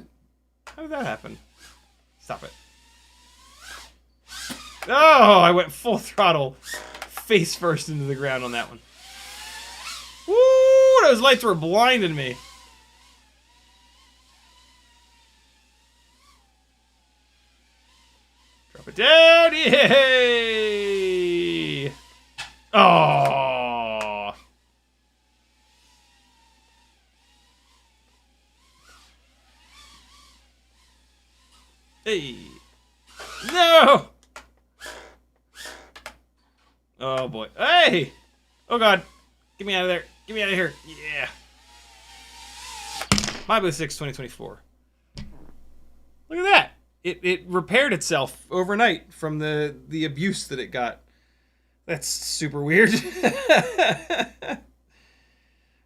How did that happen? Stop it. Oh, I went full throttle, face first into the ground on that one. Woo! Those lights were blinding me. Drop it down. Yay! Oh! Hey! No! Oh boy. Hey! Oh god. Get me out of there. Get me out of here. Yeah. MyBlue 6 2024. Look at that. It repaired itself overnight from the abuse that it got. That's super weird.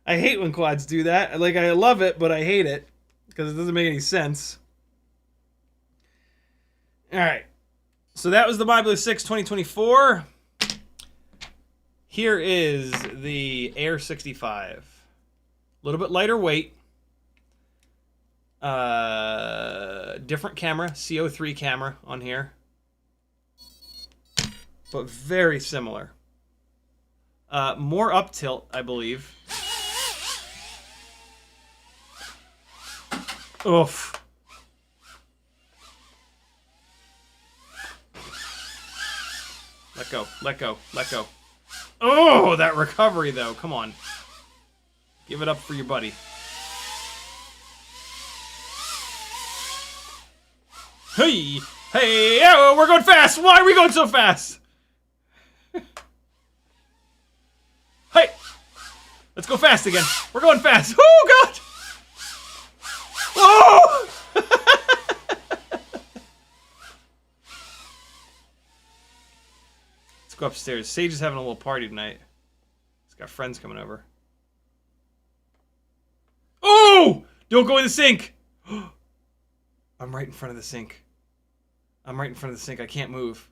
I hate when quads do that. Like, I love it, but I hate it because it doesn't make any sense. Alright. So that was the MyBlue 6 2024. Here is the Air 65. A little bit lighter weight. Different camera, CO3 camera on here. But very similar. More up tilt, I believe. Oof. Let go, let go, let go. Oh, that recovery, though. Come on. Give it up for your buddy. Hey! Hey! Oh, we're going fast! Why are we going so fast? Hey! Let's go fast again. We're going fast. Oh, God! Oh! Go upstairs. Sage is having a little party tonight. He's got friends coming over. Oh! Don't go in the sink! I'm right in front of the sink. I'm right in front of the sink. I can't move.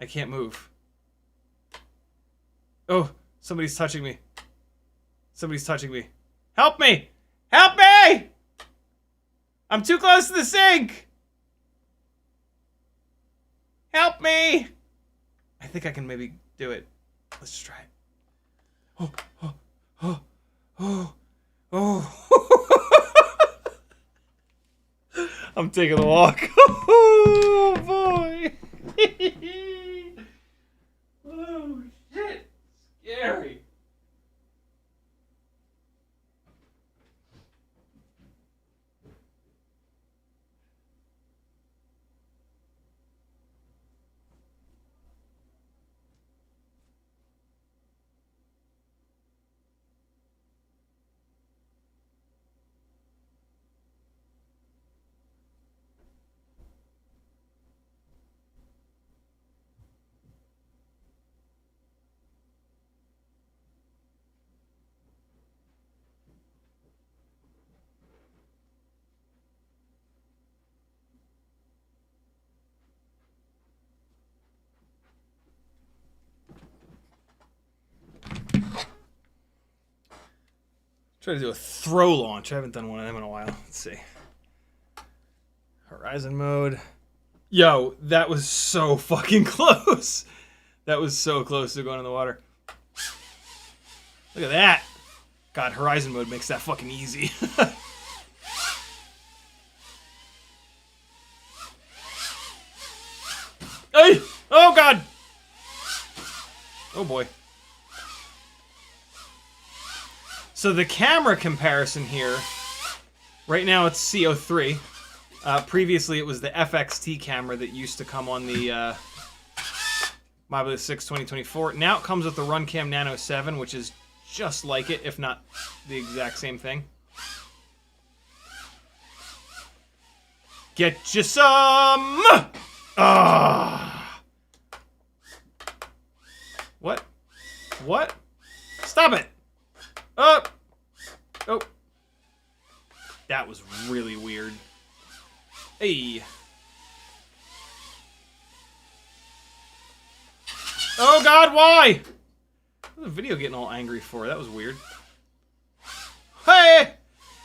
I can't move. Oh, somebody's touching me. Somebody's touching me. Help me! Help me! I'm too close to the sink! Help me! I think I can maybe do it. Let's just try it. Oh, oh, oh, oh, oh. I'm taking a walk. Oh, boy. Oh, shit. Scary. Try to do a throw launch. I haven't done one of them in a while. Let's see. Horizon mode. Yo, that was so fucking close. That was so close to going in the water. Look at that. God, horizon mode makes that fucking easy. Hey! Oh, God! Oh, boy. So the camera comparison here, right now it's CO3. Previously it was the FXT camera that used to come on the Oculus 6 2024. Now it comes with the Runcam Nano 7, which is just like it, if not the exact same thing. Get you some! Ah! What? What? Stop it! Oh! Oh. That was really weird. Hey. Oh God, why? What was the video getting all angry for? That was weird. Hey!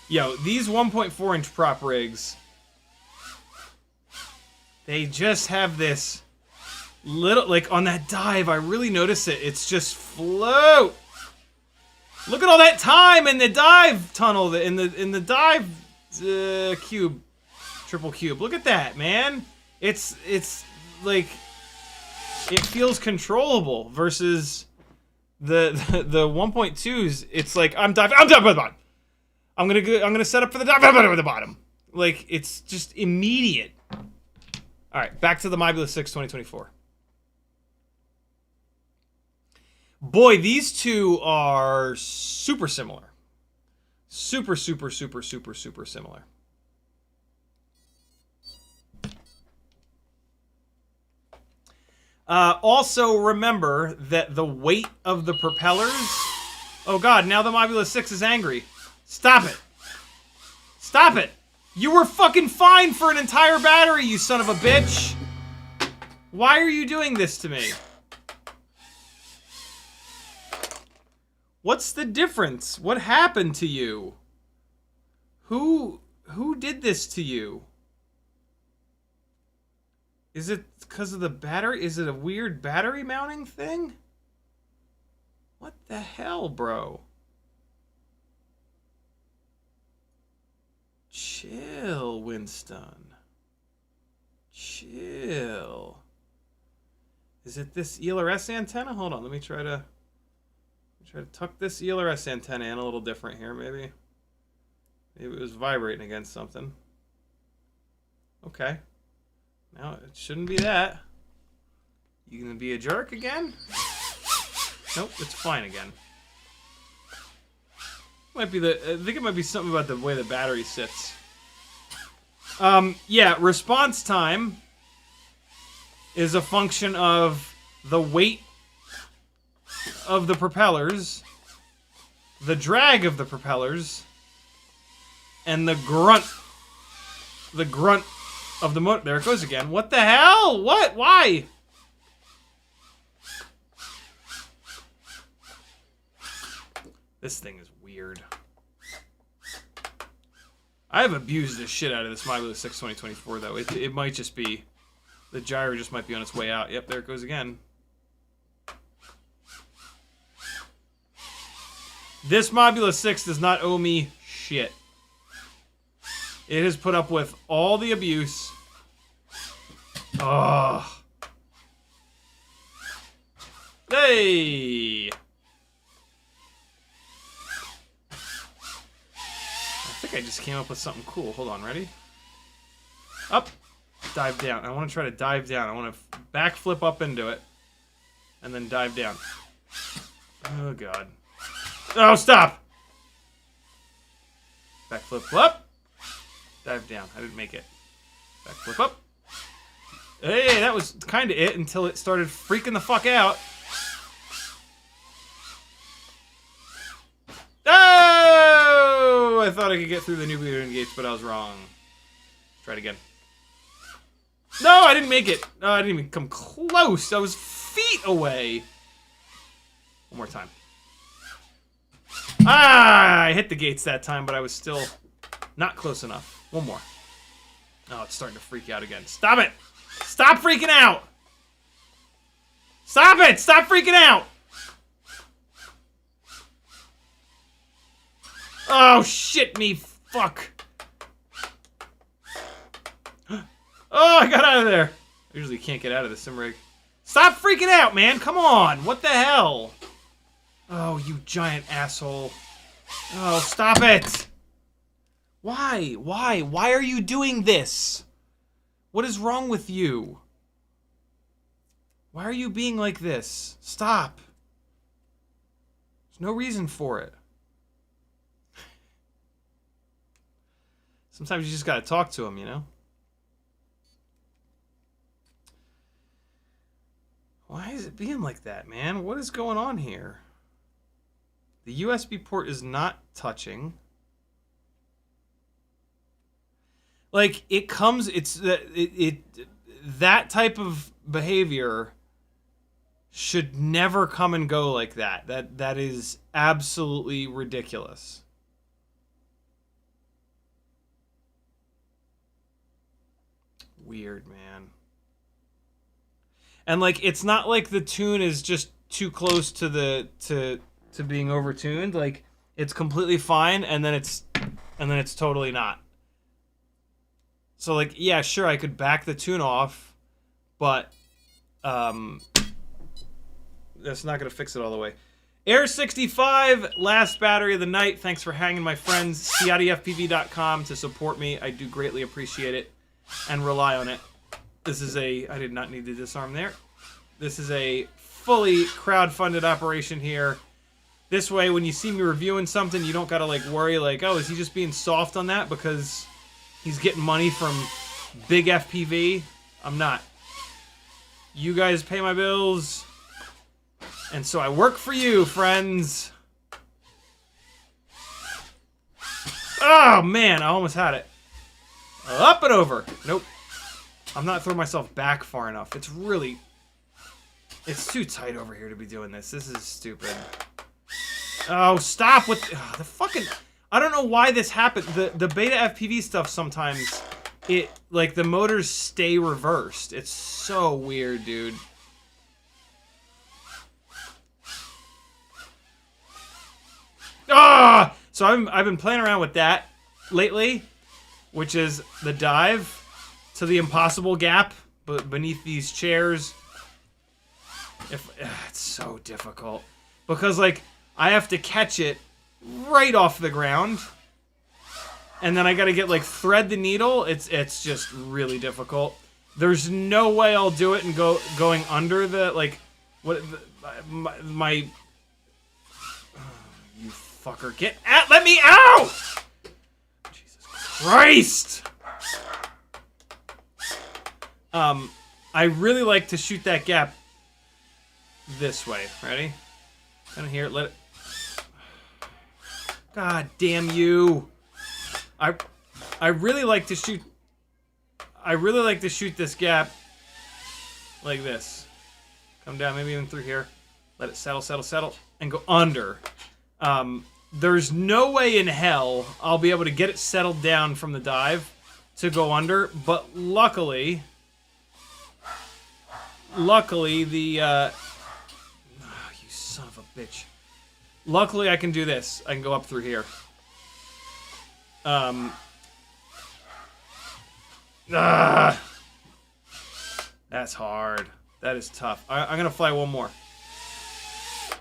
Yo, these 1.4-inch prop rigs, they just have this little, like on that dive, I really notice it. It's just float. Look at all that time in the dive tunnel, in the dive cube, triple cube. Look at that, man. It's like, it feels controllable versus the 1.2s. It's like I'm diving by the bottom. I'm gonna set up for the dive by the bottom. Like, it's just immediate. All right, back to the Oculus 6 2024. Boy, these two are super similar. Super similar. Also, remember that the weight of the propellers... Oh God, now the Oculus 6 is angry. Stop it. Stop it. You were fucking fine for an entire battery, you son of a bitch. Why are you doing this to me? What's the difference? What happened to you? Who did this to you? Is it because of the battery? Is it a weird battery mounting thing? What the hell, bro? Chill, Winston. Chill. Is it this ELRS antenna? Hold on, let me try to tuck this ELRS antenna in a little different here, maybe. Maybe it was vibrating against something. Okay. Now, it shouldn't be that. You gonna be a jerk again? Nope, it's fine again. Might be I think it might be something about the way the battery sits. Yeah, response time is a function of the weight of the propellers, the drag of the propellers, and the grunt of the motor. There it goes again. What the hell? What? Why? This thing is weird. I have abused the shit out of this Oculus 6 2024, though. It might just be... The gyro just might be on its way out. Yep, there it goes again. This Oculus 6 does not owe me shit. It has put up with all the abuse. Ugh. Hey! I think I just came up with something cool. Hold on, ready? Up. Dive down. I want to try to dive down. I want to backflip up into it. And then dive down. Oh, God. Oh, stop! Backflip up. Dive down. I didn't make it. Backflip up. Hey, that was kind of it until it started freaking the fuck out. Oh! I thought I could get through the nuclear gates, but I was wrong. Let's try it again. No, I didn't make it. No, I didn't even come close. I was feet away. One more time. Ah, I hit the gates that time, but I was still not close enough. One more. Oh, it's starting to freak out again. Stop it! Stop freaking out! Stop it! Stop freaking out! Oh, shit me. Fuck. Oh, I got out of there. I usually can't get out of the sim rig. Stop freaking out, man. Come on. What the hell? Oh, you giant asshole. Oh, stop it. Why? Why? Why are you doing this? What is wrong with you? Why are you being like this? Stop. There's no reason for it. Sometimes you just gotta talk to him, you know? Why is it being like that, man? What is going on here? The USB port is not touching. Like, it comes, it's that type of behavior should never come and go like that. That is absolutely ridiculous. Weird, man. And like, it's not like the tune is just too close to the to being overtuned. Like, it's completely fine, and then it's totally not. So like, yeah, sure, I could back the tune off, but that's not gonna fix it all the way. Air65, last battery of the night. Thanks for hanging, my friends. CiottiFPV.com to support me. I do greatly appreciate it and rely on it. This is a, I did not need to disarm there. This is a fully crowd-funded operation here. This way, when you see me reviewing something, you don't gotta like worry like, oh, is he just being soft on that because he's getting money from big FPV? I'm not. You guys pay my bills, and so I work for you, friends. Oh, man, I almost had it. Up and over. Nope. I'm not throwing myself back far enough. It's really... It's too tight over here to be doing this. This is stupid. Oh, stop with... Oh, the fucking... I don't know why this happened. The BetaFPV stuff sometimes... It... Like, the motors stay reversed. It's so weird, dude. Ah! So I've been playing around with that lately, which is the dive to the impossible gap beneath these chairs. It's so difficult because like I have to catch it right off the ground, and then I gotta get like thread the needle. It's just really difficult. There's no way I'll do it and going under the like what my you fucker, get at, let me out! Jesus Christ! I really like to shoot that gap this way. Ready? Kind of here, let it... God damn you! I really like to shoot... I really like to shoot this gap like this. Come down, maybe even through here. Let it settle, settle, settle, and go under. There's no way in hell I'll be able to get it settled down from the dive to go under, but luckily the oh, you son of a bitch. Luckily I can do this. I can go up through here. That's hard. That is tough. I'm gonna fly one more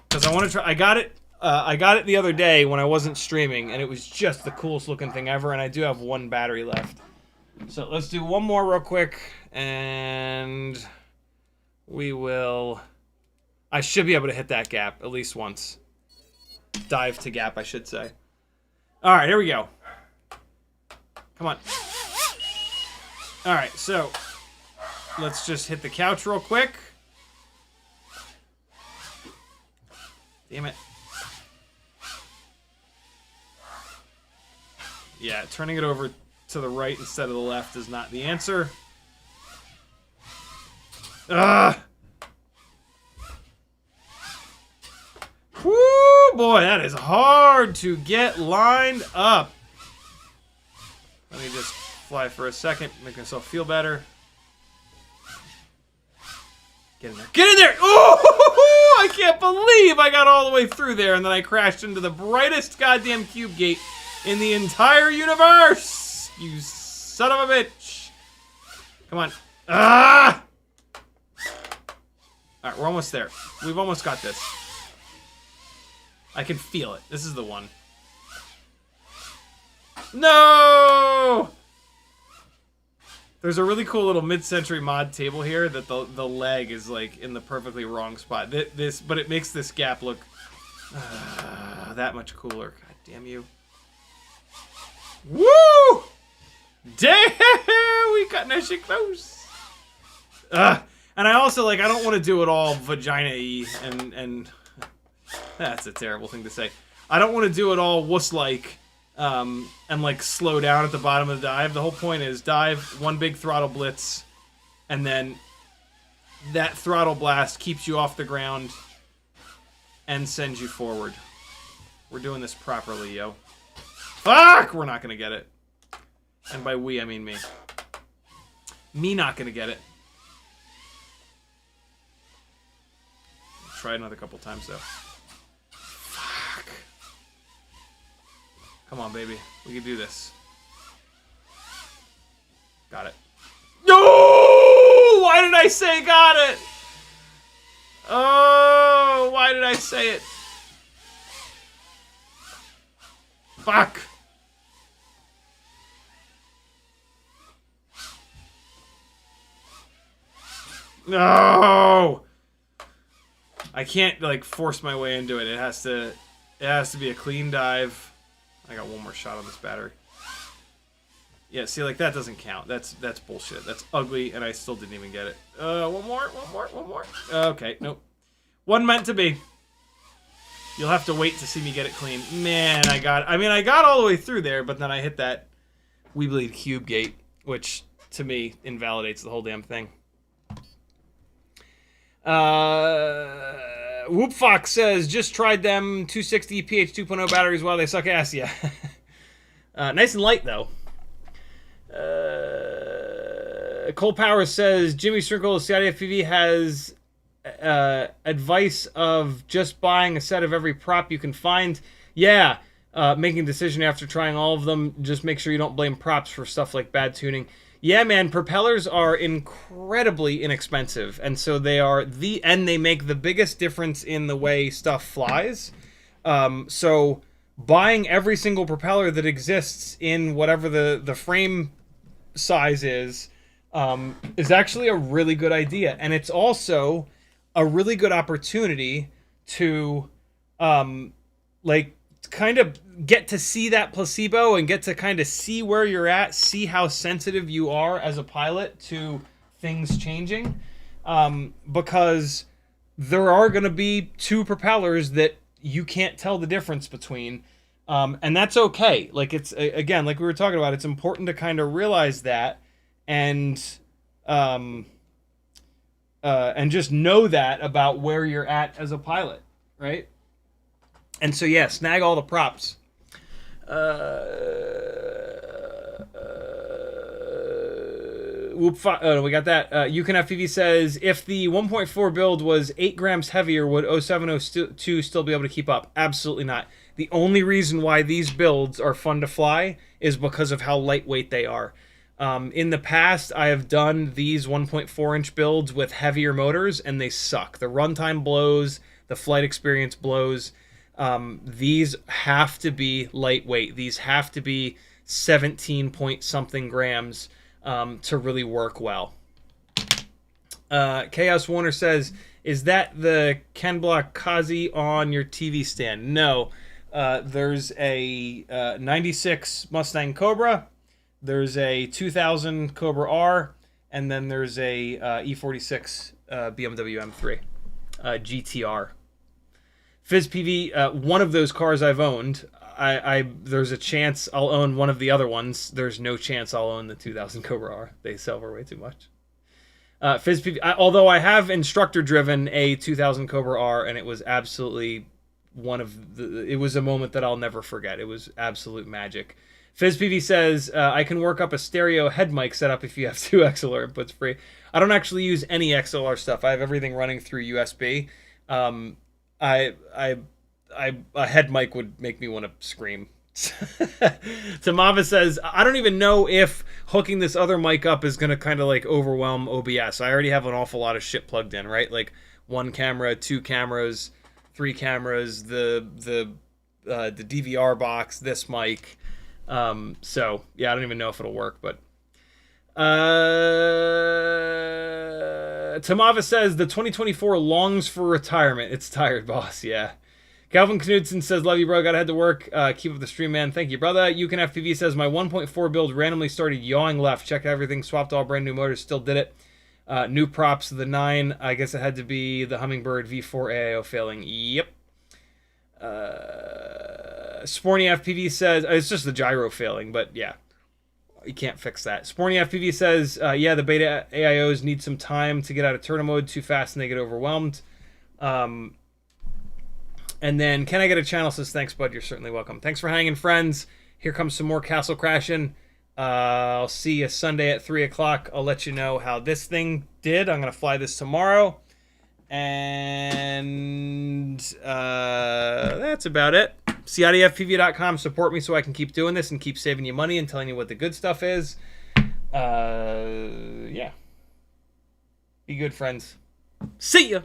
because I want to try. I got it the other day when I wasn't streaming, and it was just the coolest looking thing ever, and I do have one battery left. So let's do one more real quick, and we will... I should be able to hit that gap at least once. Dive to gap, I should say. Alright, here we go. Come on. Alright, so let's just hit the couch real quick. Damn it. Yeah, turning it over to the right instead of the left is not the answer. Woo! boy, that is hard to get lined up. Let me just fly for a second, make myself feel better. Get in there. Get in there! Oh, I can't believe I got all the way through there, and then I crashed into the brightest goddamn cube gate in the entire universe! You son of a bitch! Come on. Ah! Alright, we're almost there. We've almost got this. I can feel it. This is the one. No! There's a really cool little mid-century mod table here that the leg is like in the perfectly wrong spot. But it makes this gap look that much cooler. God damn you! Woo! Damn, we got that shit close. And I also like I don't want to do it all vagina-y and that's a terrible thing to say. I don't want to do it all wuss-like. And like slow down at the bottom of the dive. The whole point is dive, one big throttle blitz, and then that throttle blast keeps you off the ground and sends you forward. We're doing this properly, yo. Fuck! We're not gonna get it. And by we, I mean me. Me not gonna get it. Try another couple times, though. Come on, baby. We can do this. Got it. No! Why did I say got it? Oh, why did I say it? Fuck. No! I can't, like, force my way into it. It has to be a clean dive. I got one more shot on this battery. Yeah, see, like, that doesn't count. That's bullshit. That's ugly, and I still didn't even get it. One more. Okay, nope. Wasn't meant to be. You'll have to wait to see me get it clean. Man, I got all the way through there, but then I hit that Weebly cube gate, which, to me, invalidates the whole damn thing. Whoop Fox says, just tried them 260 PH 2.0 batteries while they suck ass. Yeah. Nice and light, though. Cole Powers says, Jimmy Circle CiottiFPV has advice of just buying a set of every prop you can find. Yeah. Making a decision after trying all of them. Just make sure you don't blame props for stuff like bad tuning. Yeah, man, propellers are incredibly inexpensive, and so they are and they make the biggest difference in the way stuff flies. So buying every single propeller that exists in whatever the frame size is actually a really good idea, and it's also a really good opportunity to like kind of get to see that placebo and get to kind of see where you're at, see how sensitive you are as a pilot to things changing, because there are going to be two propellers that you can't tell the difference between, and that's okay. Like, it's, again, like we were talking about, it's important to kind of realize that and just know that about where you're at as a pilot, right? And so, yeah, snag all the props. We got that. You Can FPV says, if the 1.4 build was 8 grams heavier, would 0702 still be able to keep up? Absolutely not. The only reason why these builds are fun to fly is because of how lightweight they are. In the past, I have done these 1.4-inch builds with heavier motors, and they suck. The runtime blows. The flight experience blows. These have to be lightweight. These have to be 17 point something grams to really work well. Chaos Warner says, is that the Ken Block Kazi on your TV stand? No. There's a 96 Mustang Cobra. There's a 2000 Cobra R. And then there's a E46 BMW M3 GTR. FizzPV, one of those cars I've owned. There's a chance I'll own one of the other ones. There's no chance I'll own the 2000 Cobra R. They sell for way too much. FizzPV, although I have instructor driven a 2000 Cobra R, and it was absolutely it was a moment that I'll never forget. It was absolute magic. FizzPV says, I can work up a stereo head mic setup if you have 2 XLR inputs free. I don't actually use any XLR stuff. I have everything running through USB. A head mic would make me want to scream. Tamava says, I don't even know if hooking this other mic up is going to kind of like overwhelm OBS. I already have an awful lot of shit plugged in, right? Like 1 camera, 2 cameras, 3 cameras, the DVR box, this mic. So yeah, I don't even know if it'll work, but Tamava says the 2024 longs for retirement. It's tired, boss. Yeah. Calvin Knudsen says, love you, bro. Gotta head to work. Keep up the stream, man. Thank you, brother. FPV says, my 1.4 build randomly started yawing left. Checked everything, swapped all brand new motors, still did it. New props to the 9. I guess it had to be the Hummingbird V4 AIO failing. Yep. Sporny FPV says, it's just the gyro failing, but yeah. You can't fix that. Sporny FPV says, yeah, the beta AIOs need some time to get out of turtle mode. Too fast and they get overwhelmed. And then, can I get a channel? Says, thanks, bud. You're certainly welcome. Thanks for hanging, friends. Here comes some more Castle Crashing. I'll see you Sunday at 3 o'clock. I'll let you know how this thing did. I'm going to fly this tomorrow. And that's about it. CiottiFPV.com. Support me so I can keep doing this and keep saving you money and telling you what the good stuff is. Yeah. Be good, friends. See ya!